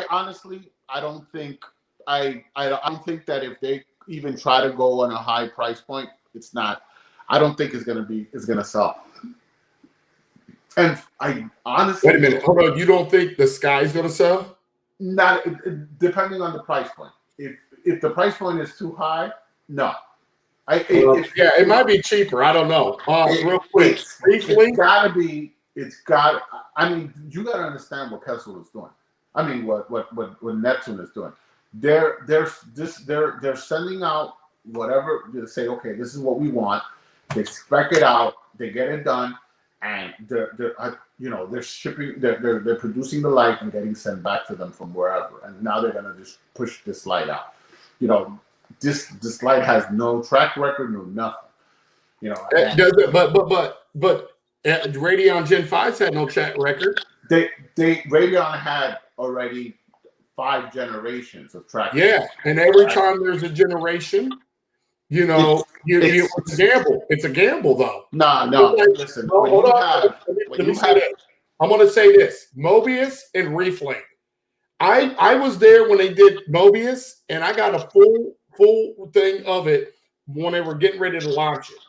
honestly, I don't think that if they even try to go on a high price point, it's not. I don't think it's gonna sell. And I honestly, wait a minute, hold on. You don't think the sky's gonna sell? Not depending on the price point. If the price point is too high, no. It might be cheaper. I don't know. Real quick, it's got. I mean, you got to understand what Kessel is doing. I mean, what Neptune is doing. They're sending out whatever. They say, okay, this is what we want. They spec it out. They get it done, and they're shipping. They're producing the light and getting sent back to them from wherever. And now they're gonna just push this light out. This light has no track record, no nothing. But Radion Gen 5's had no track record. Radion had already 5 generations of track. Yeah, and every time there's a generation, it's a gamble. It's a gamble, though. No. Listen, hold on. Let me say this. I'm going to say this: Mobius and ReefLink. I was there when they did Mobius, and I got a full thing of it when they were getting ready to launch it.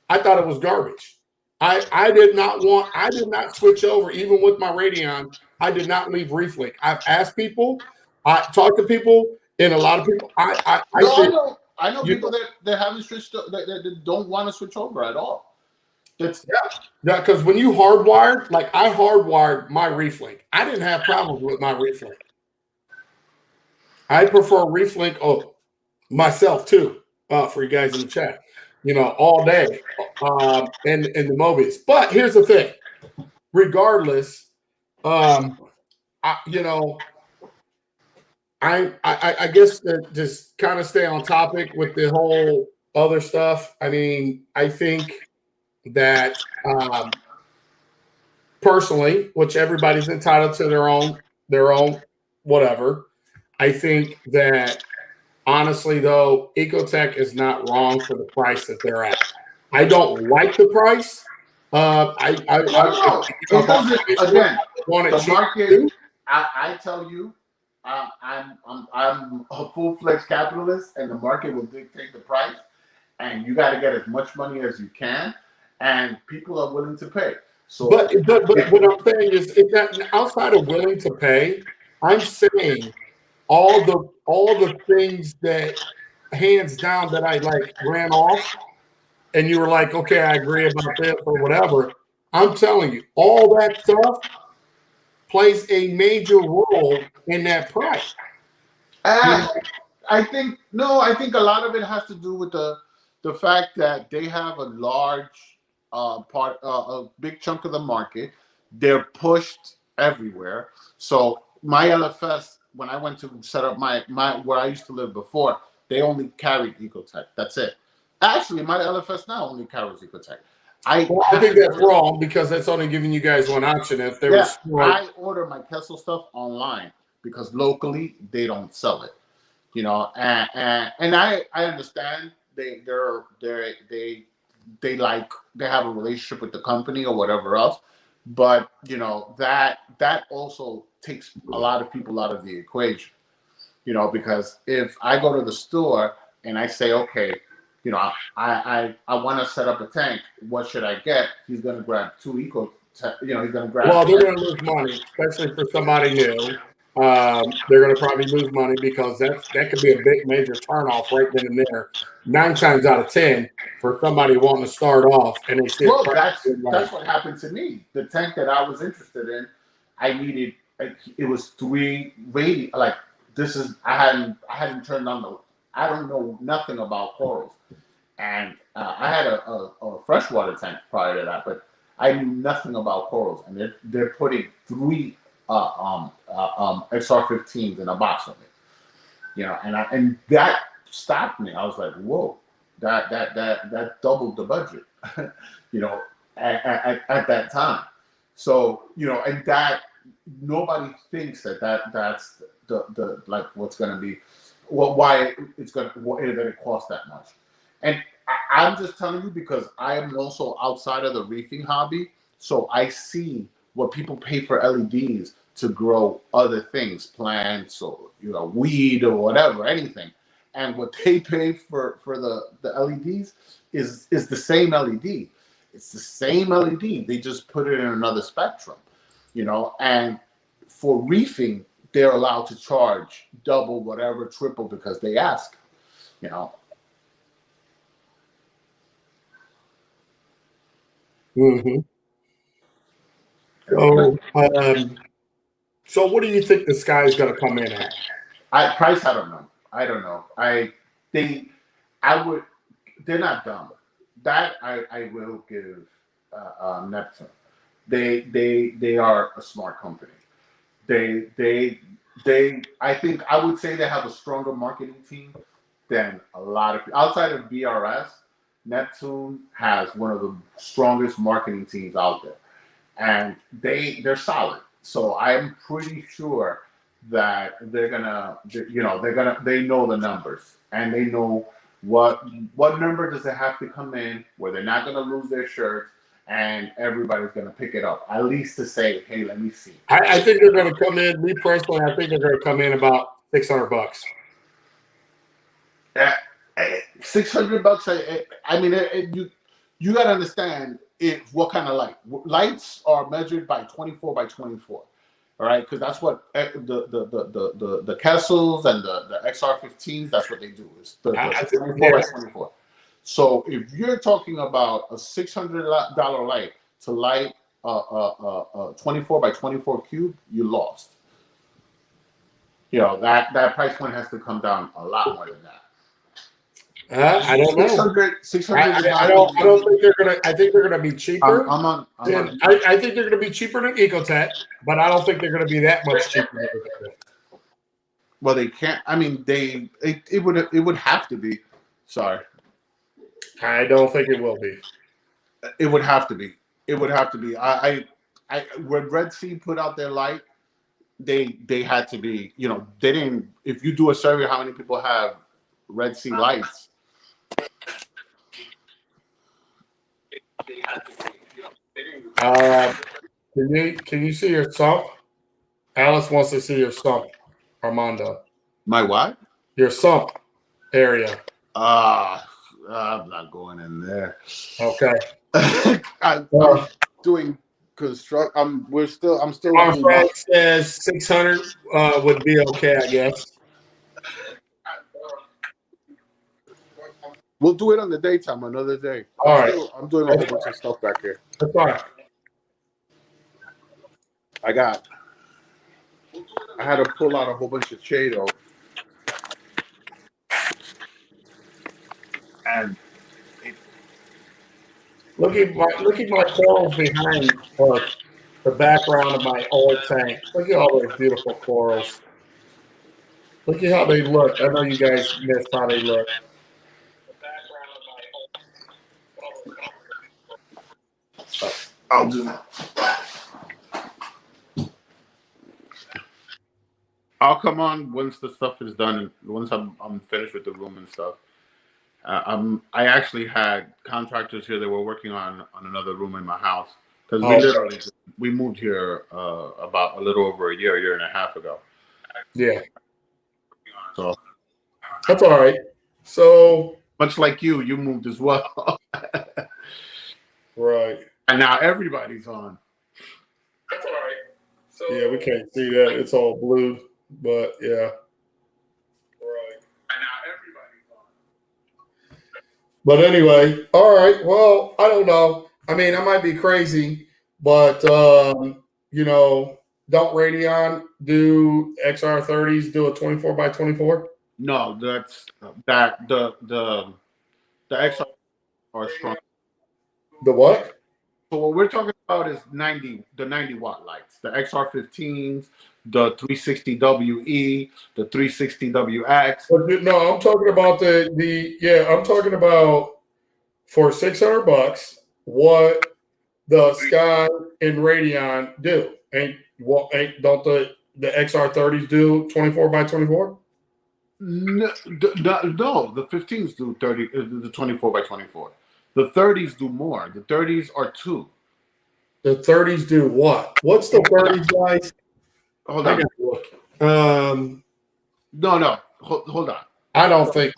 I thought it was garbage. I did not switch over, even with my Radion. I did not leave ReefLink. I've asked people, I talked to people, and a lot of people. I know people that haven't switched, that don't want to switch over at all. Because when you hardwired, like I hardwired my ReefLink, I didn't have problems with my ReefLink. I prefer ReefLink myself too, for you guys in the chat, all day, and the Mobius. But here's the thing: regardless, I guess to just kind of stay on topic with the whole other stuff. I mean, I think that personally, which everybody's entitled to their own whatever. I think that honestly, though, Ecotech is not wrong for the price that they're at. I don't like the price. Again, the market. I tell you, I'm a full-fledged capitalist, and the market will dictate the price. And you got to get as much money as you can, and people are willing to pay. So, but what I'm saying is, that outside of willing to pay, I'm saying all the things that hands down that I like ran off, and you were like, okay, I agree about this or whatever. I'm telling you, all that stuff plays a major role in that price. I think a lot of it has to do with the fact that they have a large a big chunk of the market. They're pushed everywhere. So my LFS, when I went to set up my where I used to live before, they only carried Ecotech. That's it. Actually, my LFS now only carries Ecotech. I think that's wrong, because that's only giving you guys one option. If there was, I order my Kessel stuff online because locally they don't sell it. And I understand they have a relationship with the company or whatever else, but that also takes a lot of people out of the equation. Because if I go to the store and I say, okay, I want to set up a tank, what should I get? He's going to grab 2 Ecotech. He's going to grab. Well, they're going to lose money, especially for somebody new. They're going to probably lose money, because that could be a big major turnoff right then and there. 9 times out of 10 for somebody wanting to start off, and they see. Well, that's what happened to me. The tank that I was interested in, I needed. It was 3 rating. Like this is I hadn't turned on the. I don't know nothing about corals, And I had a freshwater tank prior to that, but I knew nothing about corals, and they're putting 3 XR15s in a box for me, you know, and that stopped me. I was like, whoa, that doubled the budget, you know, at that time. So, you know, and that nobody thinks that's the like what's going to be, why it's going to cost that much. And I'm just telling you because I am also outside of the reefing hobby, so I see what people pay for LEDs to grow other things, plants or, you know, weed or whatever, anything. And what they pay for the LEDs is the same LED. It's the same LED. They just put it in another spectrum, you know. And for reefing, they're allowed to charge double, whatever, triple because they ask, you know. Mm-hmm. So what do you think the sky is going to come in at? Price, I don't know. I don't know. They're not dumb. That I will give Neptune. They are a smart company. I think I would say they have a stronger marketing team than a lot of outside of BRS. Neptune has one of the strongest marketing teams out there, and they're solid. So I'm pretty sure that they know the numbers, and they know what number does it have to come in where they're not gonna lose their shirts and everybody's gonna pick it up. At least to say, hey, let me see. I think they're going to come in. Me personally, I think they're going to come in about $600. $600. I mean, you got to understand what kind of light. Lights are measured by 24 by 24. All right, because that's what the Kessels and the XR15s. That's what they do. Is the 24 by 24. So if you're talking about a $600 light to light a 24 by 24 cube, you lost. You know that price point has to come down a lot more than that. I don't know. 600 I don't think they're gonna. I think they're gonna be cheaper. I think they're gonna be cheaper than Ecotech, but I don't think they're gonna be that much cheaper. Well, they can't. I mean, it would have to be. Sorry, I don't think it will be. It would have to be. It would have to be. When Red Sea put out their light, they had to be. You know, they didn't. If you do a survey, how many people have Red Sea lights? Can you see your sump? Alice wants to see your sump, Armando. My what? Your sump area. I'm not going in there. Okay. I'm doing construct. I'm still. Our friend says 600 would be okay, I guess. We'll do it on the daytime another day. All right. I'm doing a whole bunch of stuff back here. That's fine. I had to pull out a whole bunch of Cheeto. And look at my corals behind the background of my old tank. Look at all those beautiful corals. Look at how they look. I know you guys missed how they look. I'll do that. I'll come on once the stuff is done and once I'm finished with the room and stuff. I actually had contractors here that were working on another room in my house because we moved here about a little over a year and a half ago. Yeah. So that's all right. So much like you moved as well. Right. And now everybody's on. That's all right. So yeah, we can't see that. It's all blue, but yeah. Right. And now everybody's on. But anyway, all right. Well, I don't know. I mean, I might be crazy, but you know, don't Radion do XR30s do a 24 by 24? No, that's the The XR are strong. The what? So what we're talking about is the 90-watt lights, the XR15s, the 360WE, the 360WX. No, I'm talking about I'm talking about for $600 what the Sky and Radion do. Don't the XR30s do 24 by 24? No, the 15s do 30, the 24 by 24. The 30s do more. The 30s are 2. The 30s do what? What's the 30s, guys? Hold I on. gotta look. No. Hold on. I don't think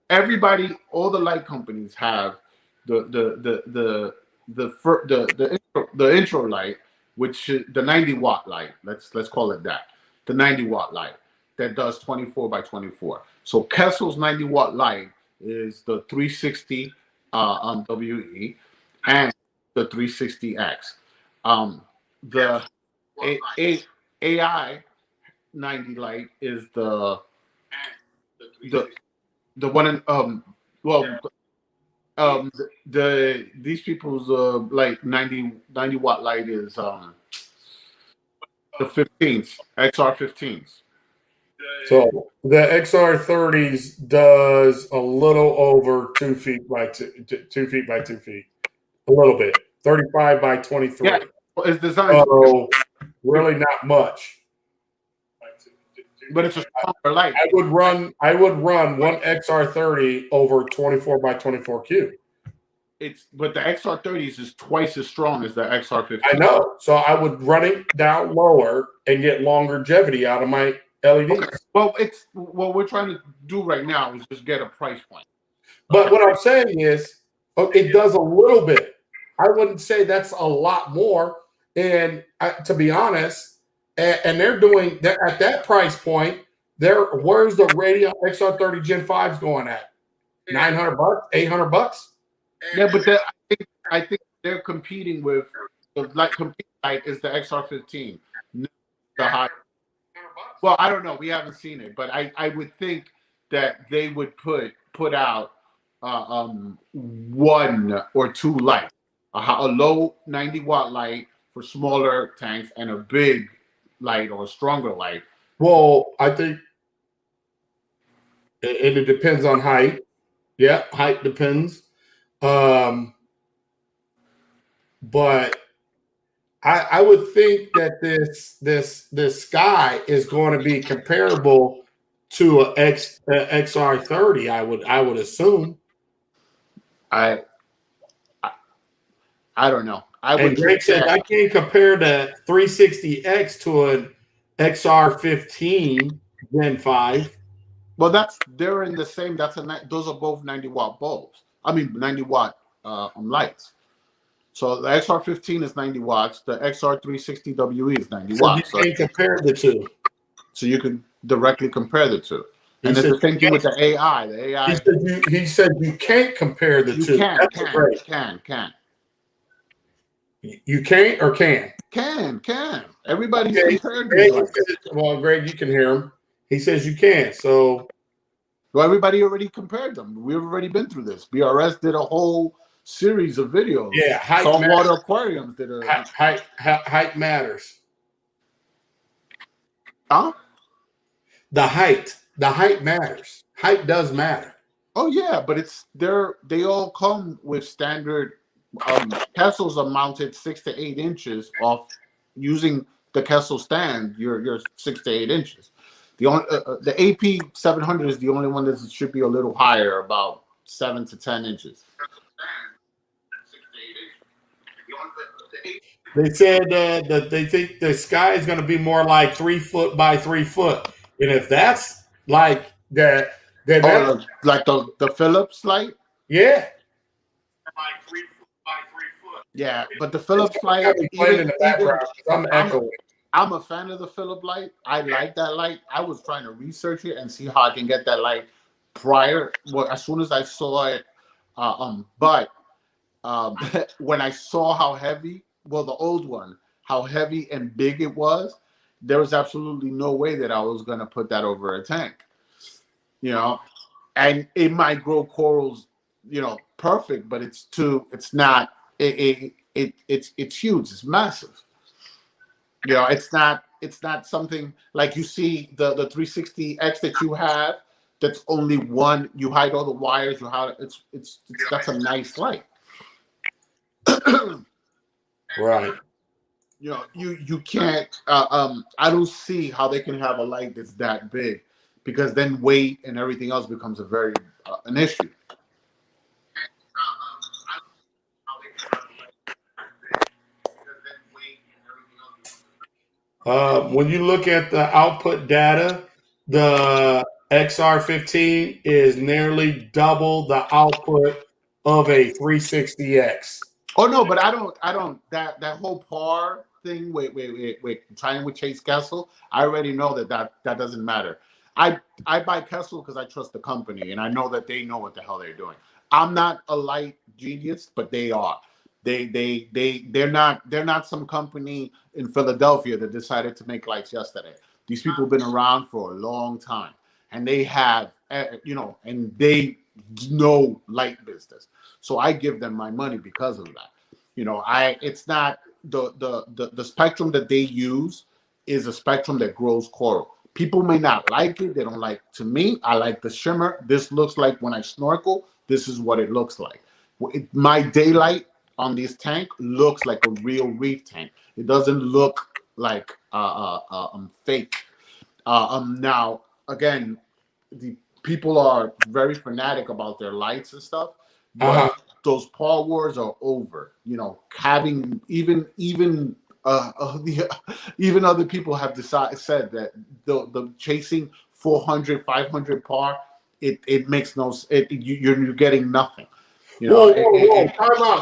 Everybody, all the light companies have the intro light, which is the 90-watt light. Let's call it that. The 90-watt light that does 24 by 24. So Kessel's 90-watt light is the 360 WE and the 360X. The AI 90 light is the one in these people's like 90-watt light is the 15s, XR15s. so. The XR30s does a little over 2 feet by 2 feet by 2 feet. A little bit. 35 by 23. Yeah, it's designed. So really not much. But it's a stronger light. I would run one XR30 over 24 by 24 cube. But the XR30s is twice as strong as the XR15. I know. So I would run it down lower and get longevity out of my LEDs. Okay. Well, what we're trying to do right now is just get a price point. But what I'm saying is, it does a little bit. I wouldn't say that's a lot more. And to be honest, and they're doing that at that price point. Where's the Radion XR30 Gen 5s going at? $900, $800? Yeah, but I think they're competing with the light is the XR15, the high. Well, I don't know. We haven't seen it, but I would think that they would put out 1 or 2 lights, a low 90-watt light for smaller tanks and a big light or a stronger light. Well, I think it depends on height. Yeah, height depends. But I would think that this Sky is going to be comparable to a XR30. I would assume. I don't know. And Greg said I can't compare the 360X to an XR15 Gen 5. Well, they're in the same. Those are both 90-watt bulbs. I mean 90-watt lights. So the XR15 is 90 watts. The XR360WE is 90 watts. So you can compare the two. So you can directly compare the two. And it's the same thing with the AI. The AI. He said you can't compare the two. Can. You can't or can? Can. Everybody compared. Well, Greg, you can hear him. He says you can. So. Well, everybody already compared them. We've already been through this. BRS did a whole series of videos. Yeah, Saltwater Aquariums did a height matters. Huh? The height matters. Height does matter. Oh yeah, but they all come with standard. Kessels are mounted 6 to 8 inches off using the Kessel stand. You're 6 to 8 inches. The AP 700 is the only one that should be a little higher, about 7 to 10 inches. They said that they think the Sky is going to be more like 3 foot by 3 foot, and if that's like that, then like the Philips light. Yeah. Like 3 foot by 3 foot. Yeah, but the Philips light. I'm a fan of the Philips light. I like that light. I was trying to research it and see how I can get that light as soon as I saw it. But when I saw how heavy, the old one, how heavy and big it was, there was absolutely no way that I was going to put that over a tank. And it might grow corals perfect, but it's not. It's huge. It's massive. It's not something like you see the 360X that you have. That's only one. You hide all the wires. That's a nice light. Right. You can't. I don't see how they can have a light that's that big, because then weight and everything else becomes an issue. When you look at the output data, the XR15 is nearly double the output of a 360X. Oh no, but I don't that whole par thing. Wait, tying with Chase Kessel. I already know that doesn't matter. I buy Kessel because I trust the company and I know that they know what the hell they're doing. I'm not a light genius, but they are. They're not some company in Philadelphia that decided to make lights yesterday. These people have been around for a long time, and they have and they know light business. So I give them my money because of that. It's not the spectrum that they use is a spectrum that grows coral. People may not like it. They don't like. To me, I like the shimmer. This looks like when I snorkel. This is what it looks like. My daylight on this tank looks like a real reef tank. It doesn't look like fake. Now again, the people are very fanatic about their lights and stuff, but those paw wars are over. Having even other people have said that the chasing 400, 500 par, it makes no. You're getting nothing. Whoa!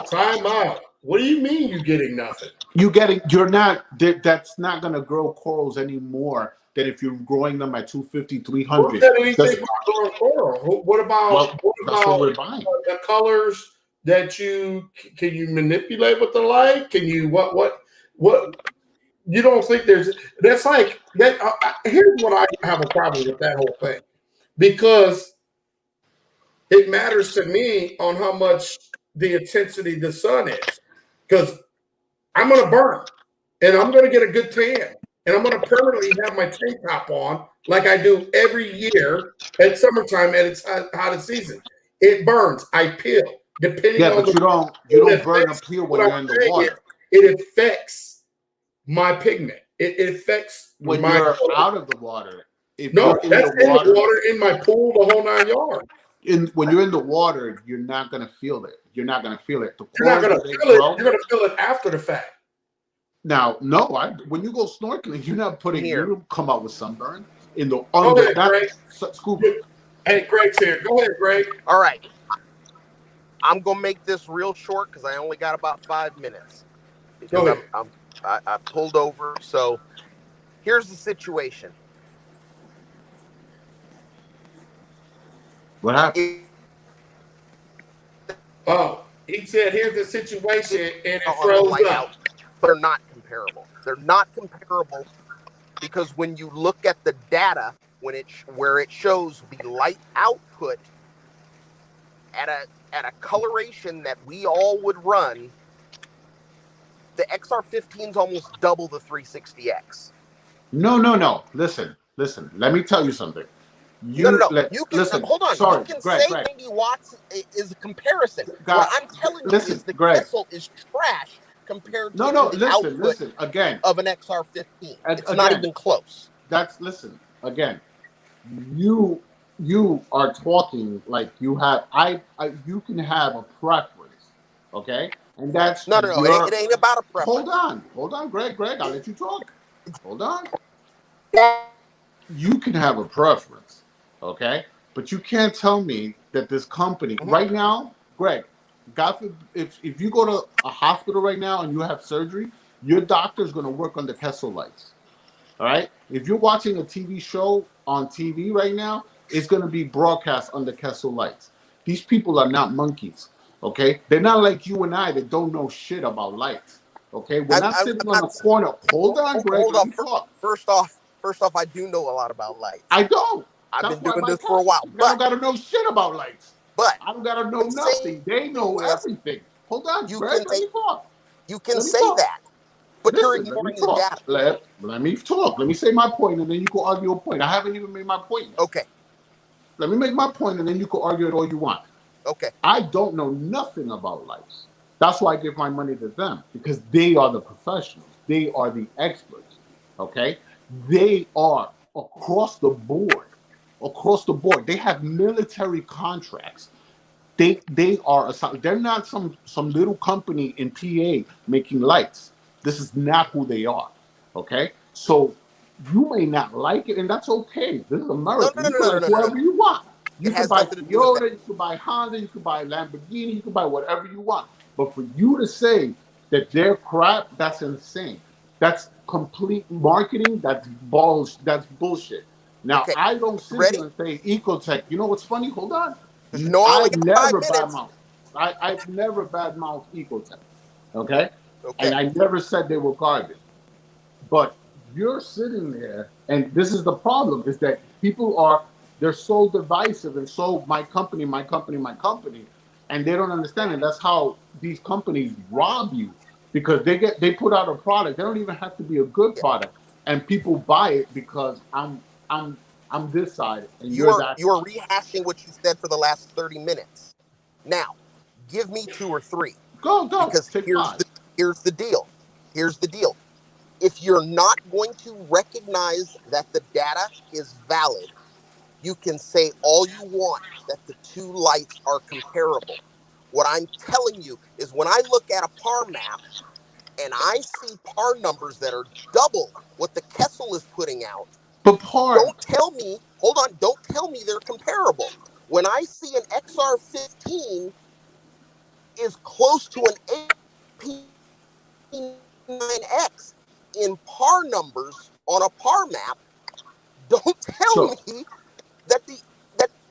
Time out. What do you mean you're getting nothing? You're not. That's not going to grow corals anymore than if you're growing them at 250, 300. Who said anything about growing coral? What about what we're buying? The colors that can you manipulate with the light? Can you what? You don't think that's like that? Here's what I have a problem with that whole thing, because it matters to me on how much the intensity the sun is, because I'm going to burn and I'm going to get a good tan and I'm going to permanently have my tank top on like I do every year at summertime at its hottest season. It burns. I peel. Depending on you don't burn or peel when you're in the water. It affects my pigment. It affects when you're out of the water. That's in the water, in my pool, the whole 9 yards. When you're in the water, you're not going to feel it. You're not going to feel it. You're not going to feel it. You're going to feel it after the fact. Now, no, when you go snorkeling, you're not putting. You don't come out with sunburn in the under. Greg. Scuba. Hey, Greg's here. Go ahead, Greg. All right, I'm gonna make this real short because I only got about 5 minutes. Go ahead. I pulled over. So here's the situation. What happened? He said, "Here's the situation," and it froze up. But they're not comparable. They're not comparable because when you look at the data, where it shows the light output at a coloration that we all would run, the XR15 is almost double the 360X. No. Listen. Let me tell you something. No. You can listen. Hold on. Sorry, you can Greg, say Greg. 90 watts is a comparison. God, what I'm telling you is the Greg. Kessel is trash compared to the listen again of an XR15. It's not even close. Listen again. You are talking like you have. You can have a preference, okay? And that's no. It ain't about a preference. Hold on, Greg. I'll let you talk. Hold on. You can have a preference, okay? But you can't tell me that this company right now, Greg. God, if you go to a hospital right now and you have surgery, your doctor is going to work on the Kessel lights. All right. If you're watching a TV show on TV right now, it's going to be broadcast on the Kessel lights. These people are not monkeys. Okay, they're not like you and I that don't know shit about lights. Okay, we're not sitting on the corner. Hold on, Greg. Hold on. First off, I do know a lot about lights. I don't. I've been doing this for a while. But I don't got to know shit about lights. But I don't gotta know nothing. They know everything. Hold on, you Greg. can Let me talk. you can Let me say talk. that, but you're Listen, let me ignoring the talk. data. Let me talk. Let me say my point, and then you can argue a point. I haven't even made my point yet. Okay. Let me make my point, and then you can argue it all you want. Okay. I don't know nothing about lights. That's why I give my money to them, because they are the professionals. They are the experts. Okay? They are across the board. Across the board. They have military contracts. They are they're not some little company in PA making lights. This is not who they are. Okay? So you may not like it, and that's okay. This is No, America. no, You no, can no, no, like no, no, no. whoever you want. It You can has buy nothing to do with that. Toyota, you can buy Honda, you can buy Lamborghini, you can buy whatever you want. But for you to say that they're crap, that's insane. That's complete marketing. That's balls. That's bullshit. Now, Okay. I don't sit Ready? here and say Ecotech. You know what's funny? Hold on. Because you know I only I've got 5 never minutes. badmouthed. I've never badmouthed Ecotech. Okay? Okay. And I never said they were garbage. But you're sitting there, and this is the problem: is that they're so divisive and so my company, my company, my company, and they don't understand it. That's how these companies rob you, because they put out a product. They don't even have to be a good Yeah. product, and people buy it because I'm this side and You you're are that. rehashing what you said for the last 30 minutes. Now, give me 2 or 3. Go, Because take here's 5. the deal. Here's the deal. If you're not going to recognize that the data is valid, you can say all you want that the 2 lights are comparable. What I'm telling you is when I look at a par map and I see par numbers that are double what the Kessel is putting out, But part, don't tell me, hold on, don't tell me they're comparable. When I see an XR15 is close to an AP9X in par numbers on a par map, don't tell so me that the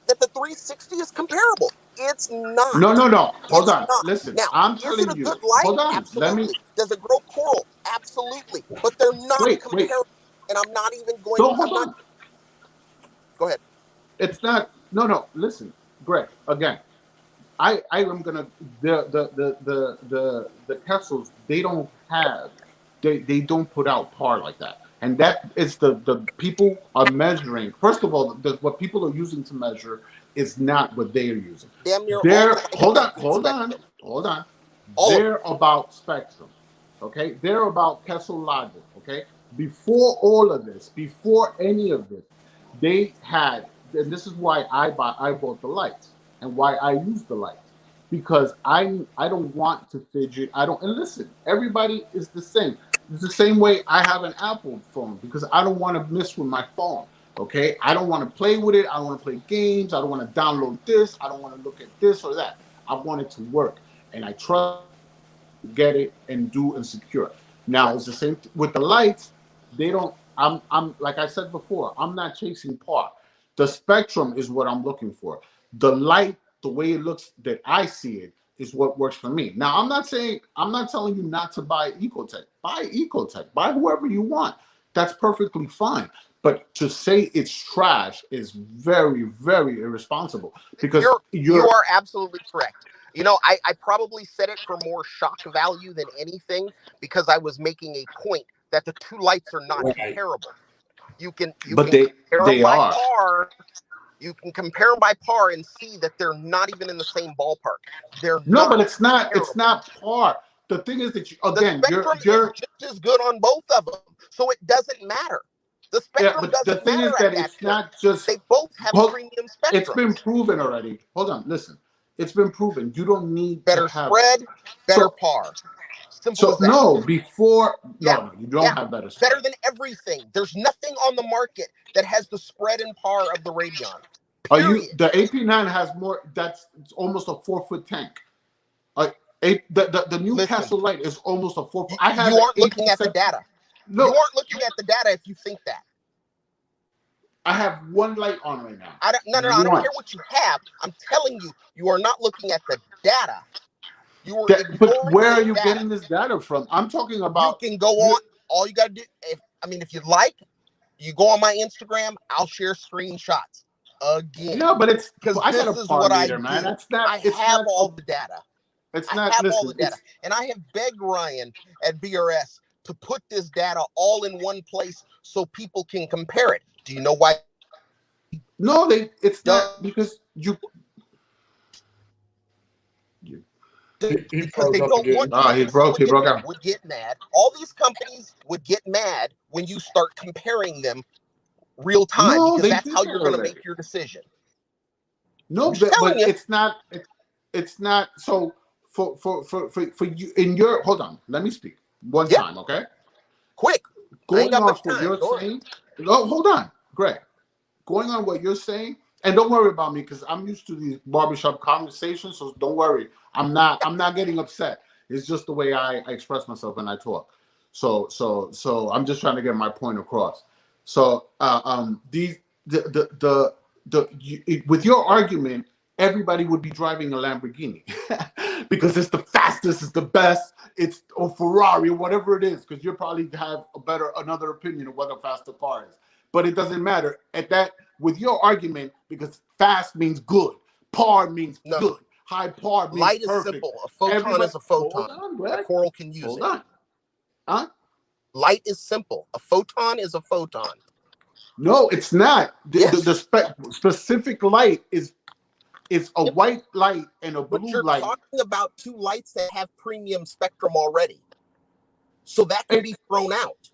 360 is comparable. It's not. no. Hold It's on. not. Listen, Now, I'm is it telling a good you. light? Hold on. Let me Absolutely. Does it grow coral? Absolutely. But they're not wait. comparable. And I'm not even going, No, hold I'm not, on. go ahead. It's not. No. Listen, Greg. Again, I am gonna the Kessels. They don't have. They don't put out par like that, and that is the people are measuring. First of all, what people are using to measure is not what they are using. Damn near all the They're lights are in hold on, spectrum. hold on. All of them. They're about spectrum, okay? They're about Kessel logic, okay? Before all of this, before any of this, they had, and this is why I bought the lights and why I use the lights, because I don't want to fidget. I don't, and listen, everybody is the same. It's the same way I have an Apple phone because I don't want to mess with my phone. Okay, I don't want to play with it. I don't want to play games. I don't want to download this. I don't want to look at this or that. I want it to work, and I trust get it and do and secure. Now Right. it's the same with the lights. They don't. I'm like I said before. I'm not chasing par. The spectrum is what I'm looking for. The light, the way it looks that I see it, is what works for me. Now I'm not telling you not to buy Ecotech. Buy Ecotech. Buy whoever you want. That's perfectly fine. But to say it's trash is very, very irresponsible because You you're are absolutely correct. You know, I probably said it for more shock value than anything because I was making a point that the 2 lights are not Right. comparable. You can but compare them they by are. par. You can compare them by par and see that they're not even in the same ballpark. They're No, not but it's not. It's comparable. not par. The thing is that The again, spectrum is you're just as good on both of them, so it doesn't matter. The yeah. spectrum But the doesn't thing matter is at that that it's point. not just. They both have Well, premium it's been spectrums. proven already. Hold on, listen. It's been proven. You don't need to Better have. spread, better So par. Simple so as that. no. Before Yeah, no, you don't yeah. have better Better spread. than everything. There's nothing on the market that has the spread and par of the Radion. Are you Period. the AP9 has more? That's it's almost a 4 foot tank. The Listen, Newcastle light is almost a 4 foot. I have you an aren't looking at the AP7. data. You Look, aren't looking at the data if you think that. I have one light on right now. No. I don't One. care what you have. I'm telling you, you are not looking at the data. You are But ignoring where the are you data. getting this data from? I'm talking You about can go you. on. All you got to do, if you'd like, you go on my Instagram. I'll share screenshots. again. Yeah, but it's because I got this a is par what I meter, do. man. That's not. I It's have not. all the data. It's I not. have all Listen, the data, and I have begged Ryan at BRS to put this data all in one place so people can compare it. Do you know why? no, it's not because you. He Because froze they up don't again. want Ah, he broke. He broke out. would get mad. All these companies would get mad when you start comparing them real time, No, because they that's did how that you're going to already. make your decision. No, I'm just telling but you. it's not. It's not. So for you in your hold on. Let me speak one Yeah, time, okay? quick. I ain't Going got much off what time. you're Go ahead. saying. Oh, hold on, Greg. Going on what you're saying, and don't worry about me because I'm used to these barbershop conversations. So don't worry. I'm not getting upset. It's just the way I express myself when I talk. So I'm just trying to get my point across. So these with your argument, everybody would be driving a Lamborghini because it's the fastest, it's the best, it's a Ferrari or whatever it is. Because you probably have another opinion of what a faster car is. But it doesn't matter at that with your argument because fast means good, par means No, good, high par means light is perfect. simple. A photon Everybody, is a photon. hold on, A Greg. coral can use Hold it. on, huh? Light is simple. A photon is a photon. No, it's not. Yes. The specific light is a white light and a But blue you're light. talking about two lights that have premium spectrum already. So that can be thrown out.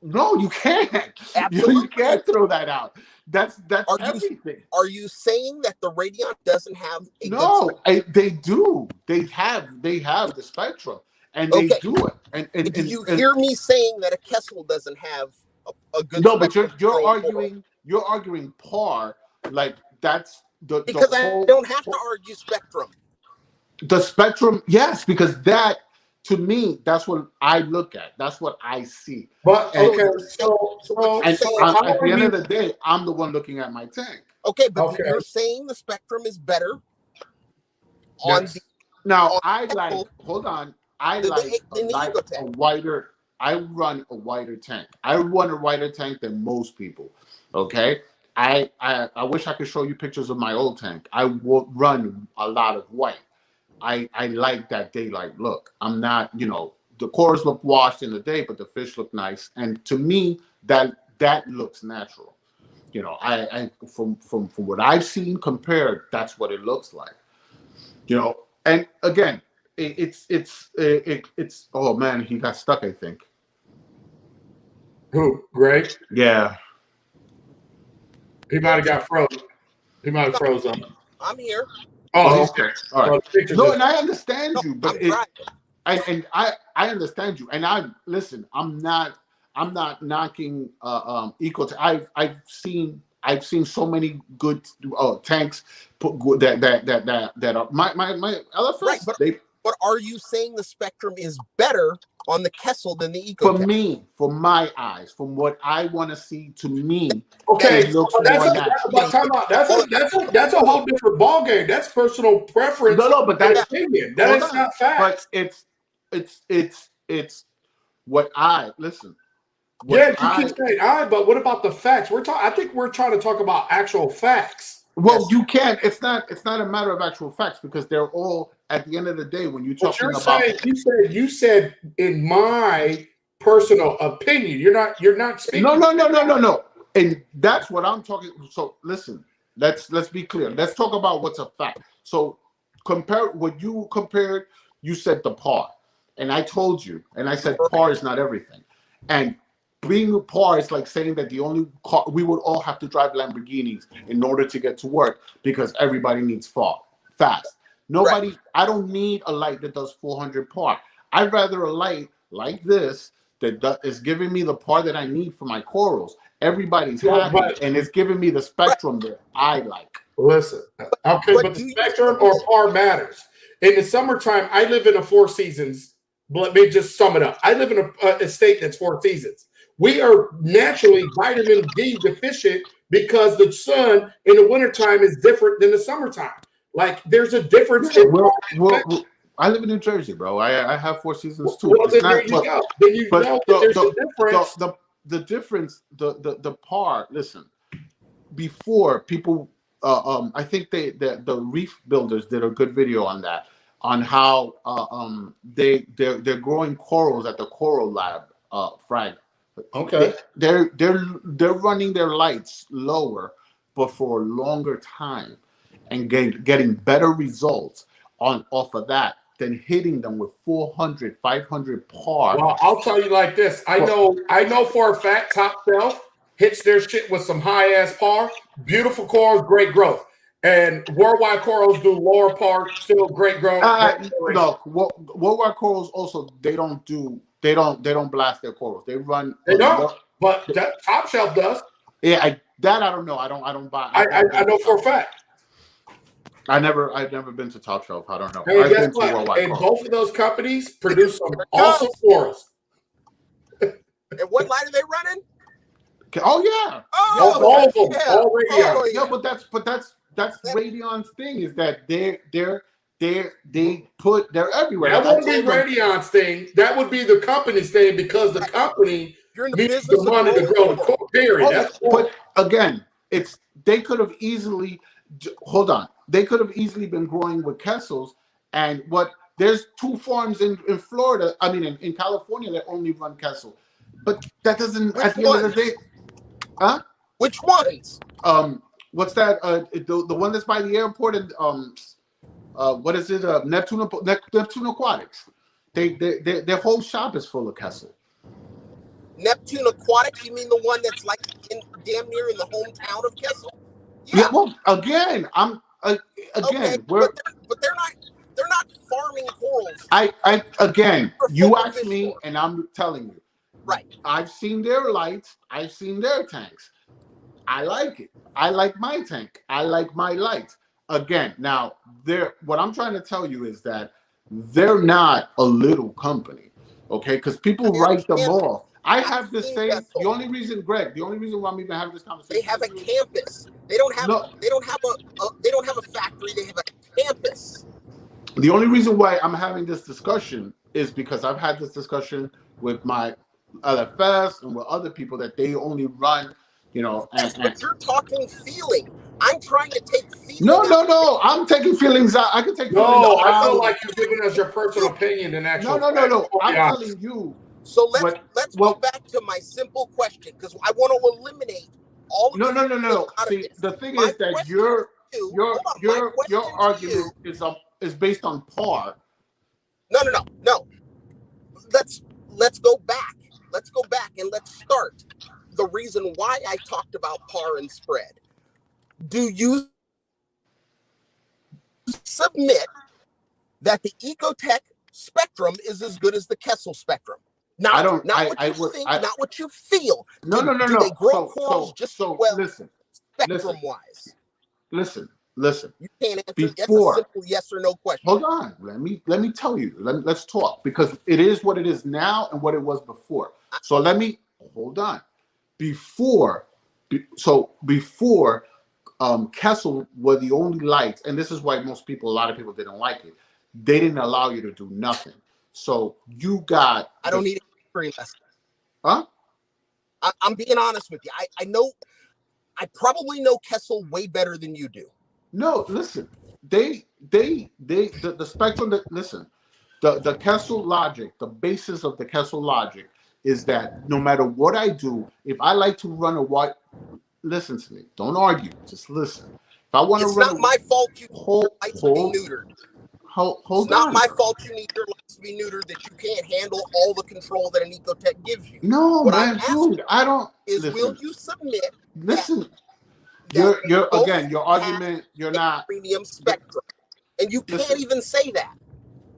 No, you can't. Absolutely. You can't throw that out. That's everything. Are you saying that the Radion doesn't have a good No, spectrum? they do. They have the spectrum, and they Okay. do it. And Do you hear me saying that a Kessel doesn't have a good no, but spectrum? you're arguing par like that's the Because I whole don't have to argue spectrum. the spectrum. Yes, because that to me that's what I look at. That's what I see. But And, okay, and so at how the are end you? of the day, I'm the one looking at my tank. Okay, but Okay, you're saying the spectrum is better on that's the Now Kessel hold on. I than like the Ecotech. a wider. I run a wider tank. I run a wider tank than most people. Okay. I wish I could show you pictures of my old tank. I will run a lot of white. I like that daylight look. I'm not, the corals look washed in the day, but the fish look nice. And to me, that looks natural. I from what I've seen compared, that's what it looks like. And again, it's oh man, he got stuck, I think. who? Greg? Yeah. He might have got frozen. He might have froze up. I'm here. Oh, he's Okay. All right. the picture No, just and I understand No, you, but I'm driving. I understand you, and I'm not knocking Ecotech. I've seen so many good tanks that are my LFS. Right, but are you saying the spectrum is better on the Kessel than the For Ecotech? me, for my eyes, from what I want to see, to me, okay. it looks That's more a, natural. but time out. That's a whole different ball game. That's personal preference. No, but and that's opinion. That hold is on. not fact. But it's what I listen. Yeah, you keep saying all right, but what about the facts? I think we're trying to talk about actual facts. Well, Yes. you can't. It's not a matter of actual facts because they're all at the end of the day when you're But talking you're about. saying you said in my personal opinion. You're not speaking. No. And that's what I'm talking. So listen, let's be clear. Let's talk about what's a fact. So compare what you compared. You said the par, and I told you, and I said par is not everything, and being a par is like saying that the only car we would all have to drive Lamborghinis in order to get to work because everybody needs fast. Nobody. Right. I don't need a light that does 400 par. I'd rather a light like this that is giving me the par that I need for my corals. Everybody's happy, and it's giving me the spectrum that I like. Listen, okay, but the spectrum or par matters. In the summertime, I live in a 4 seasons. Let me just sum it up. I live in a state that's 4 seasons. We are naturally vitamin D deficient because the sun in the wintertime is different than the summertime. Like there's a difference. I live in New Jersey, bro. I have 4 seasons too. Well, then there you go. Then you know that there's a difference. The difference, the par. Listen, before people I think the reef builders did a good video on that, on how they're growing corals at the Coral Lab, Frag. Okay. They're running their lights lower, but for a longer time, and getting better results off of that than hitting them with 400, 500 par. Well, I'll tell you like this. I know for a fact Top Shelf hits their shit with some high ass par, beautiful corals, great growth. And Worldwide Corals do lower par, still great growth. No, Worldwide Corals also they don't blast their corals. They run. They don't, but that Top Shelf does. Yeah, I don't know. I don't buy. I know for a fact. I've never been to Top Shelf. I don't know. Hey, I've guess been to what? Worldwide And Corals. both of those companies produce some awesome corals. And what light are they running? Oh yeah. Oh, all of them. yeah. All Radion. Oh, Yeah, but that's Radion's thing, is that they're everywhere. That wouldn't be Radion's thing. That would be the company's thing, because the company You're in the needs business the money to grow the core. Period. That's but again, they could have easily They could have easily been growing with Kessels, and there's 2 farms in Florida. I mean, in California that only run Kessel, but that doesn't. At the end of the day, huh? Which ones? What's that? The one that's by the airport, and what is it? Neptune Aquatics. Their whole shop is full of Kessel. Neptune Aquatics? You mean the one that's like damn near in the hometown of Kessel? Yeah. Well, again, okay, but they're not farming corals. You asked me, and I'm telling you. Right. I've seen their lights. I've seen their tanks. I like it. I like my tank. I like my lights. Again, now what I'm trying to tell you is that they're not a little company, okay? Because people write them off. I have the same. The only reason why I'm even having this conversation. They have a campus. They don't have a factory. They have a campus. The only reason why I'm having this discussion is because I've had this discussion with my LFS and with other people that they only run, But you're talking feeling. I'm trying to take feeling. No. I'm taking feelings out. I can take feelings out. No, I feel like you're giving us your personal opinion and actual. No. I'm telling you. So let's go back to my simple question, because I want to eliminate all of No. See, the thing is that your argument is based on par. No. Let's go back. Let's go back and let's start. The reason why I talked about par and spread. Do you submit that the Ecotech spectrum is as good as the Kessel spectrum? Not what you feel. No. Do they grow corals just well? Listen. Spectrum-wise. Listen. You can't answer. That's a simple yes or no question. Hold on. Let me tell you. Let's talk, because it is what it is now and what it was before. So hold on. Before Kessel were the only lights, and this is why a lot of people didn't like it. They didn't allow you to do nothing. So you got. I don't need a history lesson. Huh? I'm being honest with you. I probably know Kessel way better than you do. No, listen. The spectrum that the Kessel logic, the basis of the Kessel logic is that no matter what I do, if I like to run a white, listen to me. Don't argue. Just listen. If I want to run, it's not my fault you need your lights to be neutered. It's not my fault you need your lights to be neutered, that you can't handle all the control that an Ecotech gives you. No, man, dude, I don't. Will you submit? Listen, your argument. You're not premium spectrum, and you can't even say that.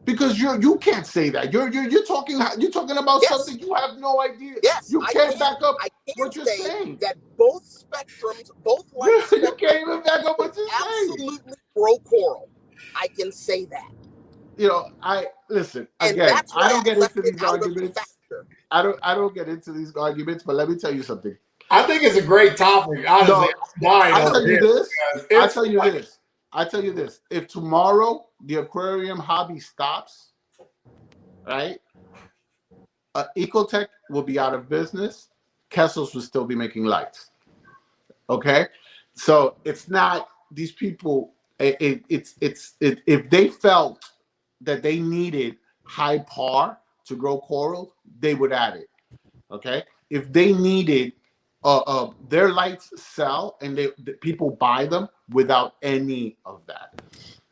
Because you can't say that. You're talking about something you have no idea. Yes, you can't back up what you're saying. That both spectrums, both light spectrums, you can't even back up what you're saying. Absolutely grow coral. I can say that. I don't get into these arguments. I don't get into these arguments. But let me tell you something. I think it's a great topic. Honestly, I'll tell you this. If tomorrow the aquarium hobby stops, right? Ecotech will be out of business. Kessels will still be making lights. Okay? So it's not these people, if they felt that they needed high par to grow coral, they would add it. Okay, if they needed their lights sell and the people buy them without any of that.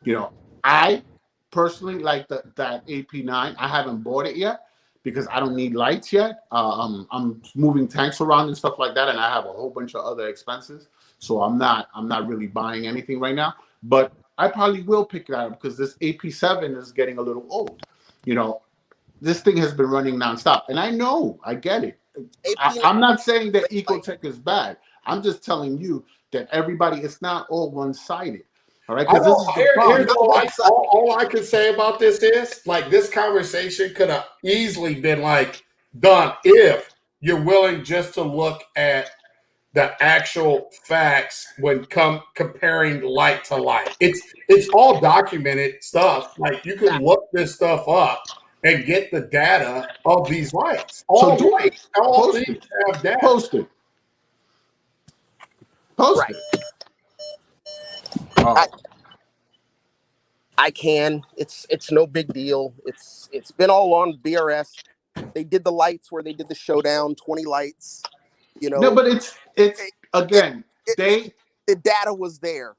You know, I personally like that AP9. I haven't bought it yet because I don't need lights yet. I'm moving tanks around and stuff like that, and I have a whole bunch of other expenses, so I'm not really buying anything right now. But I probably will pick it up because this AP7 is getting a little old. You know, this thing has been running nonstop, and I get it. I'm not saying that Ecotech is bad. I'm just telling you that everybody, it's not all one-sided. All right, because this is the problem. Here's all I can say about this is, like, this conversation could have easily been like done if you're willing just to look at the actual facts when comparing light to light. It's all documented stuff. Like, you can look this stuff up and get the data of these lights. So do it. All these have data. Post it. Right. Oh. I can. It's no big deal. It's been all on BRS. They did the lights where they did the showdown, 20 lights. You know. No, but it's again, the data was there.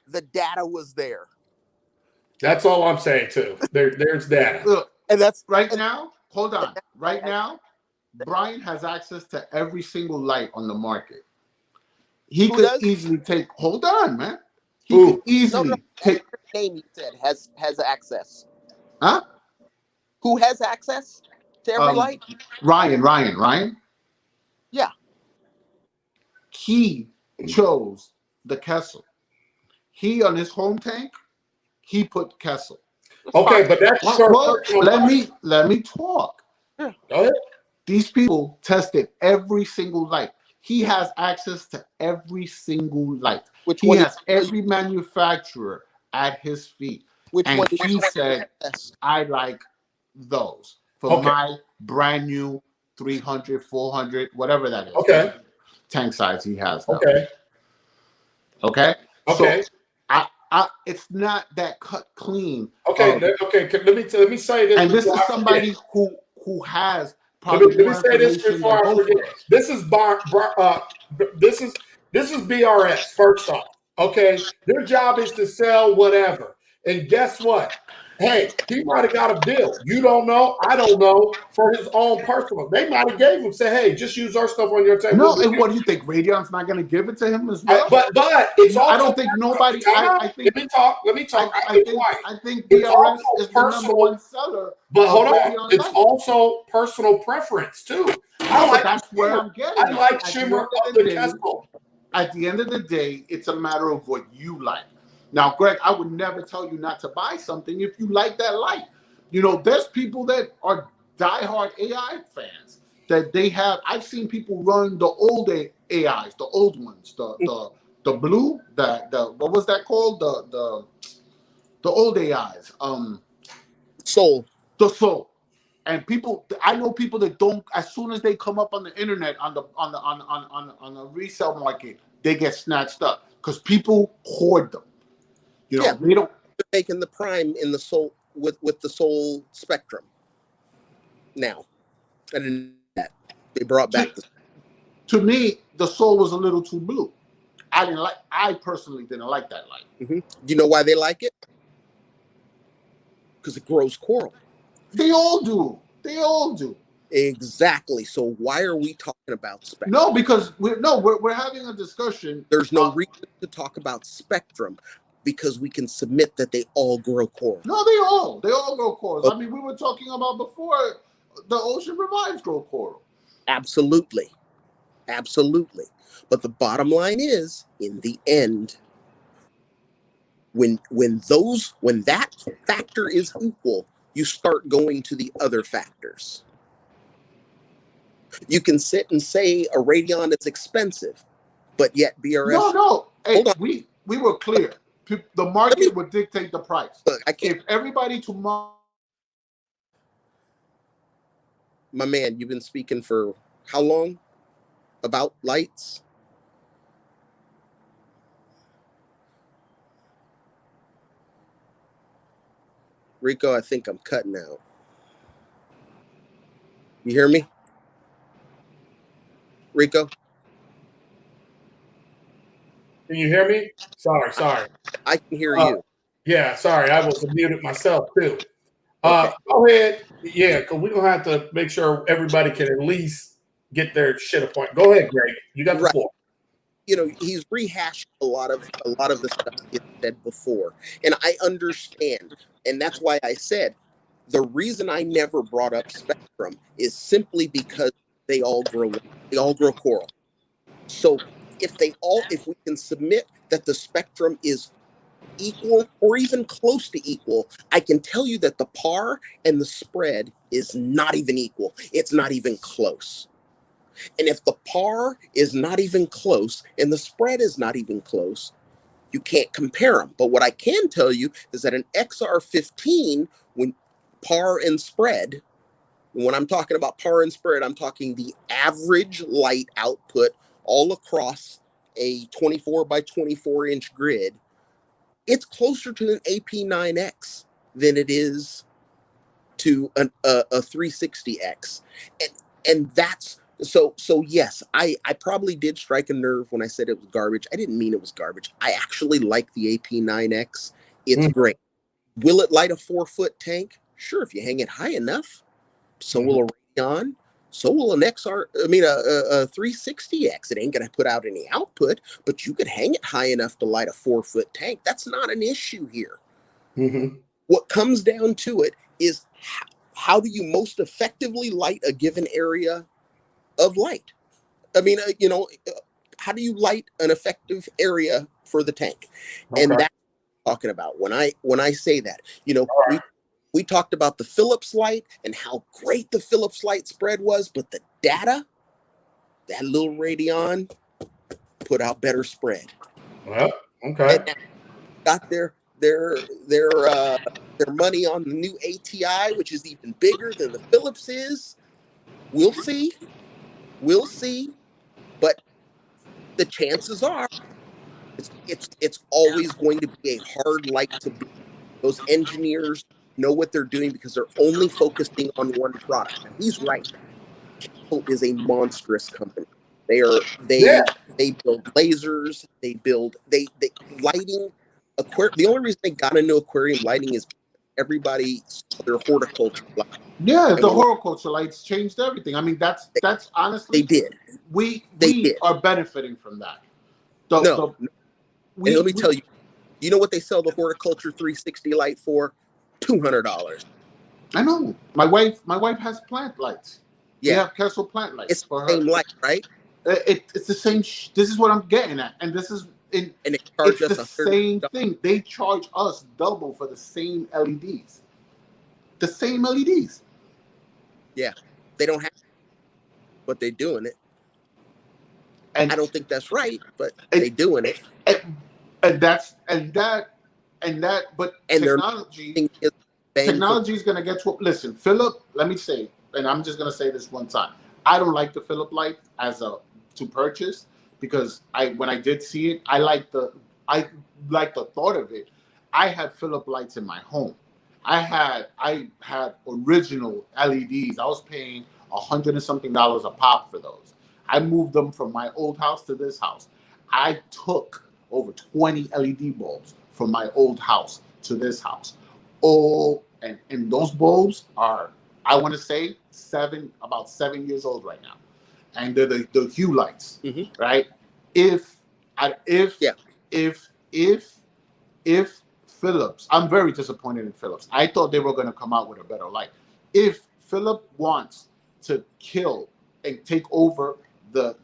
The data was there. That's all I'm saying too. There's data. Look, and that's right now. Hold on. Right now, Brian has access to every single light on the market. He could easily take. Hold on, man. He could easily take. Name you said has access. Huh? Who has access to every light? Ryan. Yeah. He chose the Kessel. He on his home tank, he put Kessel. Okay, but that's let me talk. Yeah. Go ahead. These people tested every single light. He has access to every single light. He has every manufacturer at his feet. And he said, I like those for my brand new 300, 400, whatever that is. Okay. Tank size he has now. Okay. So it's not that cut clean. Okay. Let me say this. And this is somebody who has let me say this before I forget. This is BRS. First off, okay, their job is to sell whatever. And guess what? Hey, he might have got a deal. You don't know. I don't know. For his own personal, they might have gave him. Say, hey, just use our stuff on your table. No, and what do you think? Radion's not going to give it to him as well. But it's also. I don't think nobody. I think. Let me talk. I think BRS is the number one seller. But hold on, it's also personal preference too. That's where I'm getting. I like shimmer of the Kessel. At the end of the day, it's a matter of what you like. Now, Greg, I would never tell you not to buy something if you like that light. You know, there's people that are diehard AI fans that they have. I've seen people run the old AIs, the old ones, the blue, the what was that called? The old AIs. Soul. The Soul. And people, I know people that don't. As soon as they come up on the internet on the resale market, they get snatched up because people hoard them. You know, we don't making the prime in the Soul with the Soul spectrum. Now, and that they brought back. To me, the Soul was a little too blue. I personally didn't like that light. Mm-hmm. Do you know why they like it? Because it grows coral. They all do. Exactly. So why are we talking about spectrum? No, because we're having a discussion. There's no reason to talk about spectrum because we can submit that they all grow coral. No, they all grow corals. Okay. I mean, we were talking about before the Ocean Revives grow coral. Absolutely. But the bottom line is, in the end, when that factor is equal, you start going to the other factors. You can sit and say a Radion is expensive, but yet BRS. No. Hey, we were clear. The market would dictate the price. Look, if everybody tomorrow. My man, you've been speaking for how long about lights? Rico, I think I'm cutting out. You hear me? Rico? Can you hear me? Sorry. I can hear you. Yeah, sorry. I was muted myself too. Okay. Go ahead. Yeah, because we're going to have to make sure everybody can at least get their shit appointed. Go ahead, Greg. You got the floor. You know, he's rehashed a lot of the stuff he said before, and I understand, and that's why I said the reason I never brought up spectrum is simply because they all grow coral. So if we can submit that the spectrum is equal or even close to equal, I can tell you that the par and the spread is not even equal. It's not even close. And if the par is not even close and the spread is not even close, you can't compare them. But what I can tell you is that an XR15, when par and spread, when I'm talking about par and spread, I'm talking the average light output all across a 24 by 24 inch grid. It's closer to an AP9X than it is to a 360X. And that's so yes, I probably did strike a nerve when I said it was garbage. I didn't mean it was garbage. I actually like the AP9X. It's great. Will it light a 4-foot tank? Sure, if you hang it high enough. So will a Radion. So will an XR. I mean, a 360X. It ain't gonna put out any output, but you could hang it high enough to light a 4-foot tank. That's not an issue here. What comes down to it is how do you most effectively light a given area of light? I mean, how do you light an effective area for the tank? Okay. And that's what I'm talking about when I say that. We talked about the Philips light and how great the Philips light spread was, but the data, that little Radion put out better spread. Well, okay. And got their money on the new ATI, which is even bigger than the Philips is. We'll see. But the chances are it's always going to be a hard light to beat. Those engineers know what they're doing because they're only focusing on one product. And he's right. Apple is a monstrous company. They build lasers, they lighting. The only reason they got into aquarium lighting is everybody saw their horticulture light. Yeah, the horticulture lights changed everything. I mean, that's honestly they did. We did. are benefiting from that. Let me tell you, you know what they sell the horticulture 360 light for? $200. I know. My wife has plant lights. Yeah, they have Kessel plant lights. It's the same light, right? It's the same. This is what I'm getting at, and this is and it's the same thing. They charge us double for the same LEDs. The same LEDs. Yeah, they don't have, but they're doing it. And I don't think that's right, but they're doing it. And technology is going to get to. Listen, Philip. Let me say, and I'm just going to say this one time. I don't like the Philip light to purchase because when I did see it, I like the thought of it. I had Philip lights in my home. I had original LEDs. I was paying $100 and something a pop for those. I moved them from my old house to this house. I took over 20 LED bulbs from my old house to this house. Oh, and those bulbs are, I want to say, about 7 years old right now, and they're the hue lights, right? If Philips, I'm very disappointed in Philips. I thought they were going to come out with a better light. If Philips wants to kill and take over the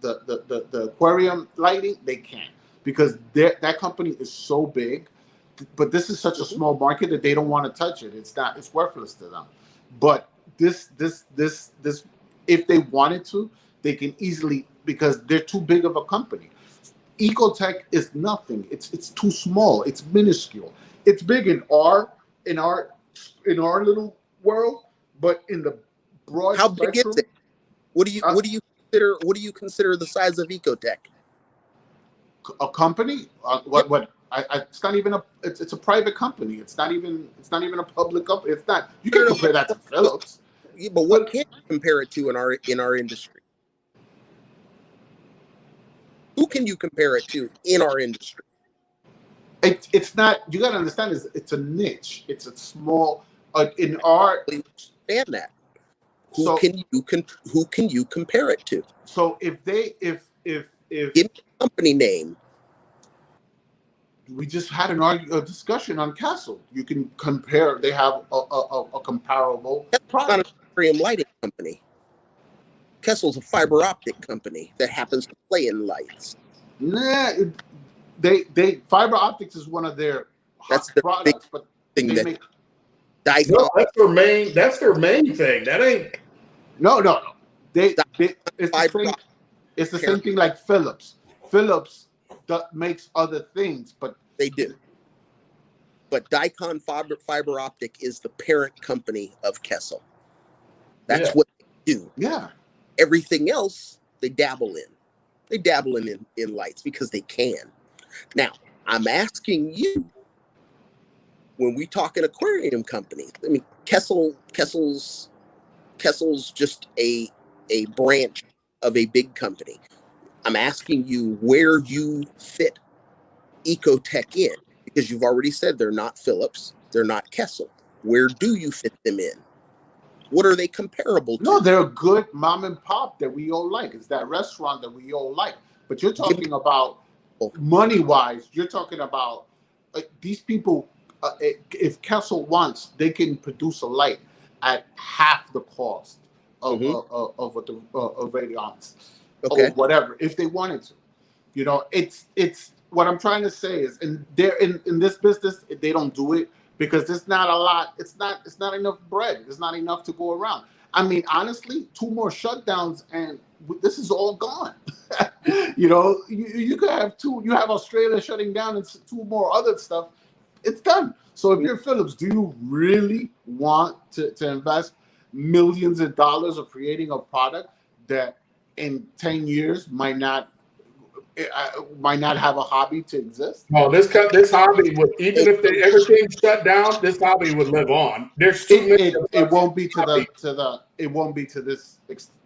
aquarium lighting, they can, because that company is so big. But this is such a small market that they don't want to touch it. It's worthless to them. But this, if they wanted to, they can easily, because they're too big of a company. Ecotech is nothing. It's too small. It's minuscule. It's big in our little world, but in the broad how spectrum, big is it? What do you consider the size of Ecotech? A company? It's not even it's a private company. It's not even a public company. It's not. You can compare that to Philips. But what can you compare it to in our industry? Who can you compare it to in our industry? It's not. You got to understand. It's a niche. It's a small. In our understand that. Who can you compare it to? So if give me a company name. We just had a discussion on Castle. You can compare. They have a comparable product. Not an aquarium lighting company. Kessel's a fiber optic company that happens to play in lights. Nah, they fiber optics is one of their hot products, but they make. No, that's their main thing. That ain't. No. It's the same thing like Philips. Philips makes other things, but they do. But Dicon Fiber Optic is the parent company of Kessel. That's what they do. Yeah. Everything else they dabble in. They dabble in lights because they can. Now, I'm asking you, when we talk an aquarium company, I mean, Kessel's just a branch of a big company. I'm asking you where you fit Ecotech in, because you've already said they're not Philips, they're not Kessel. Where do you fit them in? What are they comparable to? No, they're a good mom and pop that we all like. It's that restaurant that we all like. But you're talking about money-wise. You're talking about these people. If Kessel wants, they can produce a light at half the cost of Radion or whatever, if they wanted to. You know, it's what I'm trying to say is, and they're in this business, they don't do it because there's not a lot. It's not enough bread. There's not enough to go around. I mean, honestly, 2 more shutdowns and this is all gone. You know, you could have 2. You have Australia shutting down and 2 more other stuff. It's done. So if you're Philips, do you really want to invest millions of dollars of creating a product that in 10 years might not have a hobby to exist? No, this hobby would, even if everything shut down, this hobby would live on. There's too many. It won't be to this extent.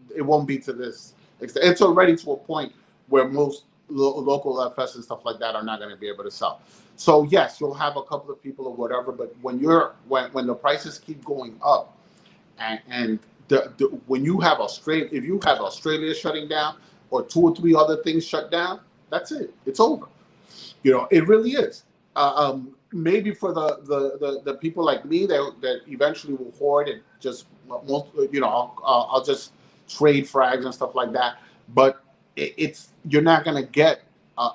It's already to a point where most local FS and stuff like that are not going to be able to sell. So yes, you'll have a couple of people or whatever, but when the prices keep going up, and when you have if you have Australia shutting down or 2 or 3 other things shut down, that's it. It's over. You know, it really is. Maybe for the people like me that eventually will hoard and just I'll just trade frags and stuff like that. But you're not going to get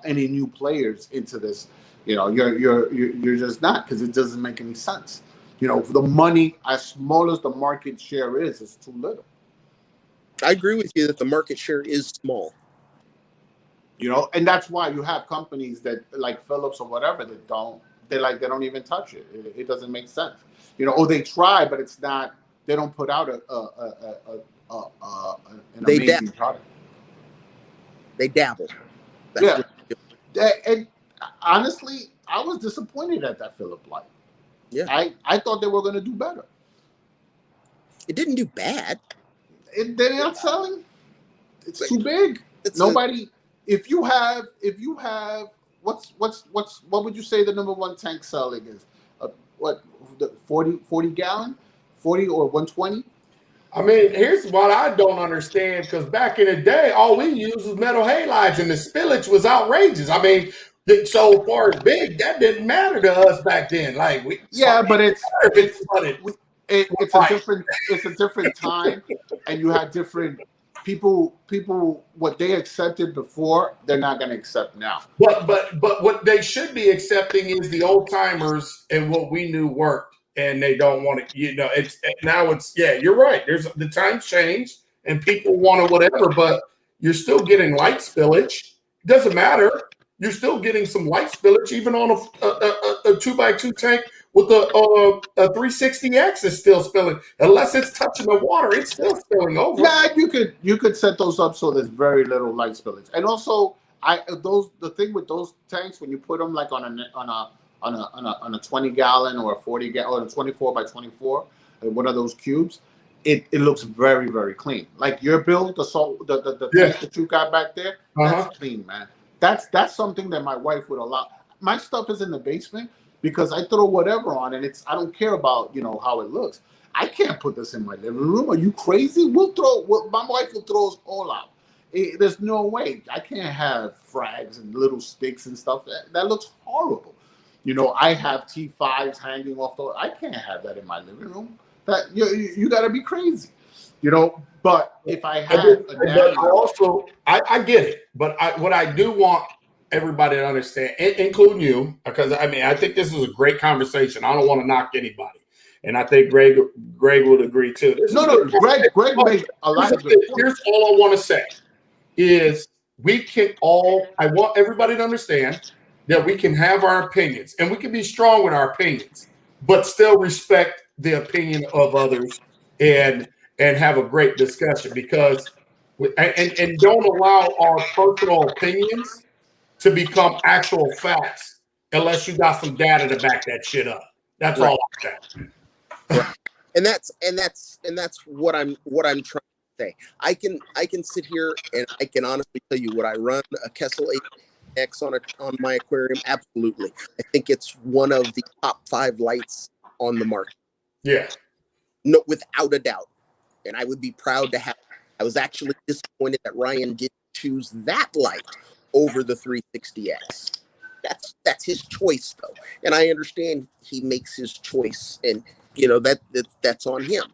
any new players into this. You know, you're just not, because it doesn't make any sense. You know, the money, as small as the market share is too little. I agree with you that the market share is small. You know, and that's why you have companies that like Philips or whatever that don't even touch it. It doesn't make sense. You know, or they try, but it's not. They don't put out an amazing product. They dabble. And honestly, I was disappointed at that Philip light. Yeah, I thought they were going to do better. It didn't do bad. They're not selling. It's too big. Nobody. If you have, what would you say the number 1 tank selling is? What, the 40 gallon, 40 or 120? I mean, here's what I don't understand, because back in the day, all we used was metal halides, and the spillage was outrageous. I mean, so far as big, that didn't matter to us back then. Like, but it's a different time, and you had different people. What they accepted before, they're not going to accept now. But what they should be accepting is the old timers and what we knew worked. And they don't want to, you're right. There's the times change and people want to whatever, but you're still getting light spillage. It doesn't matter. You're still getting some light spillage, even on a 2x2 tank with a 360X is still spilling. Unless it's touching the water, it's still spilling over. Yeah, you could set those up so there's very little light spillage. And also, the thing with those tanks, when you put them like on a 20 gallon or a 40 gallon or a 24 by 24, one of those cubes, it looks very, very clean. Like your build, the tank that you got back there, that's clean, man. That's something that my wife would allow. My stuff is in the basement because I throw whatever on, and I don't care about how it looks. I can't put this in my living room. Are you crazy? My wife will throw us all out. There's no way. I can't have frags and little sticks and stuff. That looks horrible. I have T5s hanging off I can't have that in my living room. That you got to be crazy. But if I had I get it. But what I do want everybody to understand, including you, because I think this is a great conversation. I don't want to knock anybody. And I think Greg would agree too. Greg made a lot of good points. Here's all I want to say is I want everybody to understand that we can have our opinions and we can be strong with our opinions, but still respect the opinion of others and have a great discussion because and don't allow our personal opinions to become actual facts unless you got some data to back that shit up. That's all I'm saying. Right. And that's what I'm trying to say. I can sit here and I can honestly tell you, would I run a Kessel X on my aquarium? Absolutely. I think it's one of the top 5 lights on the market. Yeah. No, without a doubt. And I would be proud to have it. I was actually disappointed that Ryan didn't choose that light over the 360X. That's his choice though. And I understand he makes his choice and that's on him.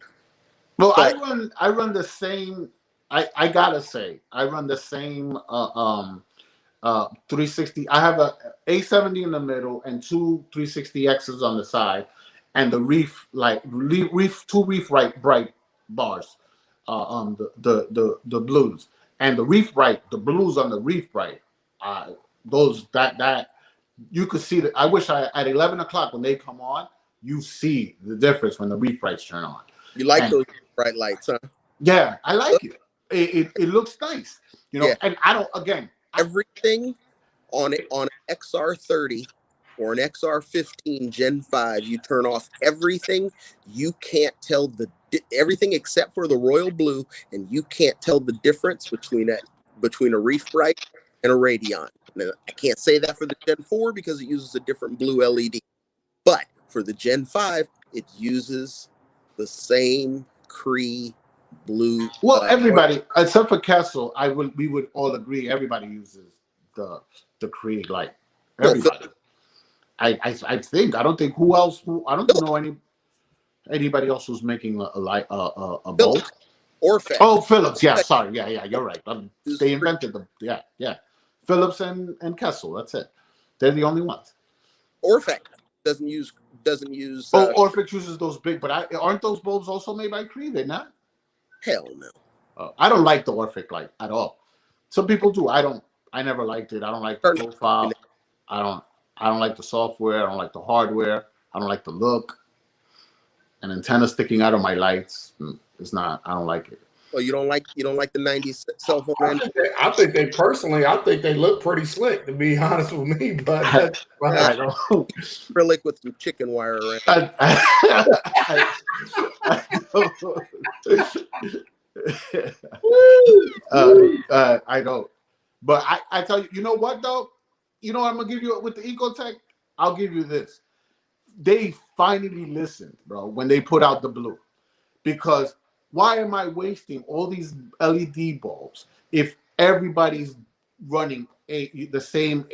Well, but I run the same. I gotta say, I run the same 360. I have a A70 in the middle and 2 360Xs on the side, and the two reef bright bars, the blues, and the reef bright, the blues on the reef bright. Those that you could see that. I wish at 11 o'clock when they come on, you see the difference when the reef brights turn on. You like those bright lights, huh? Yeah, I like it. It looks nice, Yeah. And I don't. Again, everything on an XR30 or an XR15 Gen 5, you turn off everything. You can't tell everything except for the royal blue, and you can't tell the difference between a reef bright and a Radion. Now, I can't say that for the Gen 4 because it uses a different blue LED, but for the Gen 5, it uses the same Cree blue. Well, everybody except for Kessel, we would all agree everybody uses the Cree light. Everybody. I think. I don't think who else. I don't know anybody else who's making a bolt. Orphex. Oh, Phillips. Yeah, sorry. Yeah. You're right. They invented them. Yeah. Phillips and Kessel. That's it. They're the only ones. Orphex doesn't use. Orphex uses those big, but aren't those bulbs also made by Cree? They're not. Hell no. I don't like the Orphex light at all. Some people do. I don't. I never liked it. I don't like the profile. I don't like the software. I don't like the hardware. I don't like the look. An antenna sticking out of my lights. It's not. I don't like it. Well, you don't like the 90s cell phone. I think they look pretty slick, to be honest with me. But I don't know. Acrylic with some chicken wire around. I don't. But I tell you, you know what though? You know what I'm gonna give you with the Ecotech? I'll give you this. They finally listened, bro, when they put out the blue. Because why am I wasting all these LED bulbs if everybody's running the same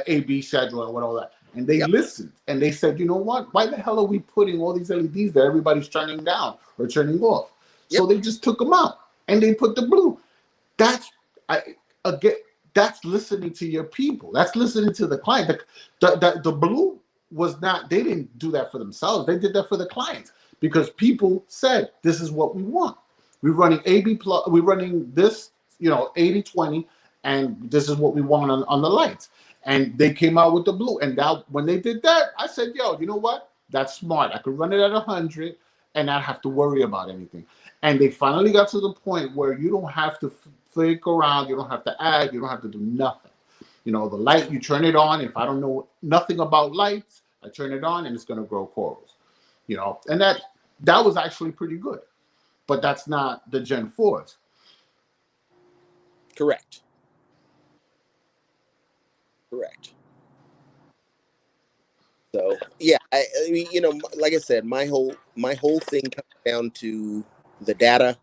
AB schedule and all that? And they listened and they said, you know what? Why the hell are we putting all these LEDs that everybody's turning down or turning off? So they just took them out and they put the blue. That's listening to your people. That's listening to the client. The blue was not. They didn't do that for themselves. They did that for the clients. Because people said, this is what we want. We're running AB plus, we're running this, 80/20, and this is what we want on the lights. And they came out with the blue. And now when they did that, I said, yo, you know what? That's smart. I could run it at 100 and not have to worry about anything. And they finally got to the point where you don't have to flick around, you don't have to add, you don't have to do nothing. You know, the light, you turn it on. If I don't know nothing about lights, I turn it on and it's going to grow corals. You know, and that was actually pretty good. But that's not the Gen 4s. Correct. Correct. So yeah, I mean, you know, like I said, my whole thing comes down to the data,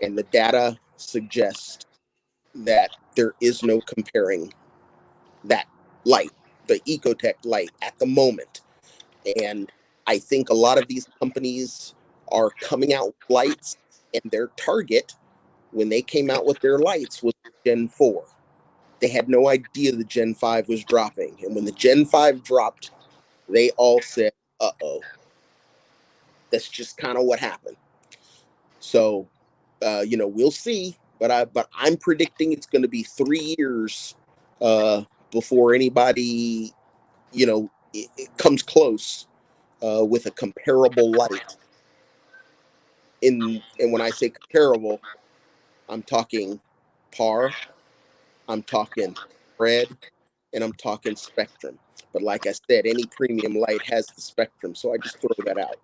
and the data suggests that there is no comparing that light, the Ecotech light, at the moment. And I think a lot of these companies are coming out with lights, and their target when they came out with their lights was Gen 4. They had no idea the Gen 5 was dropping. And when the Gen 5 dropped, they all said, uh-oh. That's just kind of what happened. So, you know, we'll see. But I'm predicting it's going to be 3 years before anybody, you know, it comes close with a comparable light. And when I say comparable, I'm talking par, I'm talking red, and I'm talking spectrum. But like I said, any premium light has the spectrum, so I just throw that out.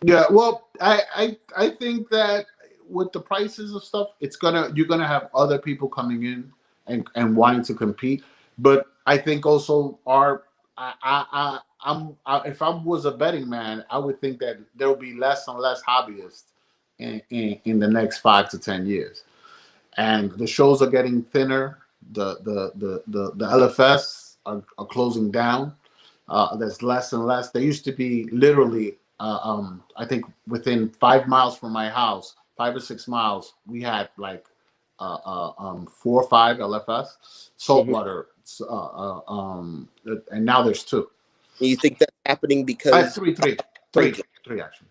Yeah, well, I think that with the prices of stuff, you're gonna have other people coming in and wanting to compete. But I think also if I was a betting man, I would think that there will be less and less hobbyists in the next 5 to 10 years, and the shows are getting thinner. The LFS are closing down. There's less and less. There used to be literally, I think within 5 miles from my house, 5 or 6 miles, we had like 4 or 5 LFS, Saltwater, and now there's 2. You think that's happening because Three actually.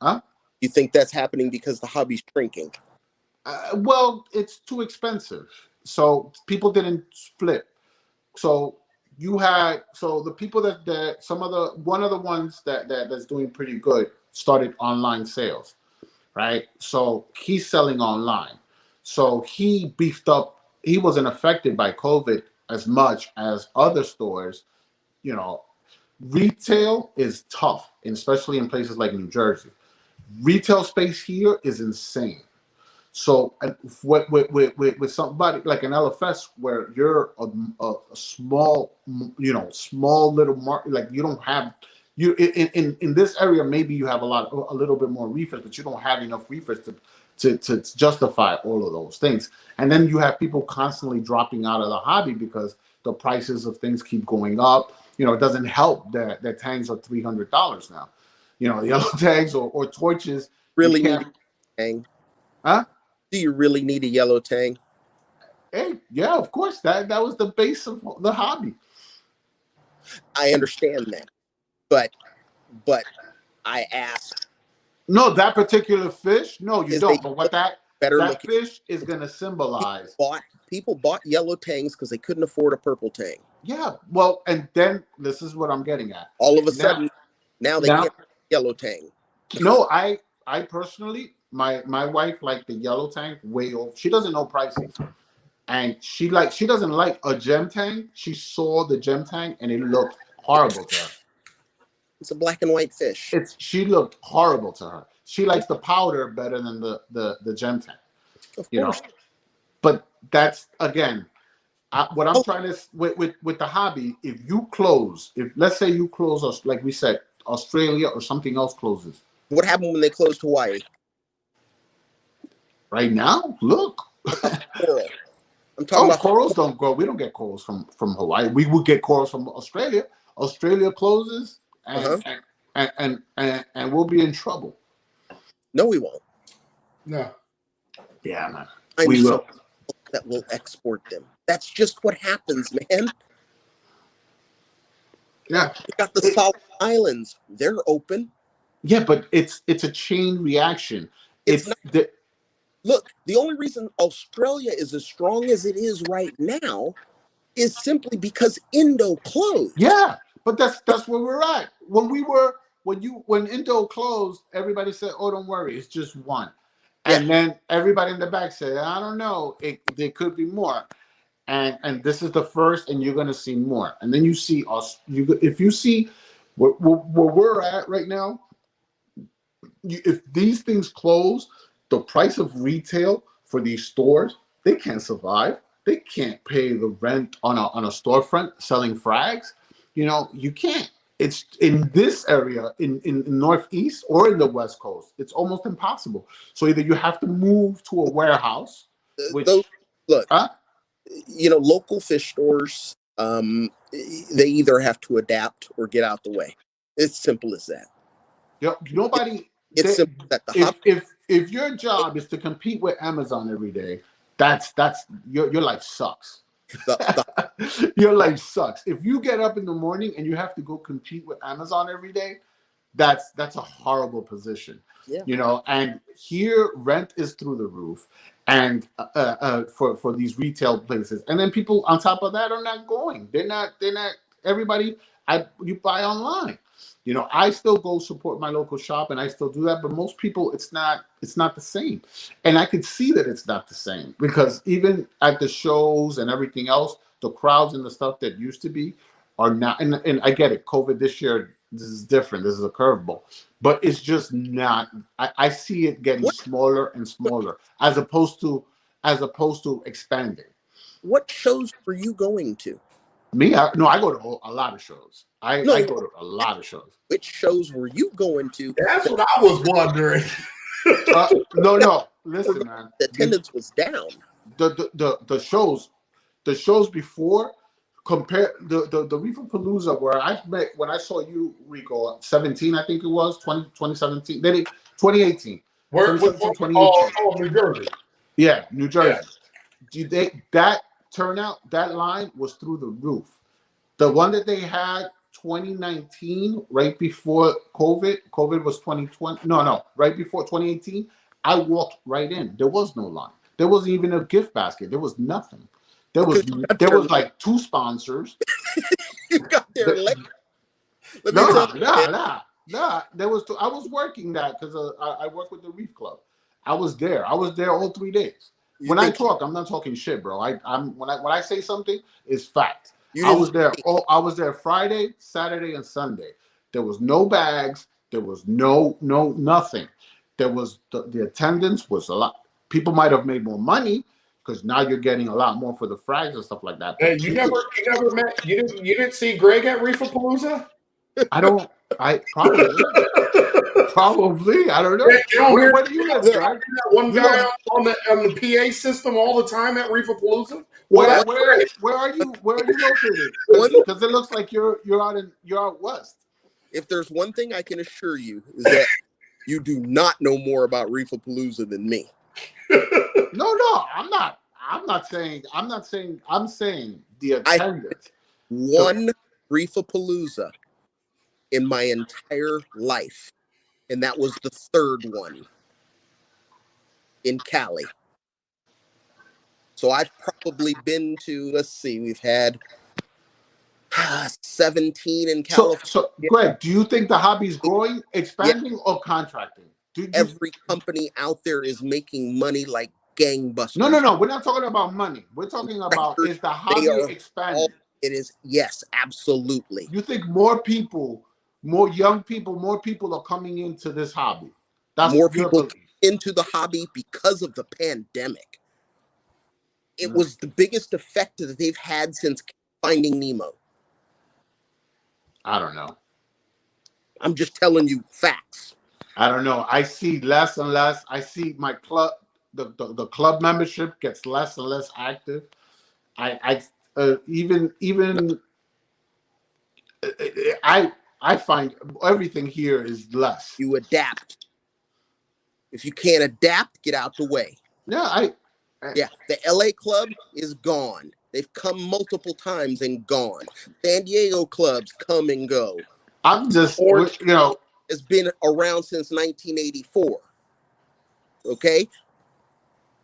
Huh? You think that's happening because the hobby's shrinking? Well, it's too expensive, so people didn't flip. So the people one of the ones that's doing pretty good started online sales, right? So he's selling online. So he beefed up. He wasn't affected by COVID as much as other stores. You know, retail is tough, especially in places like New Jersey. Retail space here is insane. So with somebody like an LFS where you're a small, small little market, like you don't have in this area, maybe you have a little bit more reefers, but you don't have enough reefers to justify all of those things. And then you have people constantly dropping out of the hobby because the prices of things keep going up. You know, it doesn't help that tangs are $300 now. You know, yellow tags or torches. Really need a tang? Huh? Do you really need a yellow tang? Hey, yeah, of course. That was the base of the hobby. I understand that, but I ask. No, that particular fish. No, you don't. But what that fish is going to symbolize. People bought yellow tangs because they couldn't afford a purple tang. Yeah, well, and then this is what I'm getting at. All of a sudden, now they can't yellow tang. No, I personally, my wife liked the yellow tang way over. She doesn't know prices. And she doesn't like a gem tang. She saw the gem tang and it looked horrible to her. It's a black and white fish. She looked horrible to her. She likes the powder better than the gem tang. Of course. Know? But that's again what I'm trying to with the hobby. If let's say you close us, like we said, Australia or something else closes. What happened when they closed Hawaii? Right now, look. Coral. I'm talking about corals don't grow. We don't get corals from Hawaii. We would get corals from Australia. Australia closes, and we'll be in trouble. No, we won't. No. Yeah, man. We will. That will export them. That's just what happens, man. Yeah. We got the Solomon Islands. They're open. Yeah, but it's a chain reaction. Look, the only reason Australia is as strong as it is right now is simply because Indo closed. Yeah, but that's where we're at. When Indo closed, everybody said, "Oh, don't worry, it's just one." And then everybody in the back said, "I don't know, there could be more." and this is the first, and you're going to see more. And then you see us. If you see where we're at right now, if these things close, the price of retail for these stores, they can't survive. They can't pay the rent on a storefront selling frags. You know, you can't. It's in this area in Northeast or in the West Coast. It's almost impossible. So either you have to move to a warehouse, which Look, huh? you know, local fish stores, they either have to adapt or get out the way. It's simple as that. Nobody. It's simple that If your job is to compete with Amazon every day, that's your life sucks. Your life sucks. If you get up in the morning and you have to go compete with Amazon every day, that's a horrible position. Yeah. You know, and here rent is through the roof, and for these retail places, and then people on top of that are not going. They're not. Everybody, you buy online. You know, I still go support my local shop, and I still do that. But most people, it's not the same, and I could see that it's not the same because even at the shows and everything else, the crowds and the stuff that used to be are not. And I get it. COVID this year, this is different. This is a curveball, but it's just not. I see it getting smaller and smaller as opposed to expanding. What shows were you going to? Me, I go to a lot of shows. I go to a lot of shows. Which shows were you going to? That's what I was wondering. No. Listen, man. The attendance was down. The shows before compare the Reefapalooza where I met when I saw you, Rico, 17, I think it was 2017. Then 2018. Where 2018. New Jersey. Yeah, New Jersey. Yeah. That turnout, that line was through the roof. The one that they had 2019, right before COVID was 2020. No, right before 2018, I walked right in. There was no line. There wasn't even a gift basket. There was nothing. There was like 2 sponsors. You got there late. Nah. There was 2. I was working that because I work with the Reef Club. I was there all 3 days. When I talk, I'm not talking shit, bro. When I say something, it's fact. I was there. I was there Friday, Saturday, and Sunday. There was no bags. There was no nothing. There was the attendance was a lot. People might have made more money because now you're getting a lot more for the frags and stuff like that. Hey, you never met. You didn't see Greg at Reefapalooza? I probably. I don't know. Where do you live, Greg? One guy on the PA system all the time at Reefapalooza. Where are you located? Because it looks like you're out west. If there's one thing I can assure you is that you do not know more about Reefapalooza than me. No, I'm not. I'm saying the attendance. One Reefapalooza in my entire life, and that was the 3rd one in Cali. So I've probably been to, let's see, we've had 17 in California. So Greg, do you think the hobby is growing, expanding, or contracting? Every company out there is making money like gangbusters. No. We're not talking about money. We're talking about is the hobby expanding? It is, yes, absolutely. You think more young people are coming into this hobby? That's more people into the hobby because of the pandemic. It was the biggest effect that they've had since Finding Nemo. I don't know. I'm just telling you facts. I don't know. I see less and less. I see my club, the club membership gets less and less active. I find everything here is less. You adapt. If you can't adapt, get out the way. Yeah, the LA club is gone. They've come multiple times and gone. San Diego clubs come and go. I'm just, it's been around since 1984. Okay?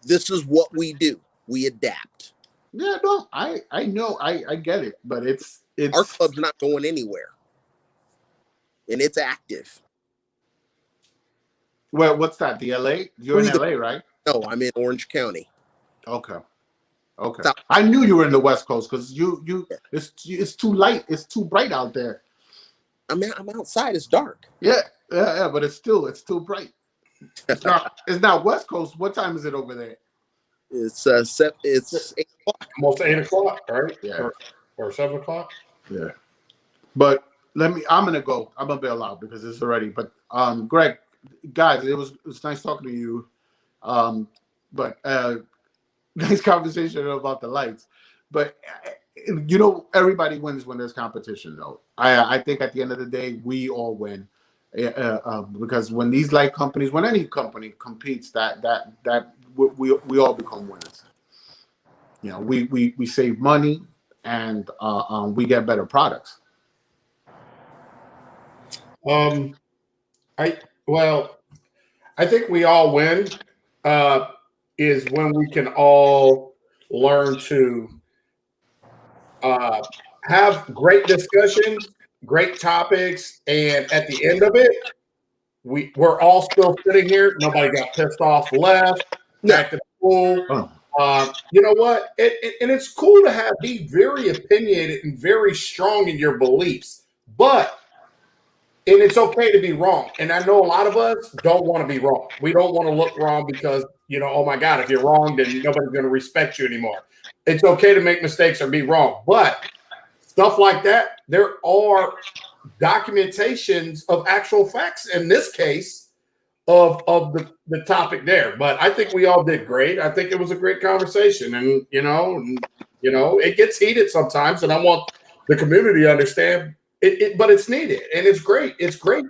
This is what we do. We adapt. Yeah, no, I know, I get it, but it's our club's not going anywhere. And it's active. Well, what's that? The LA? You're in LA, right? No, I'm in Orange County. Okay. Okay. South. I knew you were in the West Coast because it's too light. It's too bright out there. I mean, I'm outside. It's dark. Yeah, but it's too bright. It's not West Coast. What time is it over there? It's 8 o'clock. Almost 8 o'clock, right? Yeah. Or 7 o'clock. Yeah. But I'm gonna go. I'm gonna bail out because it's already. But Greg, guys, it was nice talking to you. But nice conversation about the lights. But everybody wins when there's competition, though. I think at the end of the day, we all win. Because when these light companies, when any company competes, that we all become winners. We save money and we get better products. I think we all win is when we can all learn to have great discussions, great topics, and at the end of it, we're all still sitting here. Nobody got pissed off, left, back to school. You know what? And it's cool to be very opinionated and very strong in your beliefs, and it's okay to be wrong. And I know a lot of us don't want to be wrong. We don't want to look wrong because, oh my God, if you're wrong, then nobody's going to respect you anymore. It's okay to make mistakes or be wrong. But stuff like that, there are documentations of actual facts in this case of the topic there. But I think we all did great. I think it was a great conversation. And, it gets heated sometimes. And I want the community to understand but it's needed, and it's great. It's great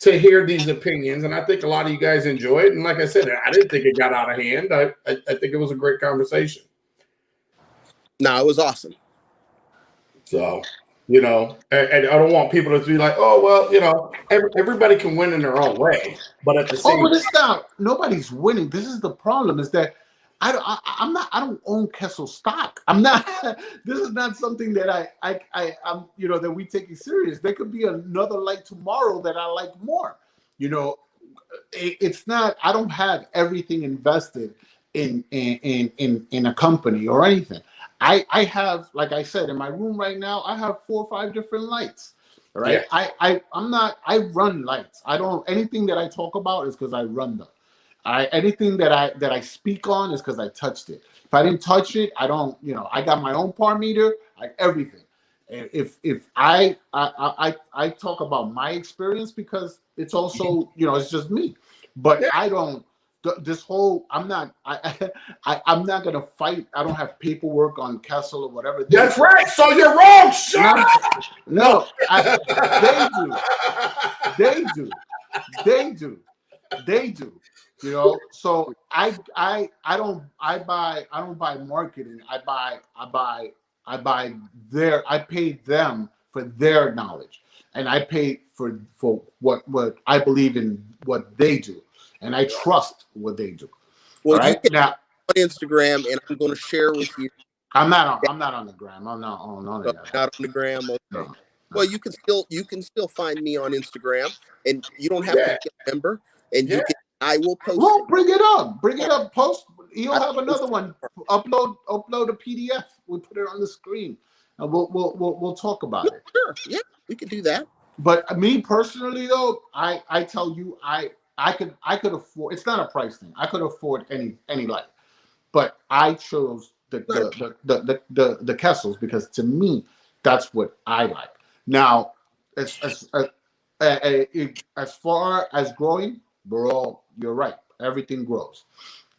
to hear these opinions, and I think a lot of you guys enjoy it. And like I said, I didn't think it got out of hand. I think it was a great conversation. No, it was awesome. So, and I don't want people to be like, oh, well, everybody can win in their own way, but at the same time, it's not. Nobody's winning. This is the problem. Is that I don't own Kessel stock. I'm not. This is not something that I'm that we take it serious. There could be another light tomorrow that I like more. It's not. I don't have everything invested in a company or anything. I have, like I said, in my room right now, I have 4 or 5 different lights. Right. Yeah. I'm not. I run lights. I don't. Anything that I talk about is because I run them. Anything that I speak on is because I touched it. If I didn't touch it, I don't. I got my own par meter, everything. If I talk about my experience because it's also it's just me. But I don't. This whole I'm not. I'm not gonna fight. I don't have paperwork on Kessel or whatever. That's right. So you're wrong. Shut up. No, they do. So I don't buy marketing. I pay them for their knowledge, and I pay for what I believe in what they do, and I trust what they do. Well, right now on Instagram, and I'm going to share with you. I'm not on the gram. I'm not on that. Not on the gram. Okay. No. Well, you can still find me on Instagram, and you don't have to be a member, and you can. I will post. Well, bring it up. Post. You'll have another one. Upload a PDF. We'll put it on the screen, and we'll talk about it. Sure. Yeah, we could do that. But me personally, though, I tell you, I could afford. It's not a price thing. I could afford any light, but I chose the Kessels because to me, that's what I like. Now, as far as growing, you're right. Everything grows,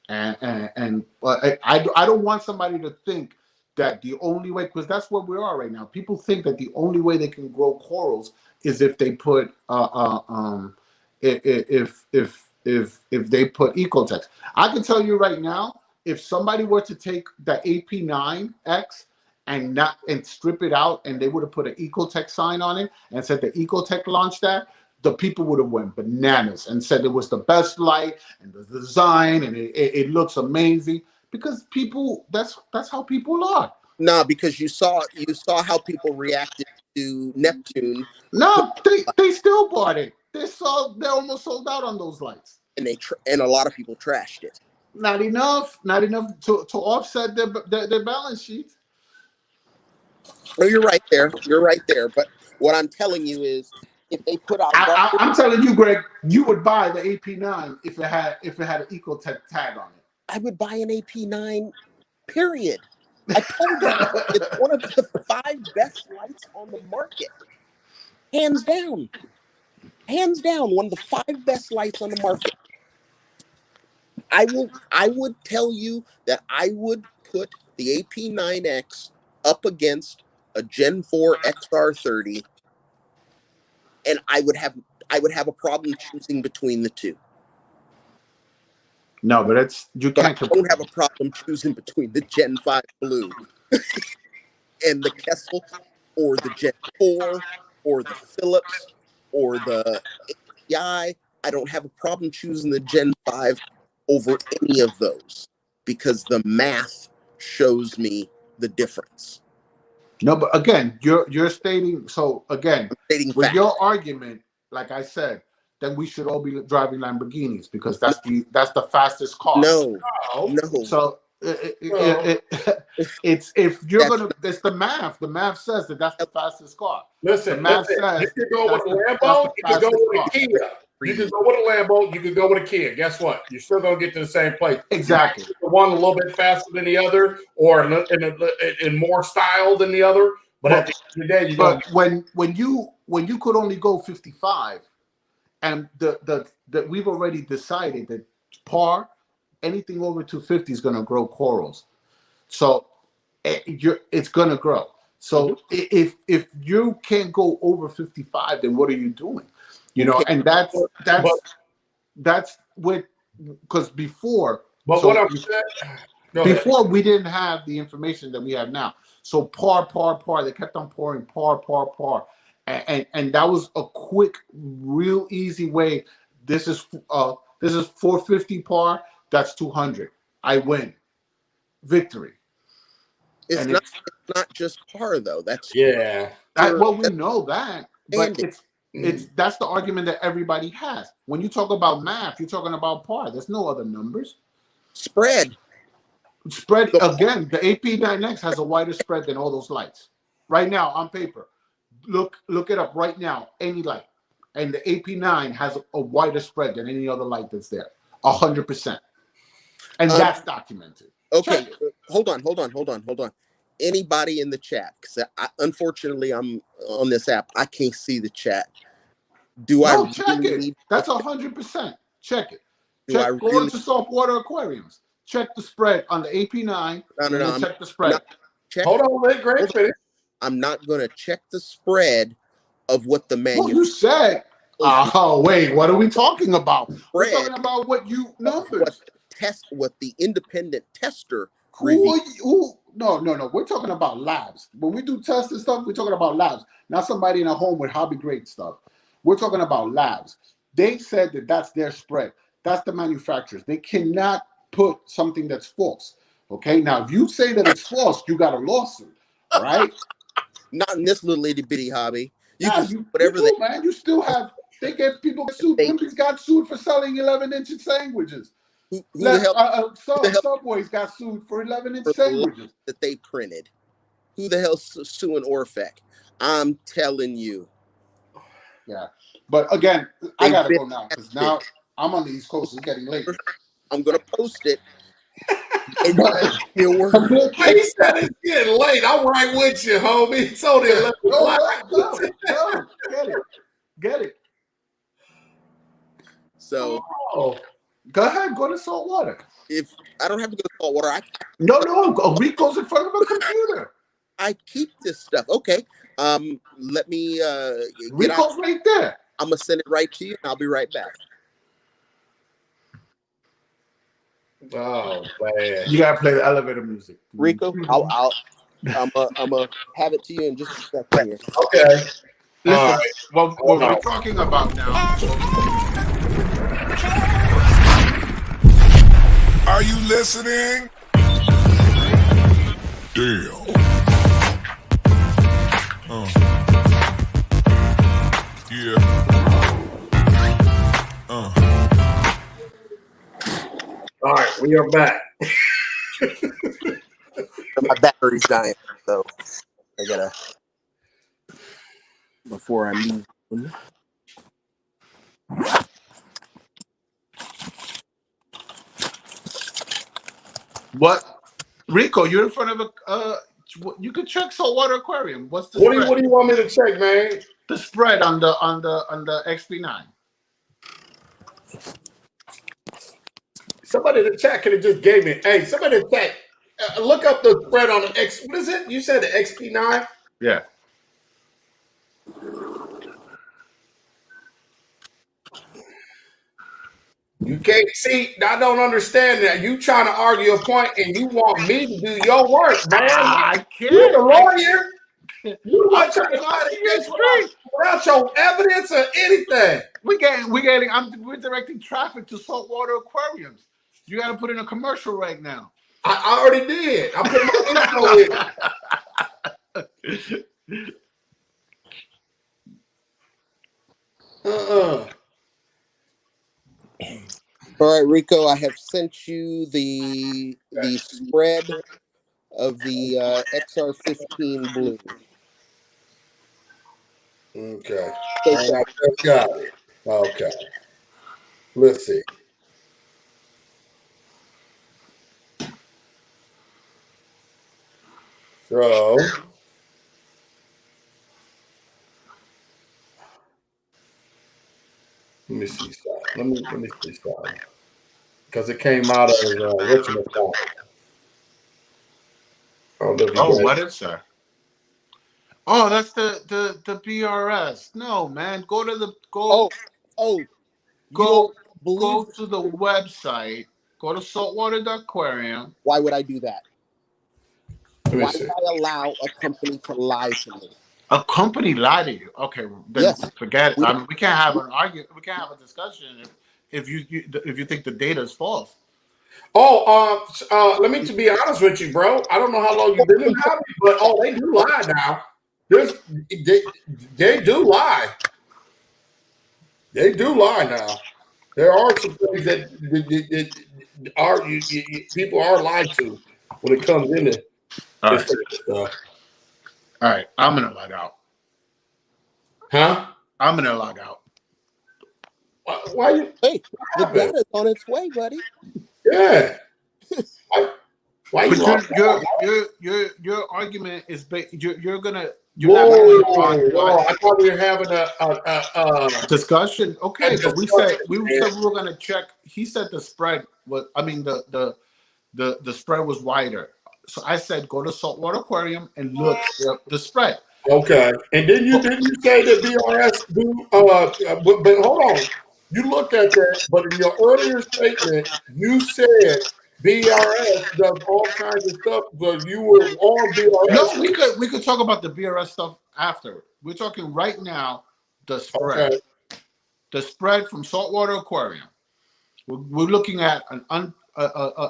and I don't want somebody to think that the only way, because that's what we are right now. People think that the only way they can grow corals is if they put if they put Ecotech. I can tell you right now, if somebody were to take the AP9X and strip it out, and they would have put an Ecotech sign on it and said the Ecotech launched that, the people would have went bananas and said it was the best light and the design and it looks amazing, because people that's how people are. No, because you saw how people reacted to Neptune. No, they still bought it. They're almost sold out on those lights. And a lot of people trashed it. Not enough to offset their balance sheet. No, you're right there. You're right there. But what I'm telling you is, if they put out, I'm telling you, Greg, you would buy the AP9 if it had an Ecotech tag on it. I would buy an AP9. Period. I told you it's one of the 5 best lights on the market, hands down. Hands down, one of the 5 best lights on the market. I would tell you that I would put the AP9X up against a Gen 4 XR30, and I would have a problem choosing between the two. No, but you But can't. I don't have a problem choosing between the Gen 5 Blue and the Kessel, or the Gen 4, or the Philips, or the API. I don't have a problem choosing the Gen 5 over any of those, because the math shows me the difference. No, but again, you're stating, so again, Stating with fact. your argument, like I said, then we should all be driving Lamborghinis because that's the fastest car. No. So it's if you're gonna, it's the math. The math says that's the fastest car. Listen, the math says you could go with a that's Lambo, the you could go with a fastest car. Kia. You could go with a Lambo, you could go with a Kia. Guess what? You're still gonna get to the same place. Exactly. The one a little bit faster than the other, or in more style than the other. But at the end of the day, when you could only go 55, and the we've already decided that par, anything over 250 is going to grow corals, so it's going to grow. So if you can't go over 55, then what are you doing? You know, and that's what, because before. But so what I'm saying, before we didn't have the information that we have now. So par. They kept on pouring par. And that was a quick, real easy way. This is 450 par. That's 200. I win. Victory. It's not just par though. That's well, we know that, but that's the argument that everybody has. When you talk about math, you're talking about par. There's no other numbers. Spread again. The AP9X has a wider spread than all those lights right now on paper. Look it up right now. Any light, and the AP9 has a wider spread than any other light that's there. 100%, and that's documented. Okay, hold on. Anybody in the chat? Because unfortunately, I'm on this app. I can't see the chat. Check it. That's 100%. Check it. Go into Saltwater Aquariums. Check the spread on the AP9. No. Check the spread. Hold on, let Greg finish. I'm not going to check the spread of what the manufacturer. Well, you said. Oh wait, what are we talking about? We're talking about what you numbers. What the independent tester. No. We're talking about labs. When we do tests and stuff, we're talking about labs. Not somebody in a home with hobby grade stuff. We're talking about labs. They said that that's their spread. That's the manufacturers. They cannot put something that's false. Okay. Now, if you say that it's false, you got a lawsuit, right? Not in this little itty bitty hobby. Whatever man. You still have. They get people sued. Olympics got sued for selling 11-inch sandwiches. Subway's got sued for 11-inch sandwiches that they printed. Who the hell's suing Orfec? I'm telling you. Yeah, but again, I gotta go now because now I'm on the East Coast. It's getting late. I'm gonna post it. He said it's getting late. I'm right with you, homie. It's only 11 o'clock. Get it. So go ahead, go to Saltwater. If I don't have to go to Saltwater, no, Rico's in front of a computer. I keep this stuff. Okay. Let me Rico's right there. I'm gonna send it right to you, and I'll be right back. Oh man! You gotta play the elevator music, Rico. I'm gonna have it to you in just a second. Okay. Listen, what we're talking about now. Are you listening? Damn. All right. We are back. My battery's dying, so I gotta before I leave. What, Rico? You're in front of a. You can check Saltwater Aquarium. What's the What spread? do you want me to check, man? The spread on the XP9. Somebody in the chat could have just gave me. Hey, somebody in the chat, look up the spread on the X. What is it? You said the XP9? Yeah. You can't see. I don't understand that. You trying to argue a point and you want me to do your work, man. I can't. You're the lawyer. You I'm want trying to trying fight to see against your without your evidence or anything. We're directing traffic to Saltwater Aquariums. You got to put in a commercial right now. I already did. I put my info in. All right, Rico, I have sent you the spread of the XR15 blue. Okay. I just got it. Okay. Let's see. So let me see something. Let me see something. Because it came out of whatchamacallit. Oh, what is that? Oh, that's the BRS. No, man. Go to the go. Go to the website. Go to saltwater aquarium. Why would I do that? Why see. would I allow a company to lie to me? A company lie to you? Okay, then yes. Forget it. I mean, we can't have an argument. We can't have a discussion if you think the data is false. Oh, let me to be honest with you, bro. I don't know how long you've been in the hobby, but they do lie now. They do lie. They do lie now. There are some things that are people are lied to when it comes into this type of stuff. All right, I'm gonna log out. Huh? I'm gonna log out. Why you? Hey, the data's on its way, buddy. Yeah. Why you? Your argument is you're gonna. I thought we were having a discussion. Okay, but we said we were gonna check. He said the spread was. I mean the spread was wider. So I said go to Saltwater Aquarium and look at the spread. Okay, and then didn't you say that BRS do? But hold on, you looked at that, but in your earlier statement, you said BRS does all kinds of stuff. But you were on BRS. No, we could talk about the BRS stuff after. We're talking right now. The spread, the spread from Saltwater Aquarium. We're looking at an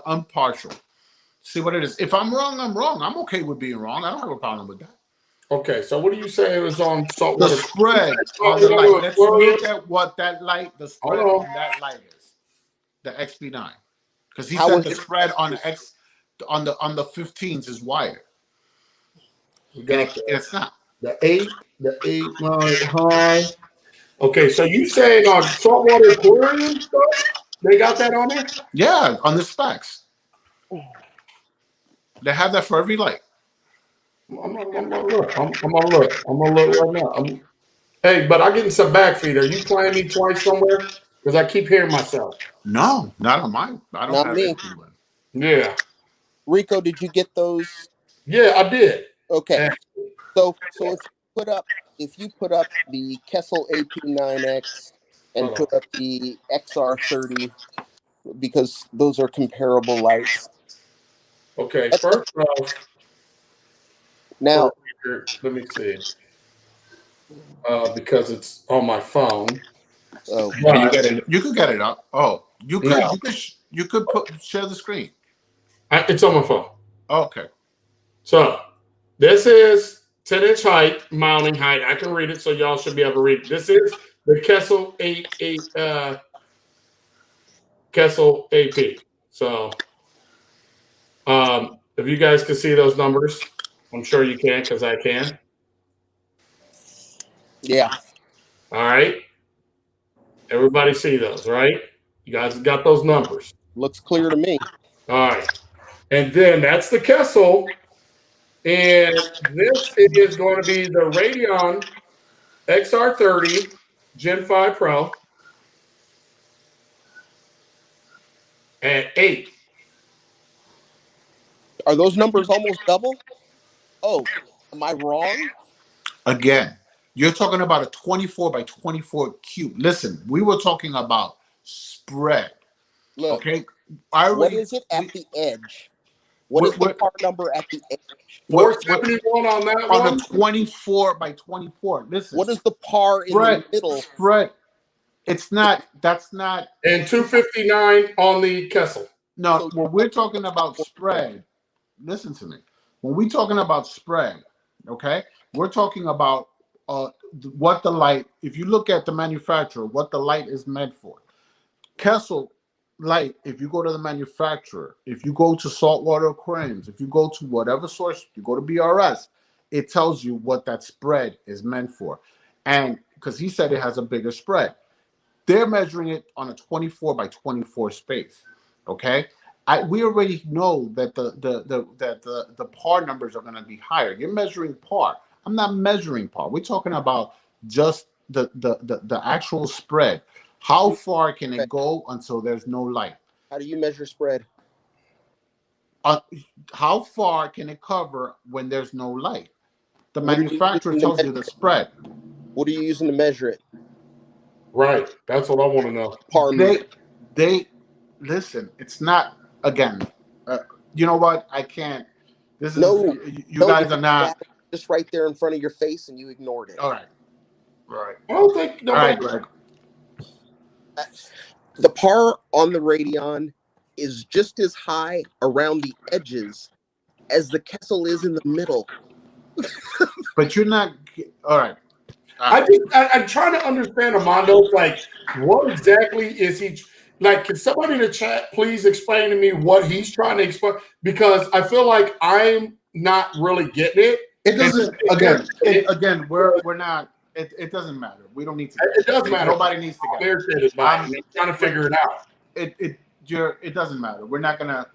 impartial. See what it is. If I'm wrong, I'm wrong. I'm okay with being wrong. I don't have a problem with that. Okay, so what do you say it was on Saltwater? The spread on the light. Let's look at what that light, the spread on that light is. The XP9. Because he said the spread on the on the 15s is wider. It's not. The 8 line high. Okay, so you saying on Saltwater Aquarium stuff, they got that on there? Yeah, on the specs. They have that for every light. I'm gonna look. I'm gonna look right now. Hey, but I'm getting some backfeed. Are you playing me twice somewhere? Because I keep hearing myself. No, not on mine. I don't have me. Yeah. Rico, did you get those? Yeah, I did. Okay. So if you put up the Kessel AP9X and put up the XR30, because those are comparable lights. Okay, first off, now let me see. Because it's on my phone. Oh, you could get it up. Oh, you could share the screen. It's on my phone. Okay. So this is 10-inch height, mounting height. I can read it, so y'all should be able to read it. This is the Kessel Kessel AP. So, if you guys can see those numbers, I'm sure you can because I can. Yeah. All right. Everybody see those, right? You guys got those numbers. Looks clear to me. All right. And then that's the Kessel. And this is going to be the Radion XR30 Gen 5 Pro at 8. Are those numbers almost double? Oh, am I wrong? Again, you're talking about a 24 by 24 cube. Listen, we were talking about spread. Look, Okay, what is it at the edge? What is the par number at the edge? 471 on that on one. a 24 by 24. Listen, What is the par in spread, the middle? Spread. It's not. That's not. And 259 on the Kessel. No, So when we're talking about spread, listen to me. When we're talking about spread, okay, we're talking about what the light. If you look at the manufacturer, what the light is meant for. Kessel light. If you go to the manufacturer, if you go to Saltwater Aquariums, if you go to whatever source, you go to BRS, it tells you what that spread is meant for, and because he said it has a bigger spread. They're measuring it on a 24 by 24 space. Okay, we already know that the par numbers are going to be higher. You're measuring par. I'm not measuring par. We're talking about just the actual spread. How far can it go until there's no light? How do you measure spread? How far can it cover when there's no light? The manufacturer tells you the spread. What are you using to measure it? Right. That's what I want to know. Par number. They listen. It's not again. You know what? I can't. This is you guys are not just right there in front of your face, and you ignored it. All right. Right. I don't think nobody. All right, the par on the Radion is just as high around the edges as the Kessel is in the middle. But you're not. All right. I'm trying to understand Armando. Like, what exactly is he like? Can somebody in the chat please explain to me what he's trying to explain? Because I feel like I'm not really getting it. It doesn't. Again, we're not. It doesn't matter. We don't need to. It does matter. Nobody needs to get it. I'm trying to figure it out. It doesn't matter. We're not gonna.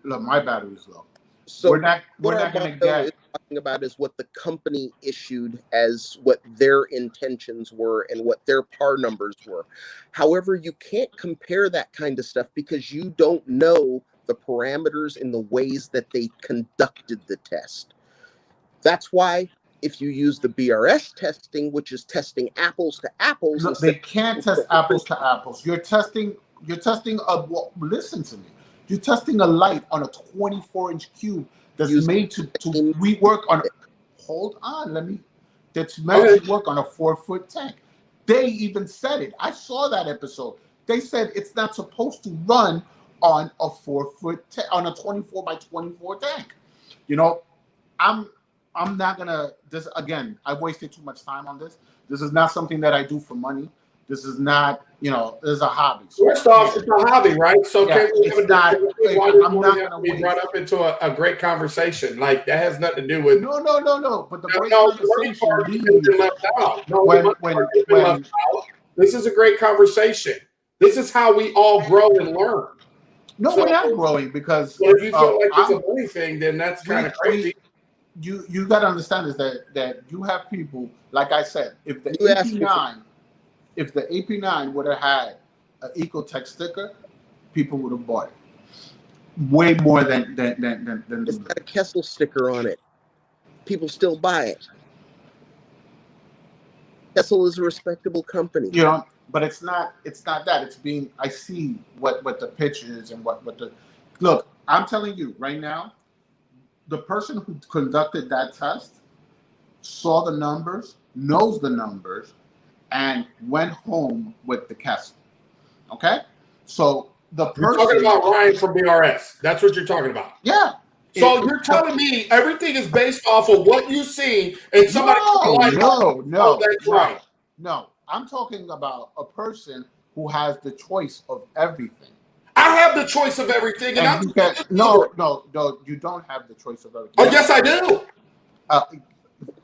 Look, my battery's low. So we're not gonna get. Talking about is what the company issued as what their intentions were and what their par numbers were. However, you can't compare that kind of stuff because you don't know the parameters in the ways that they conducted the test. That's why if you use the BRS testing, which is testing apples to apples, no, they can't test apples to apples. You're testing listen to me. You're testing a light on a 24-inch cube that's made to rework on. Hold on, that's meant to work on a 4-foot tank. They even said it. I saw that episode. They said it's not supposed to run on a 4-foot on a 24 by 24 tank. You know, I'm not gonna. This again. I've wasted too much time on this. This is not something that I do for money. This is not, this is a hobby. So, first off, it's a hobby, right? So yeah, I'm not going to be brought up into a great conversation. Like that has nothing to do with. No. But the great conversation left out. When this is a great conversation. This is how we all grow and learn. No, we're not growing because if you feel like it's a money thing, then that's kind of crazy. You got to understand is that you have people, like I said, if the AP9 would have had an Ecotech sticker, people would have bought it. Way more than it's got a Kessel sticker on it. People still buy it. Kessel is a respectable company. But it's not that. It's being, I see what the pitch is and what the look, I'm telling you right now, the person who conducted that test saw the numbers, knows the numbers, and went home with the Kessel. Okay? So the person. You're talking about Ryan from BRS. That's what you're talking about. Yeah. So you're telling me everything is based off of what you see and somebody. No, that's right. No, I'm talking about a person who has the choice of everything. I have the choice of everything, and I'm no, you don't have the choice of everything. Oh, yes, I do.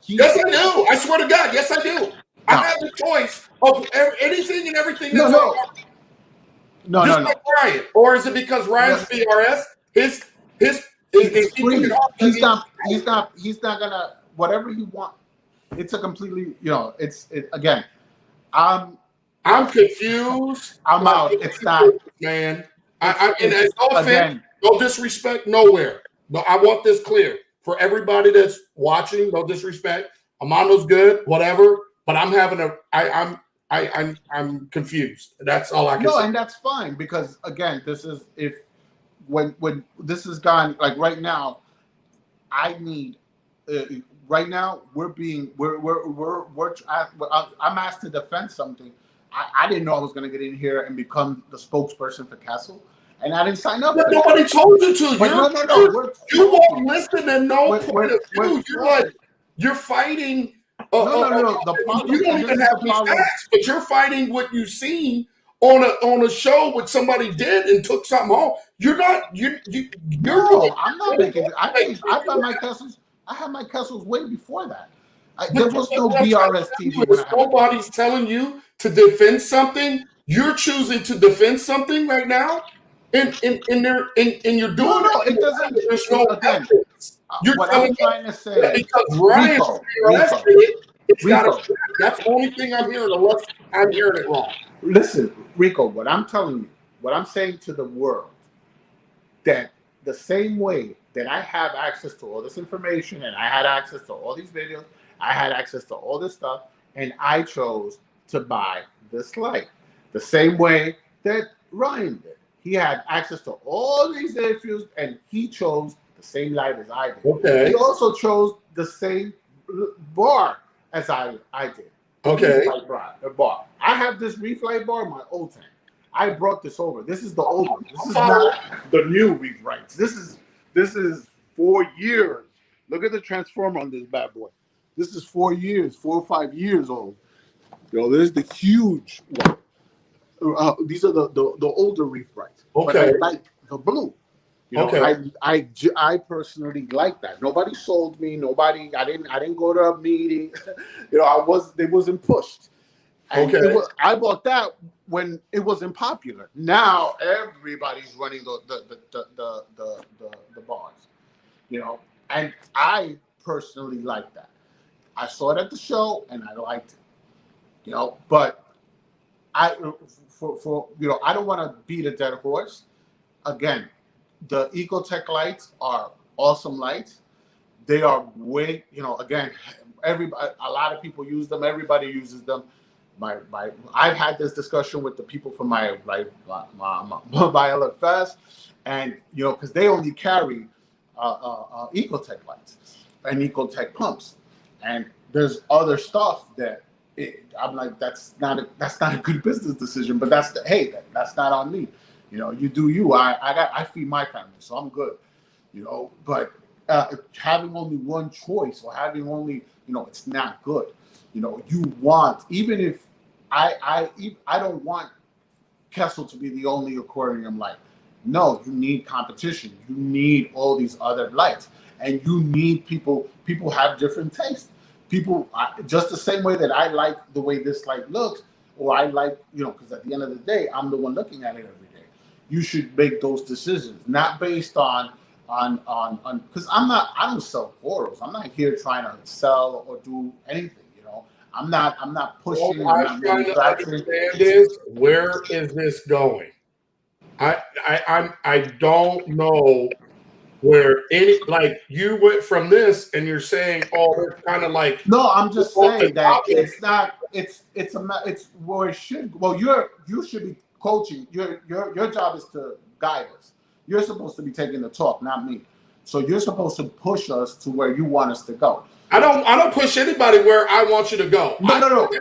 Yes, I do. I swear to God, yes, I do. No. I have the choice of anything and everything. That's No, like Ryan, or is it because Ryan's BRS? He's free. He's not gonna whatever he wants. It's a completely, again. I'm confused. I'm out. It's not, man. And no offense, no disrespect, nowhere. But I want this clear for everybody that's watching. No disrespect. Amando's good, whatever. But I'm having I'm confused. That's all I can say. No, and that's fine because again, this is when this is gone. Like right now, I need. Right now, I'm asked to defend something. I didn't know I was going to get in here and become the spokesperson for Castle, and I didn't sign up. But nobody told you to. No. You won't listen to no point of view. You're fighting. No. The problem, you don't even have the facts, but you're fighting what you've seen on a show what somebody did and took something home. You're not. No, I'm not making it. I got my Castles. I had my Castles way before that. There was no BRS TV. Nobody's telling you to defend something. You're choosing to defend something right now, and you're doing no, it doesn't. There's no evidence. What I'm trying to say because Ryan that's the only thing I'm hearing, unless I'm hearing it wrong. Listen, Rico, what I'm telling you, what I'm saying to the world, that the same way that I have access to all this information and I had access to all these videos, I had access to all this stuff, and I chose to buy this light. The same way that Ryan did. He had access to all these issues, and he chose the same light as I did. Okay. He also chose the same bar as I did. Okay. Bar. I have this reef light bar in my old tank. I brought this over. This is the old one. This is not the new reef lights. This is 4 years. Look at the transformer on this bad boy. This is 4 years, 4 or 5 years old. There's the huge one. These are the older reef lights. Okay. But I like the blue. I personally like that. Nobody sold me. Nobody. I didn't go to a meeting. They wasn't pushed. And I bought that when it wasn't popular. Now everybody's running the bars. And I personally like that. I saw it at the show and I liked it. But I don't want to beat a dead horse. Again, the Ecotech lights are awesome lights. They are way, again, a lot of people use them. Everybody uses them. I've had this discussion with the people from my LFS, and because they only carry Ecotech lights and Ecotech pumps, and there's other stuff that I'm like, that's not a good business decision. But that's not on me. You do you. I feed my family, so I'm good. But having only one choice or having only, it's not good. You want, even if I don't want Kessel to be the only aquarium light. No, you need competition. You need all these other lights, and you need people. People have different tastes. People, just the same way that I like the way this light looks, or I like, because at the end of the day, I'm the one looking at it every day. You should make those decisions, not based on because I don't sell corals. I'm not here trying to sell or do anything. I'm not pushing. What I'm trying to understand is, where is this going? I don't know where you went from this and you're saying, it's kind of like. No, I'm just saying that it's not. It's where it should. Well, you should be coaching. Your job is to guide us. You're supposed to be taking the talk, not me. So you're supposed to push us to where you want us to go. I don't push anybody where I want you to go. No. I'm not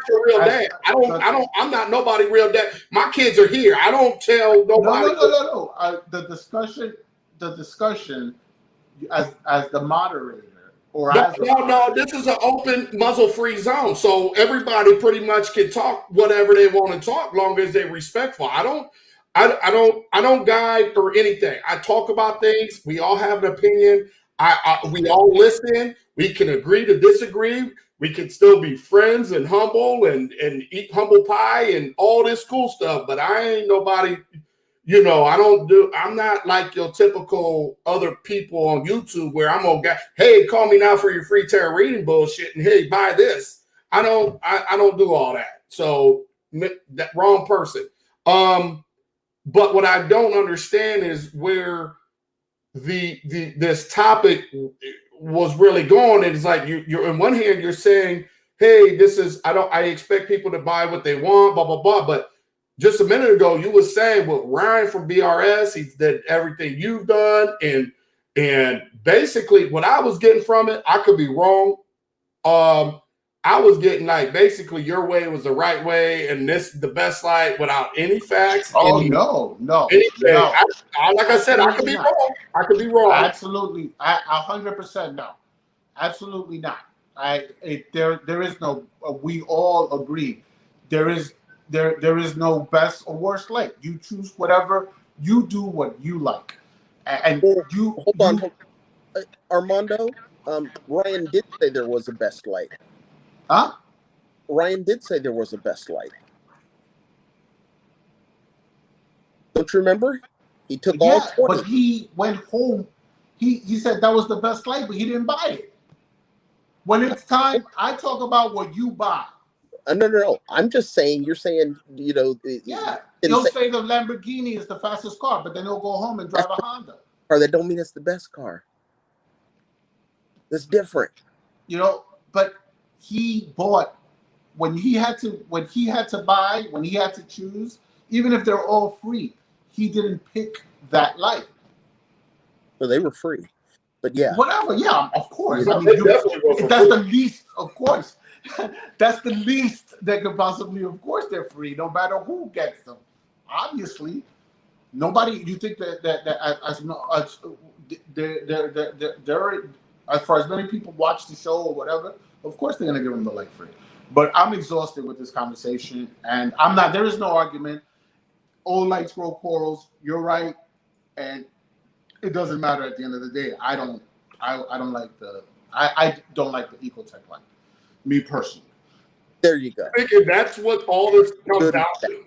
your real dad. I'm not nobody real dad. My kids are here. I don't tell nobody. No. The discussion as the moderator no. This is an open, muzzle-free zone, so everybody pretty much can talk whatever they want to talk, long as they're respectful. I don't guide or anything. I talk about things. We all have an opinion. We all listen. We can agree to disagree. We can still be friends and humble and eat humble pie and all this cool stuff. But I ain't nobody, I'm not like your typical other people on YouTube where I'm gonna get, hey, call me now for your free tarot reading bullshit and hey, buy this. I don't do all that. So that wrong person. But what I don't understand is where this topic was really going. It's like you're on one hand you're saying, hey, I expect people to buy what they want, blah blah blah. But just a minute ago you were saying, well, Ryan from BRS, he did everything you've done, and basically what I was getting from it, I could be wrong. I was getting like basically your way was the right way, and this the best light without any facts. Oh no. Like I said, I could be wrong. I could be wrong. Absolutely, 100% no. Absolutely not. There is no. We all agree. There is no best or worst light. You choose whatever. You do what you like, and hold on, Armando. Ryan did say there was a best light. Huh? Ryan did say there was a best light. Don't you remember? He took all 20. But he went home. He said that was the best light, but he didn't buy it. When it's time, I talk about what you buy. No. I'm just saying. You're saying, He'll say the Lamborghini is the fastest car, but then he'll go home and drive a Honda. Or that don't mean it's the best car. That's different. But he bought when he had to buy, when he had to choose, even if they're all free, he didn't pick that light. So they were free. But yeah. Whatever, yeah, of course. Yeah, I mean, that's the least, of course. That's the least that could possibly, of course, they're free, no matter who gets them. Obviously, nobody. You think that as far as many people watch the show or whatever, of course they're gonna give them the light free. But I'm exhausted with this conversation, and I'm not. There is no argument. All lights grow corals. You're right, and it doesn't matter at the end of the day. I don't like the Ecotech light. Me personally. There you go. That's what all this comes down to.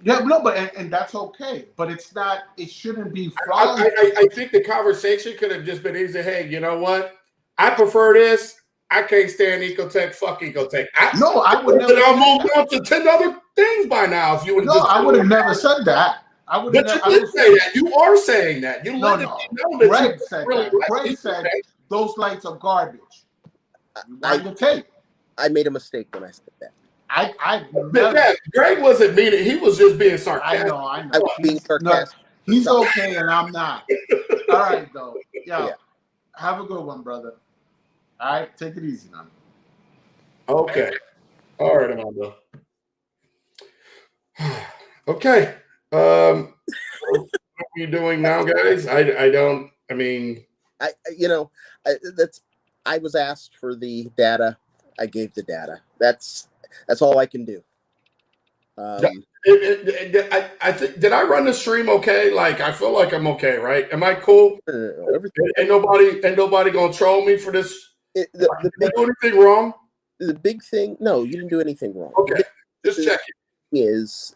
Yeah, no, but and that's okay. But it's not. It shouldn't be. I think the conversation could have just been easy. Hey, you know what? I prefer this. I can't stand Ecotech. Fuck Ecotech. I would never. I'll move on to 10 other things by now. If you would. No, I would have never said that. But you did say that. You are saying that. You no. Greg said really that. Greg said those lights are garbage. I made a mistake when I said that. Greg wasn't meaning. He was just being sarcastic. I know. I was being sarcastic. No, he's okay, and I'm not. All right, though. Yeah. Have a good one, brother. All right, take it easy now. Okay. All right, Amanda. Okay. What are you doing now, guys? I was asked for the data. I gave the data. That's all I can do. I think did I run the stream okay? Like I feel like I'm okay, right? Am I cool? Ain't nobody gonna troll me for this. Did I do anything wrong? The big thing, no, you didn't do anything wrong. Okay, just checking. He's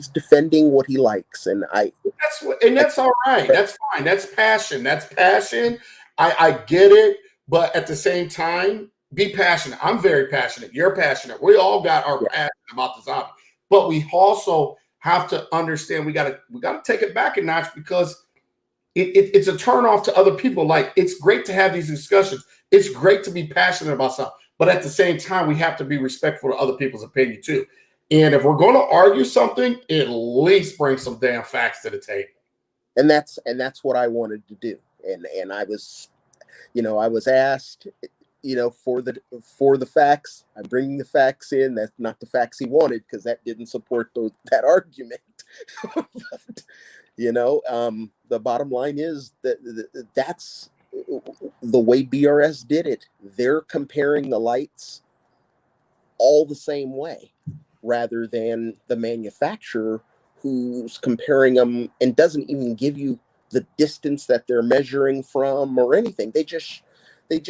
defending what he likes, and that's all right. That's fine. That's passion. I get it, but at the same time, be passionate. I'm very passionate. You're passionate. We all got our passion about this hobby, but we also have to understand we got to take it back a notch because it's a turnoff to other people. Like it's great to have these discussions. It's great to be passionate about something, but at the same time, we have to be respectful to other people's opinion too. And if we're going to argue something, at least bring some damn facts to the table. And that's what I wanted to do. And I was, I was asked, for the facts. I'm bringing the facts in. That's not the facts he wanted because that didn't support that argument. But, the bottom line is that's the way BRS did it. They're comparing the lights all the same way, rather than the manufacturer who's comparing them and doesn't even give you the distance that they're measuring from or anything. They just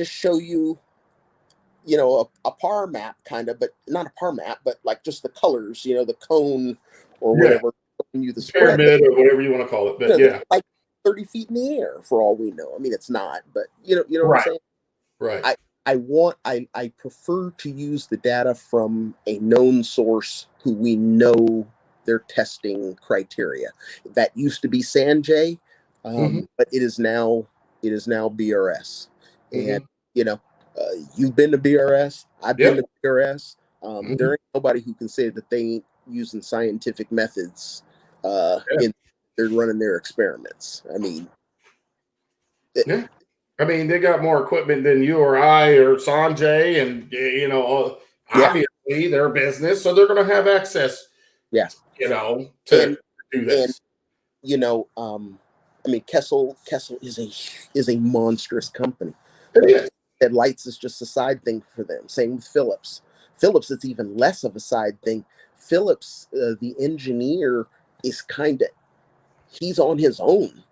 show you, you know, a par map kind of, but not a par map, but like just the colors, you know, the cone or whatever, showing you the spread. Pyramid or whatever you want to call it. But You know, like 30 feet in the air for all we know. I mean, it's not, but you know what I'm saying? Right. I prefer to use the data from a known source who we know their testing criteria. That used to be Sanjay, but it is now BRS. And you know, you've been to BRS, I've been to BRS. There ain't nobody who can say that they ain't using scientific methods in they're running their experiments. I mean, I mean, they got more equipment than you or I or Sanjay, and you know, obviously their business, so they're going to have access. Yeah, you know, to do this. And you know, I mean, Kessel is a monstrous company. And lights is just a side thing for them. Same with Philips. Philips, it's even less of a side thing. Philips, the engineer, is he's on his own.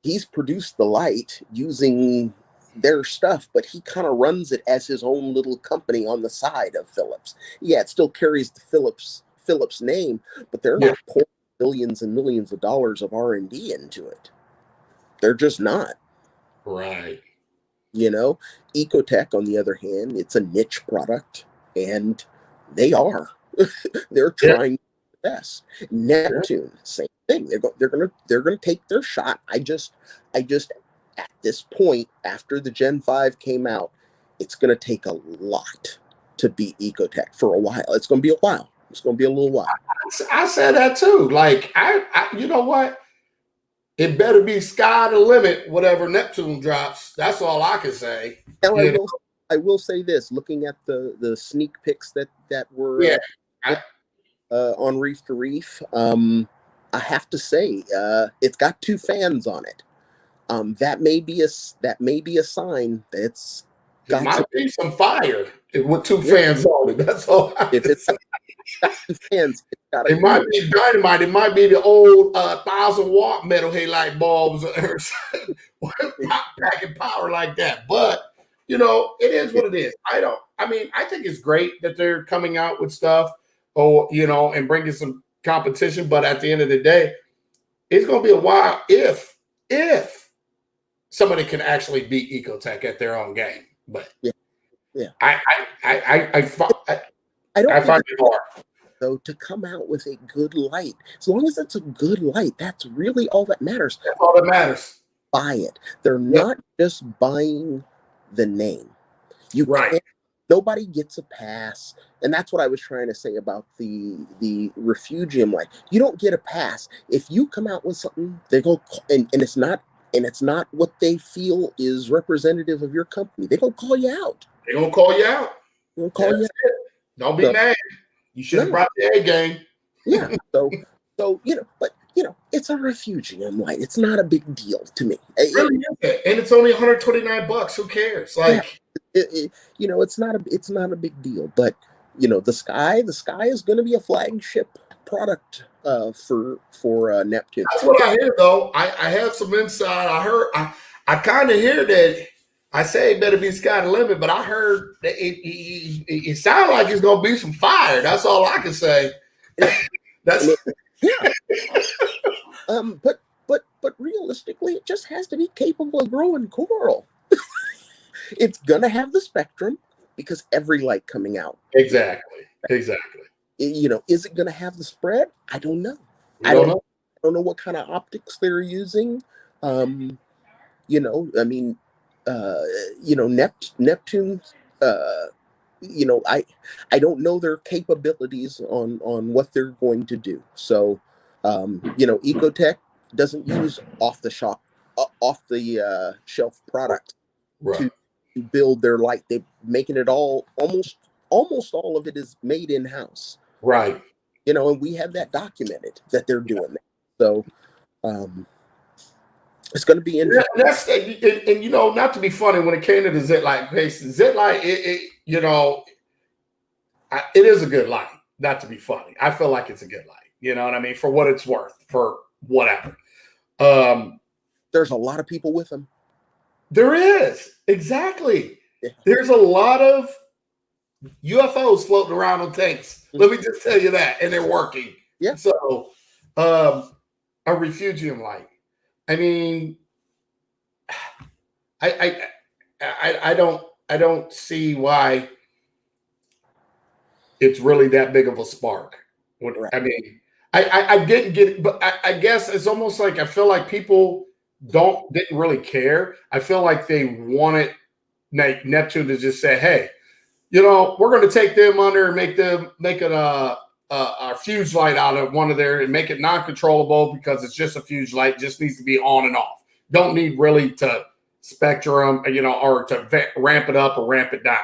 He's produced the light using their stuff, but he kind of runs it as his own little company on the side of Philips. Yeah, it still carries the Philips name, but they're not pouring millions and millions of dollars of R&D into it. They're just not. Right. You know, Ecotech, on the other hand, it's a niche product, and they're trying their best. Neptune, same thing. They're gonna take their shot. I just at this point, after the Gen 5 came out, it's gonna take a lot to beat Ecotech for a while. It's gonna be a while. It's gonna be a little while. I said that too. Like I you know what? It better be sky the limit, whatever Neptune drops. That's all I can say. Now, I will say this: looking at the sneak pics that were on Reef to Reef, I have to say it's got 2 fans on it. That may be a sign that it's got might be some fire with 2 fans on it. That's all. If it's got 2 fans, it's got it might be dynamite. It might be the old 1,000-watt metal halide bulbs or packing power like that. But you know, it is what it is. I think it's great that they're coming out with stuff, or you know, and bringing some competition. But at the end of the day, it's going to be a while if somebody can actually beat Ecotech at their own game. But I find it hard. Though, to come out with a good light, as long as it's a good light, that's really all that matters. That's all that matters. Buy it. They're not just buying the name. Nobody gets a pass, and that's what I was trying to say about the Refugium light. You don't get a pass if you come out with something. They go and it's not what they feel is representative of your company. They're gonna call you out. They're gonna call you out. They're gonna call you out. Don't be mad. You should have brought the A game. Yeah. So you know, but you know, it's a Refugium light. It's not a big deal to me. It really isn't. And it's only $129. Who cares? Like, you know, it's not a big deal. But you know, the sky is going to be a flagship product for Neptune. That's what I hear, though. I have some insight. I kind of hear that. I say it better be sky the limit, but I heard that it sounds like it's going to be some fire. That's all I can say. But realistically, it just has to be capable of growing coral. It's gonna have the spectrum because every light coming out. Exactly. You know, is it gonna have the spread? I don't know. I don't know what kind of optics they're using. You know, I mean, you know, Neptune. You know, I don't know their capabilities on what they're going to do. So, you know, Ecotech doesn't use off the shelf product to build their light. They're making it all almost all of it is made in house. Right. You know, and we have that documented that they're doing that. So, it's going to be interesting. And you know, not to be funny, when it came to the Z-Lite case, Z-Lite, you know, it is a good light. Not to be funny, I feel like it's a good light. You know what I mean? For what it's worth, for whatever. There's a lot of people with them. There is. Exactly. Yeah. There's a lot of UFOs floating around on tanks. Let me just tell you that. And they're working. Yeah. So a refugium light. I mean, I don't see why it's really that big of a spark. Right. I mean, I didn't get it, but I guess it's almost like I feel like people didn't really care. I feel like they wanted Neptune to just say, hey, you know, we're going to take them under and make it a fuse light out of one of their and make it non-controllable because it's just a fuse light, just needs to be on and off. Don't need really to spectrum, you know, or to ramp it up or ramp it down.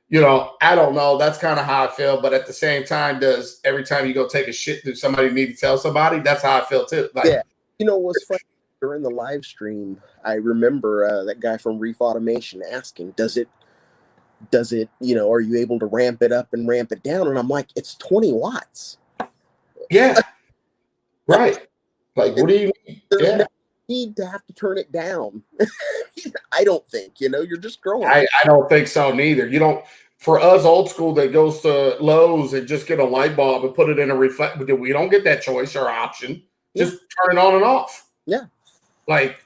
You know, I don't know. That's kind of how I feel. But at the same time, does every time you go take a shit, does somebody need to tell somebody? That's how I feel too. Like, yeah. You know what's funny? During the live stream, I remember that guy from Reef Automation asking, does it, you know, are you able to ramp it up and ramp it down? And I'm like, it's 20 watts. Yeah. Right. Like, what do you need? There's no need to have to turn it down. I don't think, you know, you're just growing. I don't think so neither. You don't, for us old school that goes to Lowe's and just get a light bulb and put it in a reflector, we don't get that choice or option. Just turn it on and off. Yeah. Like,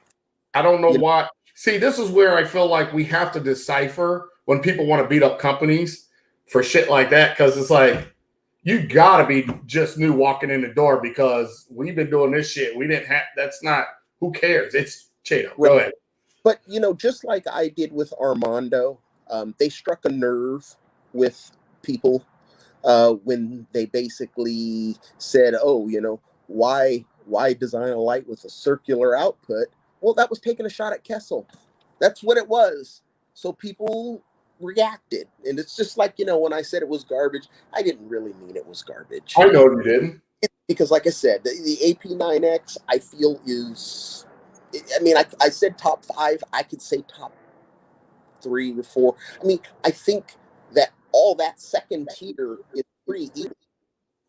I don't know why. See, this is where I feel like we have to decipher when people want to beat up companies for shit like that. Cause it's like, you gotta be just new walking in the door because we've been doing this shit. We didn't have, that's not, who cares? It's Chato. Go ahead. But, you know, just like I did with Armando, they struck a nerve with people when they basically said, oh, you know, why design a light with a circular output? Well, that was taking a shot at Kessel. That's what it was. So people reacted. And it's just like, you know, when I said it was garbage, I didn't really mean it was garbage. I know you didn't. Because like I said, the AP9X, I feel is, I mean, I said top 5. I could say top 3 or 4. I mean, I think that all that second tier is pretty equal,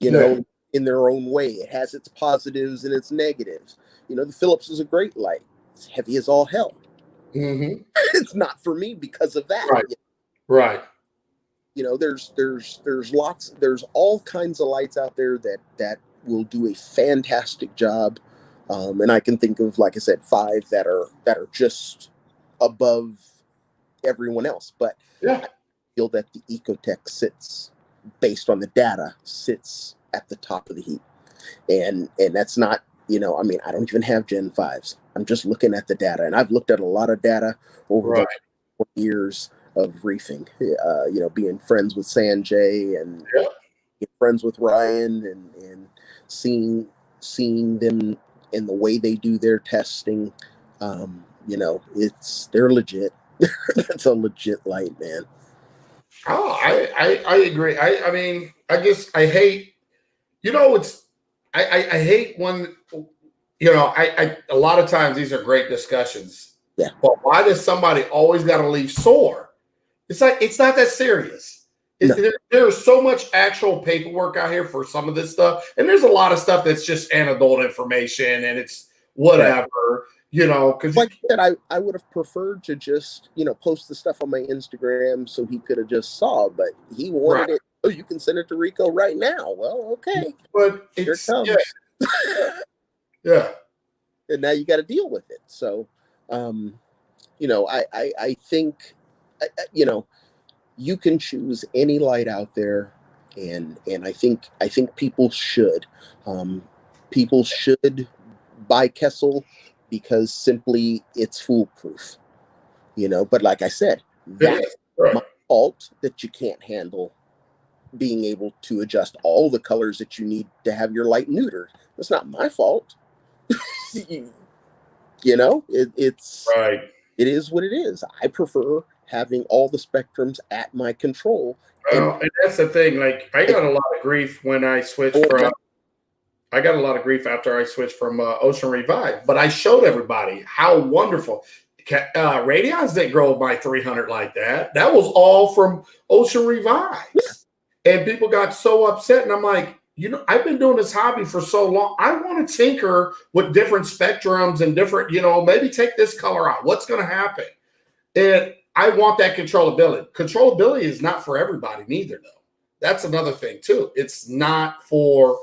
you know, in their own way. It has its positives and its negatives. You know, the Philips is a great light. It's heavy as all hell. Mm-hmm. It's not for me because of that. Right. Right. You know, there's all kinds of lights out there that will do a fantastic job. And I can think of, like I said, 5 that are just above everyone else. But I feel that the Ecotech sits, based on the data, sits at the top of the heap. And that's not, you know, I mean, I don't even have Gen 5s. I'm just looking at the data. And I've looked at a lot of data over the 4 years of reefing, you know, being friends with Sanjay and being friends with Ryan and seeing them in the way they do their testing. You know, they're legit. That's a legit light, man. Oh, I agree. I mean, I hate, you know, I hate when, you know, a lot of times these are great discussions. Yeah. But why does somebody always got to leave sore? It's like, it's not that serious. No. There's so much actual paperwork out here for some of this stuff. And there's a lot of stuff that's just anecdotal information and it's whatever, you know. Because like I said, I would have preferred to just, you know, post the stuff on my Instagram so he could have just saw, but he wanted it. Oh, you can send it to Rico right now. Well, okay. But here it comes. Yeah. And now you got to deal with it. So, you know, I think, you know, you can choose any light out there, and I think people should buy Kessel because simply it's foolproof, you know. But like I said, that's my fault that you can't handle being able to adjust all the colors that you need to have your light neutered. That's not my fault. You know, it's right. It is what it is. I prefer having all the spectrums at my control. Well, and that's the thing. Like, I got a lot of grief when I switched from. I got a lot of grief after I switched from Ocean Revive, but I showed everybody how wonderful. Radions didn't grow by 300 like that. That was all from Ocean Revive. Yeah. And people got so upset. And I'm like, I've been doing this hobby for so long. I want to tinker with different spectrums and different, maybe take this color out. What's going to happen? And I want that controllability. Controllability is not for everybody neither, though. That's another thing, too. It's not for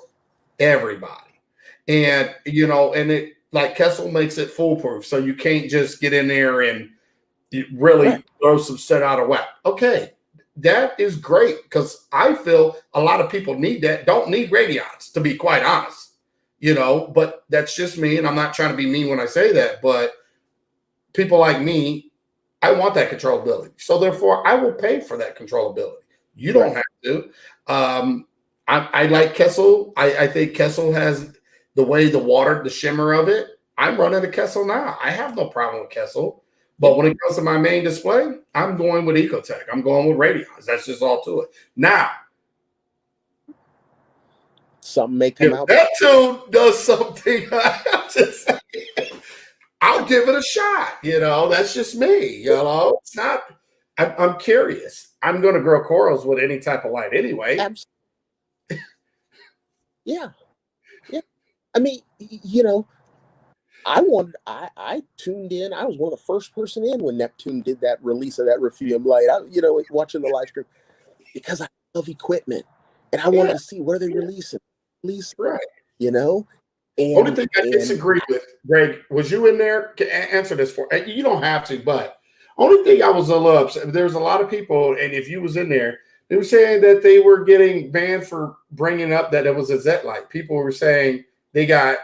everybody. And, and it, like Kessel makes it foolproof. So you can't just get in there and really throw some set out of whack. Okay. That is great because I feel a lot of people don't need Radions, to be quite honest, but that's just me. And I'm not trying to be mean when I say that, but people like me, I want that controllability. So therefore I will pay for that controllability. You don't have to. I like Kessel. I think Kessel has the way the water, the shimmer of it. I'm running a Kessel now. I have no problem with Kessel. But when it comes to my main display, I'm going with Ecotech. I'm going with Radions. That's just all to it. Now, something may come out. That tune does something. I'll give it a shot. That's just me. It's not. I'm curious. I'm going to grow corals with any type of light anyway. Absolutely. Yeah. I mean, I tuned in. I was one of the first person in when Neptune did that release of that Refugium light. Watching the live stream because I love equipment and I wanted to see where they release it. Right. And only thing I disagree with, Greg, was you in there? Answer this for you. Don't have to, but only thing I was a little upset. There was a lot of people, and if you was in there, they were saying that they were getting banned for bringing up that it was a Z light. People were saying they got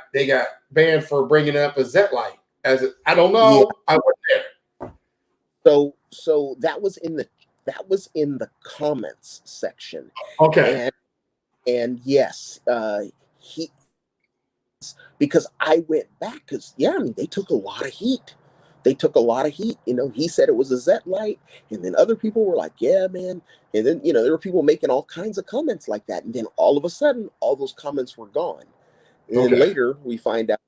banned for bringing up a Z light. I don't know. Yeah. I wasn't there. So that was in the comments section. Okay. And yes, because I went back because they took a lot of heat. He said it was a Z light, and then other people were like, yeah, man. And then, there were people making all kinds of comments like that. And then all of a sudden, all those comments were gone. And then later we find out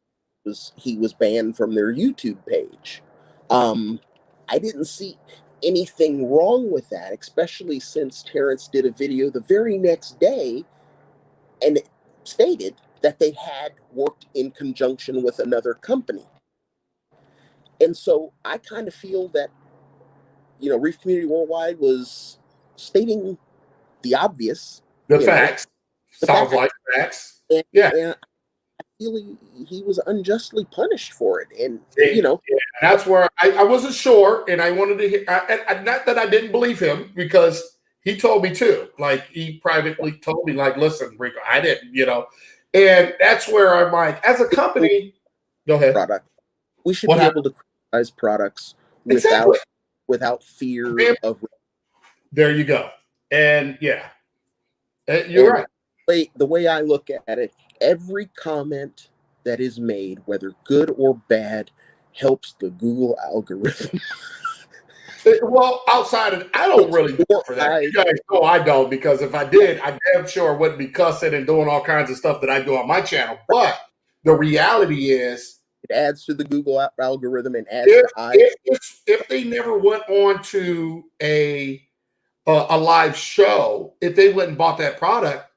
he was banned from their YouTube page. I didn't see anything wrong with that, especially since Terrence did a video the very next day and stated that they had worked in conjunction with another company. And so I kind of feel that, Reef Community Worldwide was stating the obvious. The facts. Sounds like facts. And I feel he was unjustly punished for it. And, that's where I wasn't sure. And I wanted to hear, not that I didn't believe him because he told me too. Like, he privately told me, like, listen, Rico, I didn't, And that's where I'm like, as a company, go ahead. Product. We should be able to criticize products without fear of. There you go. And you're right. The way I look at it, every comment that is made, whether good or bad, helps the Google algorithm. Well, outside of, I don't really care for that. You guys know I don't, because if I did, I damn sure wouldn't be cussing and doing all kinds of stuff that I do on my channel. But the reality is, it adds to the Google algorithm and adds if they never went on to a live show, if they went and bought that product,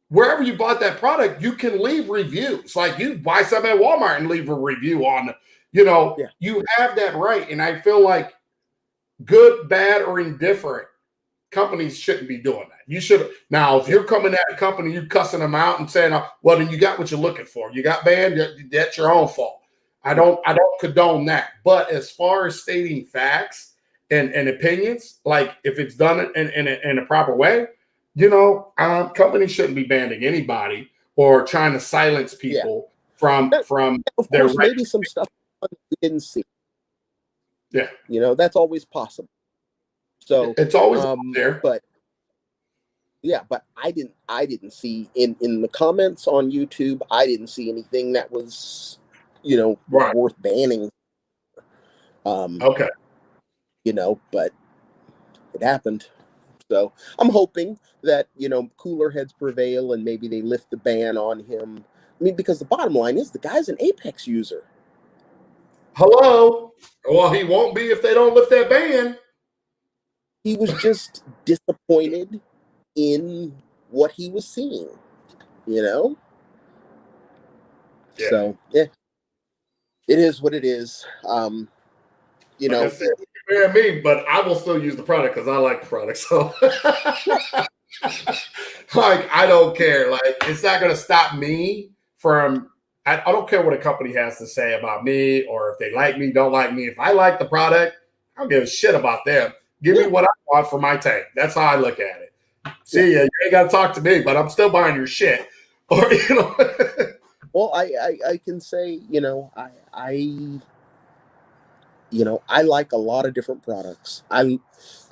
wherever you bought that product, you can leave reviews. Like, you buy something at Walmart and leave a review on, you have that right. And I feel like good, bad, or indifferent, companies shouldn't be doing that. You should. Now, if you're coming at a company, you cussing them out and saying, well, then you got what you're looking for. You got banned, that's your own fault. I don't condone that. But as far as stating facts and opinions, like if it's done in a proper way, companies shouldn't be banning anybody or trying to silence people from of their course, maybe some stuff we didn't see. Yeah. That's always possible. So it's always there. But I didn't see in the comments on YouTube, I didn't see anything that was, worth banning. Okay. But it happened. So I'm hoping that, cooler heads prevail and maybe they lift the ban on him. I mean, because the bottom line is the guy's an Apex user. Hello. Well, he won't be if they don't lift that ban. He was just disappointed in what he was seeing. you know. Yeah. So yeah, it is what it is. You Like know, I said, you can marry me, but I will still use the product because I like the product. So, like, I don't care. Like, it's not going to stop me from. I don't care what a company has to say about me or if they like me, don't like me. If I like the product, I don't give a shit about them. Give me what I want for my tank. That's how I look at it. See ya. You ain't got to talk to me, but I'm still buying your shit. Or well, I can say, I I like a lot of different products. I like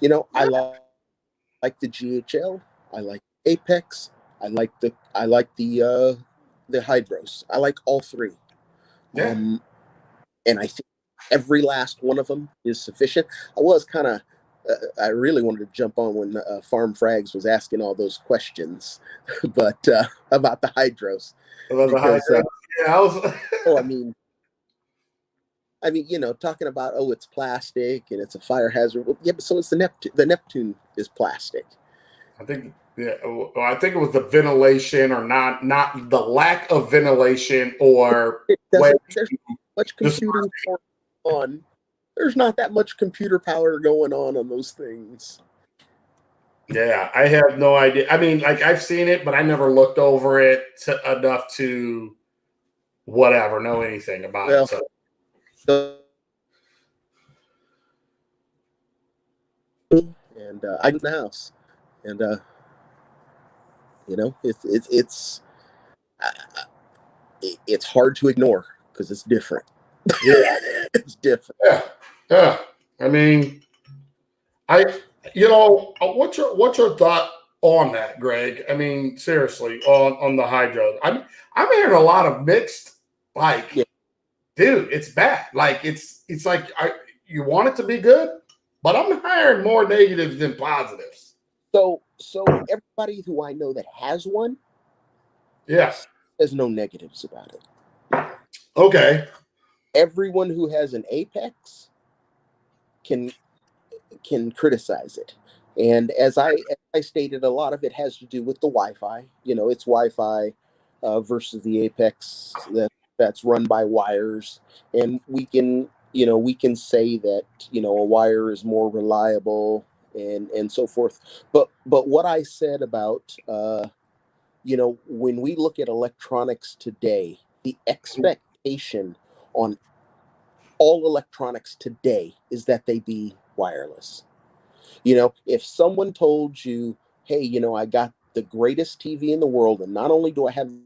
the GHL. I like Apex. I like the Hydros. I like all three. Yeah. And I think every last one of them is sufficient. I was kind of, I really wanted to jump on when Farm Frags was asking all those questions, but about the Hydros, because Yeah, I was. oh, talking about it's plastic and it's a fire hazard. Well, yeah, but so it's the Neptune. The Neptune is plastic. I think well, I think it was the ventilation or not the lack of ventilation or There's much computing on. There's not that much computer power going on those things. Yeah, I have no idea. I mean, like I've seen it, but I never looked over it enough to whatever know anything about it. So. And I in the house, and it's hard to ignore because it's different. Yeah, it's different. Yeah. I mean, what's your thought on that, Greg? I mean, seriously, on the hydro. I'm hearing a lot of mixed, like, dude, it's bad. Like it's like you want it to be good, but I'm hearing more negatives than positives. So everybody who I know that has one, there's no negatives about it. Okay. Everyone who has an Apex can criticize it. And as I stated, a lot of it has to do with the Wi-Fi. It's Wi-Fi versus the Apex that's run by wires, and we can say that a wire is more reliable and so forth. But what I said about when we look at electronics today, the expectation on all electronics today is that they be wireless. If someone told you, hey, I got the greatest TV in the world, and not only do I have the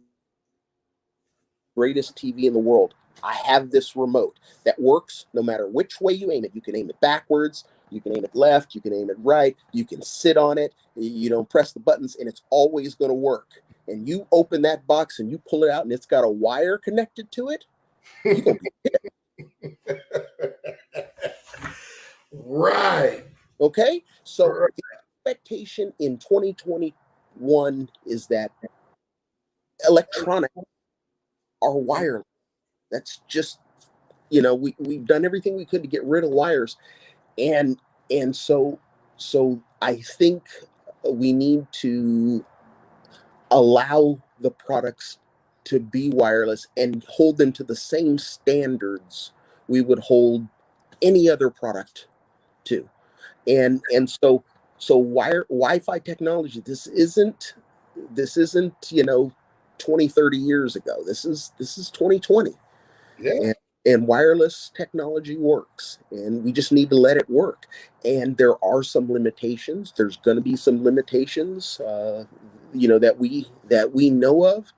greatest TV in the world, I have this remote that works no matter which way you aim it. You can aim it backwards, you can aim it left, you can aim it right, you can sit on it, you don't press the buttons, and it's always going to work. And you open that box and you pull it out and it's got a wire connected to it, you're going to be right. Okay? So the expectation in 2021 is that electronics are wireless. That's just, we've done everything we could to get rid of wires. And so I think we need to allow the products to be wireless and hold them to the same standards we would hold any other product to. And so Wi-Fi technology, this isn't 20, 30 years ago. This is 2020. Yeah. And wireless technology works, and we just need to let it work. And there are some limitations. There's going to be some limitations, that we know of.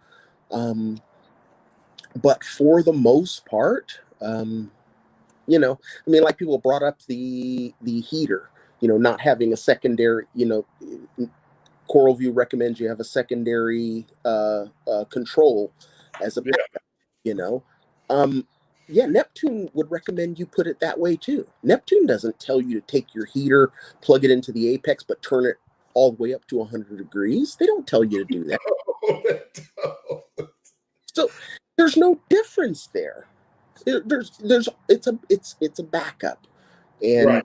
But for the most part, like people brought up the heater, not having a secondary, Coral View recommends you have a secondary control as a backup, Neptune would recommend you put it that way too. Neptune doesn't tell you to take your heater, plug it into the Apex, but turn it all the way up to 100 degrees. They don't tell you to do that. So there's no difference there. It's a backup, and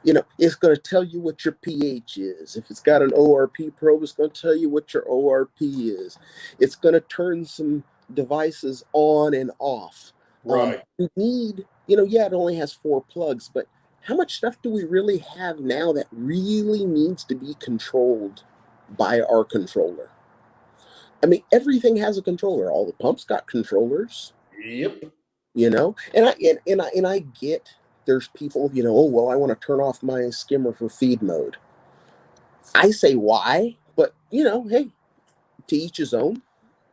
It's going to tell you what your pH is. If it's got an ORP probe, it's going to tell you what your ORP is. It's going to turn some devices on and off. Right. We need, it only has 4 plugs, but how much stuff do we really have now that really needs to be controlled by our controller? I mean, everything has a controller. All the pumps got controllers. Yep. And I get there's people, oh, well, I want to turn off my skimmer for feed mode. I say why, but hey, to each his own.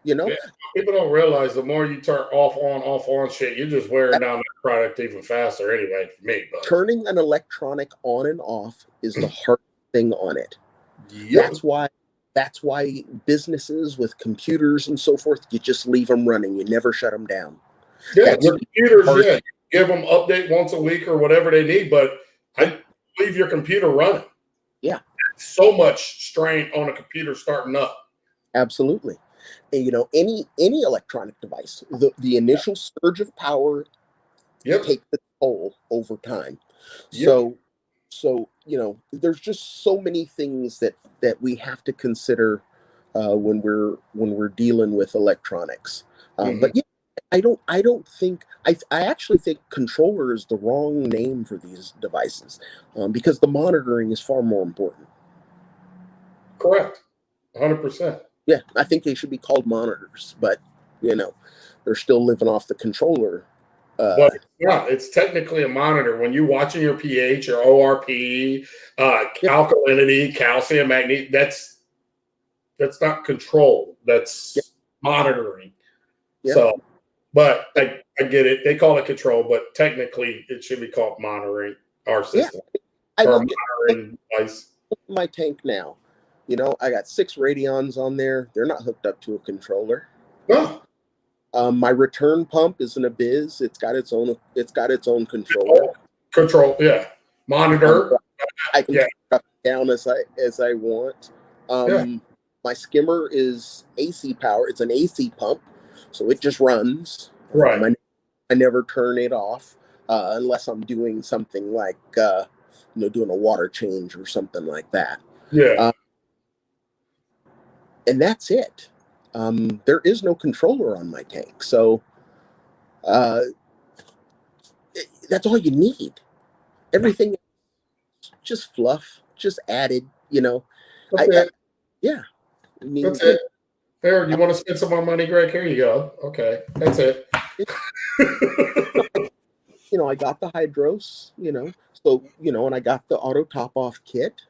Yeah, people don't realize the more you turn off on shit, you're just wearing down that product even faster anyway, for me. But turning an electronic on and off is the hard thing on it. Yep. That's why businesses with computers and so forth, you just leave them running. You never shut them down. Yeah, your computers, give them update once a week or whatever they need, but I leave your computer running. Yeah. So much strain on a computer starting up. Absolutely. And, any electronic device, the initial surge of power takes the toll over time. Yep. So there's just so many things that we have to consider when we're dealing with electronics. But yeah, I actually think controller is the wrong name for these devices because the monitoring is far more important. Correct. 100%. Yeah, I think they should be called monitors, but they're still living off the controller. But yeah, it's technically a monitor. When you're watching your pH, your ORP, alkalinity, calcium, magnesium, that's not control. That's monitoring. Yeah. So, but I get it. They call it control, but technically it should be called monitoring our system. I look monitoring device. My tank now. I got 6 Radions on there. They're not hooked up to a controller. No. My return pump is an Abyss. It's got its own controller. Control, yeah. Monitor. I can cut it down as I want. My skimmer is AC power. It's an AC pump, so it just runs. Right. I never turn it off unless I'm doing something like doing a water change or something like that. Yeah. And that's it. There is no controller on my tank, so that's all you need. Everything just fluff, just added. That's it. Yeah. That's it. There, you want to spend some more money, Greg? Here you go. Okay, that's it. I got the Hydros. So and I got the auto top off kit,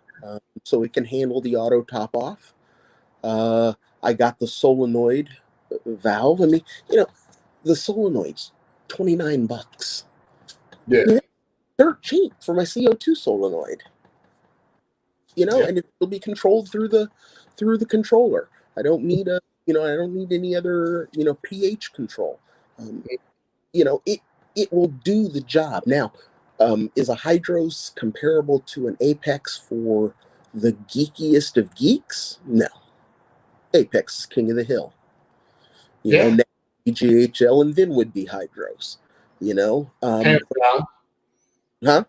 so it can handle the auto top off. I got the solenoid valve. I mean, the solenoid's $29. Yeah. They're cheap for my CO2 solenoid. And it'll be controlled through the controller. I don't need I don't need any other, pH control. It will do the job. Now, is a Hydros comparable to an Apex for the geekiest of geeks? No. Apex is king of the hill. Next GHL and then would be Hydros. Hands down. Huh?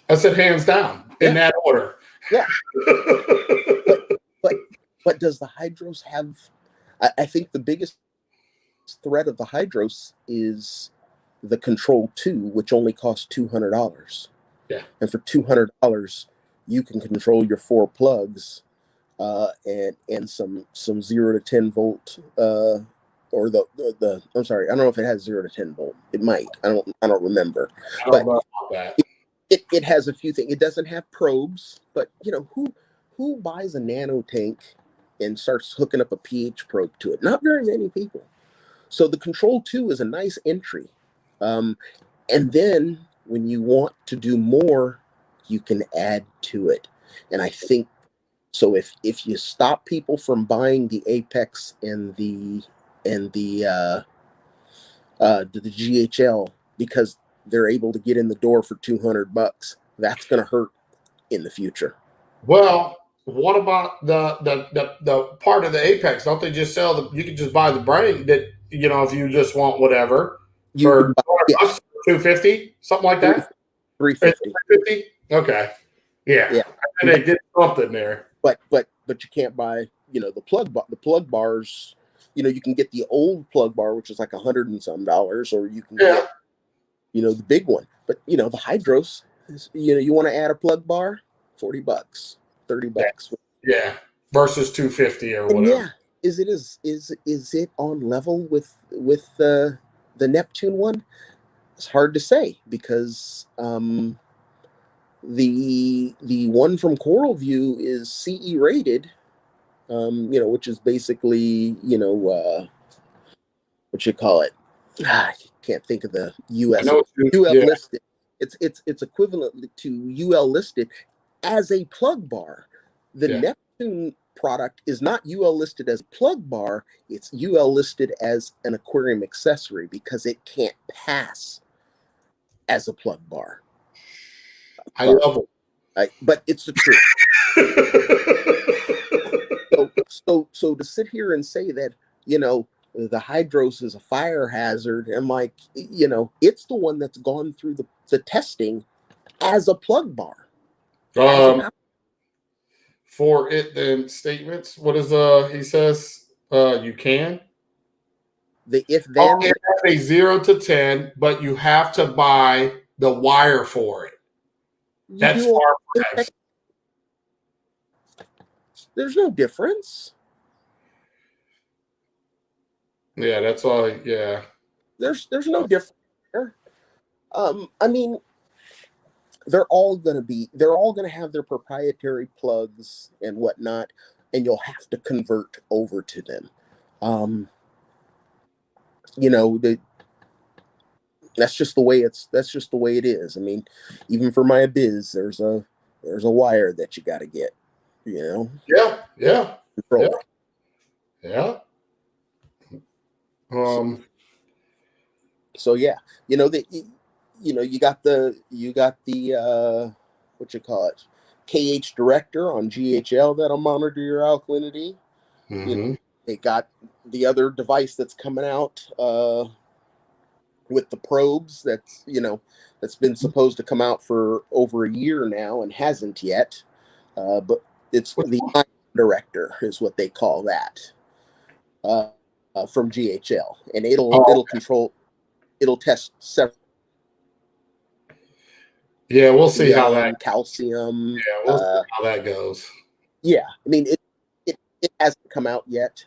I said hands down in that order. Yeah. but does the Hydros have? I think the biggest threat of the Hydros is the Control 2, which only costs $200. Yeah. And for $200, you can control your 4 plugs. And some 0 to 10 volt, or the I'm sorry, I don't know if it has 0 to 10 volt. It might. I don't remember. I don't know about that. It has a few things. It doesn't have probes, but who buys a nano tank and starts hooking up a pH probe to it? Not very many people. So the Control 2 is a nice entry. And then when you want to do more, you can add to it. And I think so. If you stop people from buying the Apex and the GHL because they're able to get in the door for $200, that's going to hurt in the future. Well, what about the part of the Apex? Don't they just sell you can just buy the brain that if you just want whatever for $250, something like that? $350. Okay. Yeah. And they did something there. But you can't buy, the plug bars. You can get the old plug bar, which is like $100 and some, or you can get, the big one. But the Hydros, you want to add a plug bar, $40, $30. Yeah. Versus 250 or And whatever. is it on level with the Neptune one? It's hard to say because the one from Coral View is CE rated, which is basically what you call it. I can't think of the US UL listed. It's equivalent to UL listed as a plug bar. The Neptune product is not UL listed as a plug bar. It's UL listed as an aquarium accessory because it can't pass as a plug bar. I love it. But it's the truth. So to sit here and say that, the Hydros is a fire hazard, and like, it's the one that's gone through the testing as a plug bar. For it, then statements. What is he says? You can. If then it has a 0 to 10, but you have to buy the wire for it. That's far. There's no difference. Yeah, that's all. Yeah, there's no difference there. I mean, they're all gonna have their proprietary plugs and whatnot, and you'll have to convert over to them. That's just the way it is. I mean, even for my biz, there's a wire that you got to get. Yeah. Control. Yeah. So yeah, you got the what you call it, KH Director on GHL that'll monitor your alkalinity. Mm-hmm. They got the other device that's coming out with the probes that's been supposed to come out for over a year now and hasn't yet. But it's the Ion Director is what they call that from GHL, and it'll control. It'll test several. Yeah, we'll see how that calcium. Yeah, we'll see how that goes. Yeah, I mean it hasn't come out yet.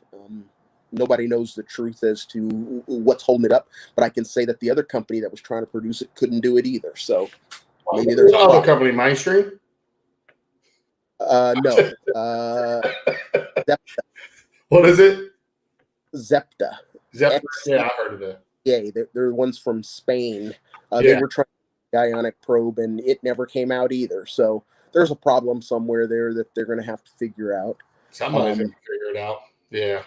Nobody knows the truth as to what's holding it up, but I can say that the other company that was trying to produce it couldn't do it either. So maybe there's another company, Mindstream. No. Zepta. What is it? Zepta. Yeah, I heard of that. Yeah, they're ones from Spain. They were trying the ionic probe, and it never came out either. So there's a problem somewhere there that they're going to have to figure out. Somebody's going to figure it out. Yeah.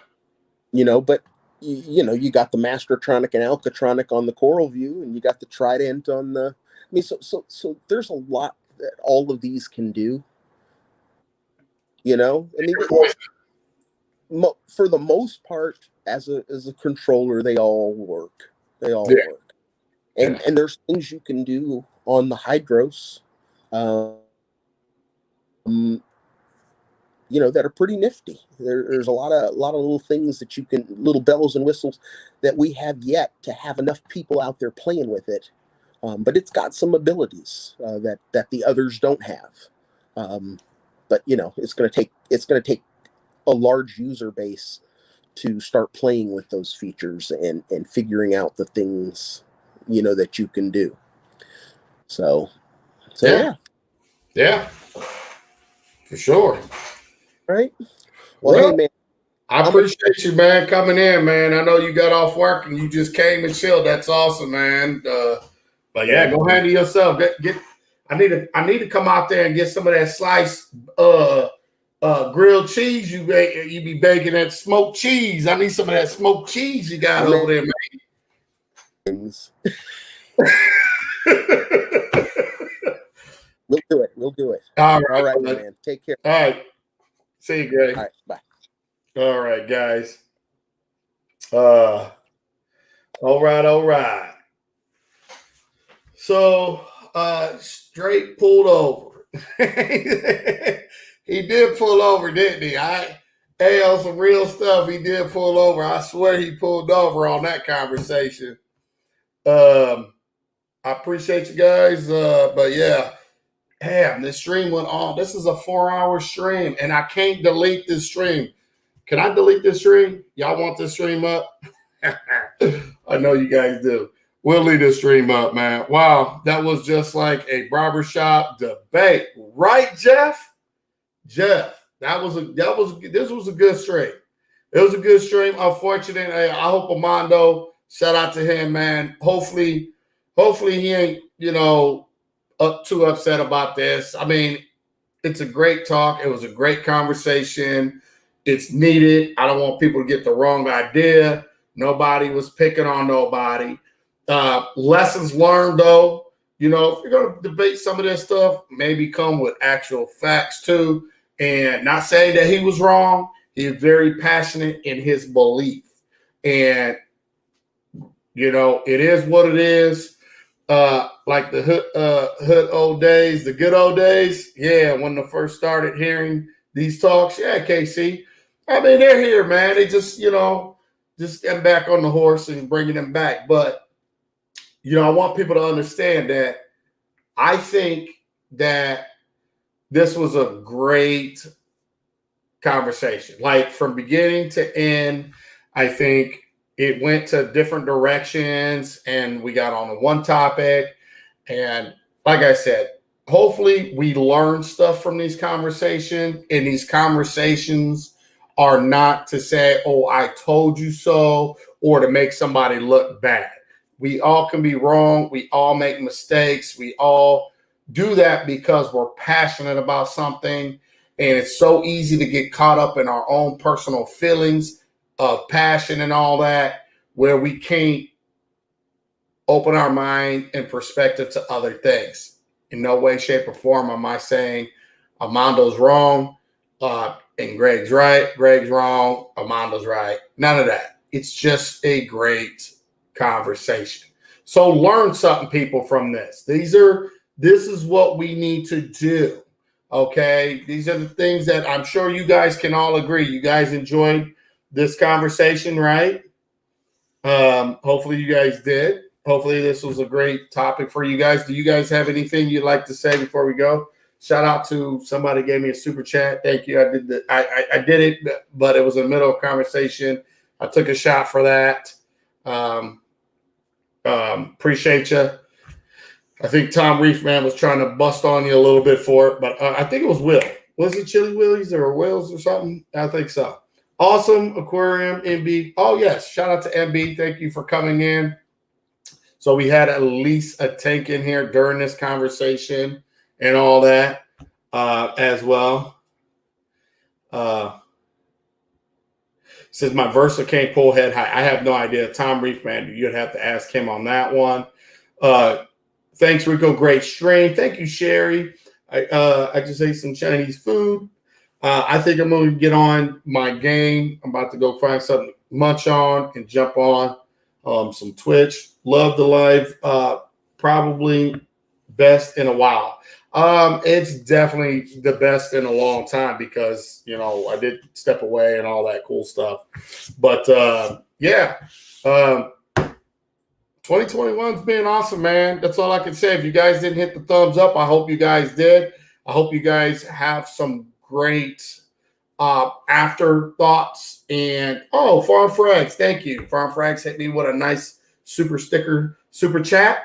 But you got the Mastertronic and Alcatronic on the Coral View, and you got the Trident on the. I mean, so there's a lot that all of these can do. I mean, for the most part, as a controller, they all work. They all work, and there's things you can do on the Hydros, that are pretty nifty. There's a lot of little things that you can, little bells and whistles that we have yet to have enough people out there playing with it. But it's got some abilities that the others don't have. But it's going to take a large user base to start playing with those features and figuring out the things that you can do. So yeah, for sure. Right. Well, hey man, I appreciate you, man, coming in, man. I know you got off work and you just came and chilled. That's awesome, man. But yeah, go handle yourself. I need to come out there and get some of that sliced grilled cheese you be baking, that smoked cheese. I need some of that smoked cheese you got over there, man. We'll do it. All right, man. Take care. All right. See you, Greg. All right, bye. All right, guys. All right. So straight pulled over. He did pull over, didn't he? Hey, on some real stuff, he did pull over. I swear he pulled over on that conversation. I appreciate you guys. But yeah, damn, this stream went on. This is a 4-hour stream, and I can't delete this stream. Can I delete this stream? Y'all want this stream up? I know you guys do. We'll leave this stream up, man. Wow, that was just like a barbershop debate, right, Jeff? Jeff, this was a good stream. It was a good stream. Unfortunately, I hope Armando, shout out to him, man. Hopefully he ain't, too upset about this. I mean, it's a great talk. It was a great conversation. It's needed. I don't want people to get the wrong idea. Nobody was picking on nobody. Lessons learned, though. If you're going to debate some of this stuff, maybe come with actual facts, too. And not saying that he was wrong. He is very passionate in his belief. And, it is what it is. Like the hood old days, the good old days. Yeah, when I first started hearing these talks. Yeah, KC. I mean, they're here, man. They just getting back on the horse and bringing them back. But, I want people to understand that I think that this was a great conversation. Like from beginning to end, I think it went to different directions and we got on one topic. And like I said, hopefully we learn stuff from these conversations, and these conversations are not to say, oh, I told you so, or to make somebody look bad. We all can be wrong. We all make mistakes. We all do that because we're passionate about something. And it's so easy to get caught up in our own personal feelings of passion and all that, where we can't open our mind and perspective to other things. In no way, shape, or form am I saying Armando's wrong and Greg's right. Greg's wrong, Armando's right. None of that. It's just a great conversation. So learn something, people, from this. This is what we need to do. Okay. These are the things that I'm sure you guys can all agree. You guys enjoyed this conversation, right? Hopefully you guys did. Hopefully this was a great topic for you guys. Do you guys have anything you'd like to say before we go? Shout out to somebody gave me a super chat. Thank you. I did it, but it was in the middle of conversation. I took a shot for that. Appreciate you. I think Tom Reefman was trying to bust on you a little bit for it, but I think it was Will. Was it Chili Willies or Wills or something? I think so. Awesome. Aquarium, MB. Oh, yes. Shout out to MB. Thank you for coming in. So we had at least a tank in here during this conversation and all that as well. Says my Versa can't pull head high. I have no idea. Tom Reefman, you'd have to ask him on that one. Thanks, Rico. Great stream. Thank you, Sherry. I just ate some Chinese food. I think I'm going to get on my game. I'm about to go find something to munch on and jump on some Twitch. Love the live. Probably best in a while. It's definitely the best in a long time because, I did step away and all that cool stuff. But, yeah. 2021's been awesome, man. That's all I can say. If you guys didn't hit the thumbs up, I hope you guys did. I hope you guys have some great afterthoughts. And, Farm Frags, thank you. Farm Frags hit me with a nice super chat.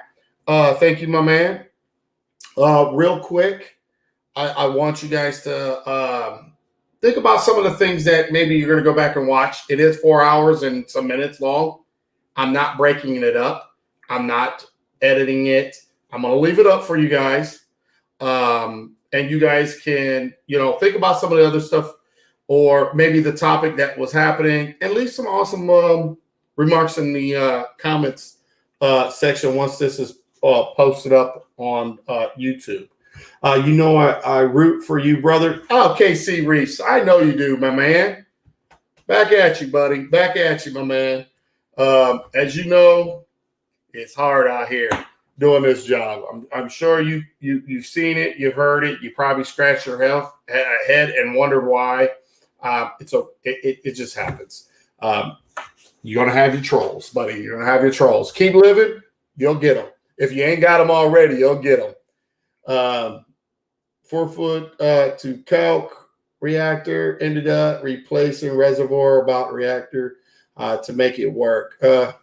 Thank you, my man. Real quick, I want you guys to think about some of the things that maybe you're going to go back and watch. It is 4 hours and some minutes long. I'm not breaking it up. I'm not editing it. I'm going to leave it up for you guys. And you guys can, think about some of the other stuff or maybe the topic that was happening and leave some awesome remarks in the comments section once this is posted up on YouTube. I root for you, brother. Oh, KC Reefs. I know you do, my man. Back at you, buddy. Back at you, my man. As you know, it's hard out here. doing this job. I'm sure you've seen it, you've heard it. You probably scratched your head and wondered why. It just happens. You're gonna have your trolls, buddy. You're gonna have your trolls. Keep living, you'll get them. If you ain't got them already, you'll get them. 4 foot to calc reactor ended up replacing reservoir about reactor to make it work. I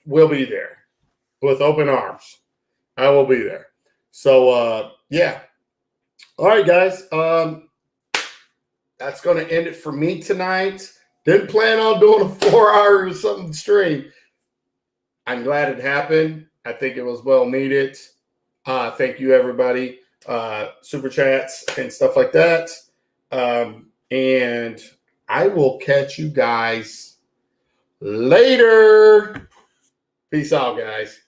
will be there with open arms. I will be there. So yeah. All right, guys. That's going to end it for me tonight. Didn't plan on doing a 4-hour or something stream. I'm glad it happened. I think it was well needed. Thank you, everybody. Super chats and stuff like that. And I will catch you guys later. Peace out, guys.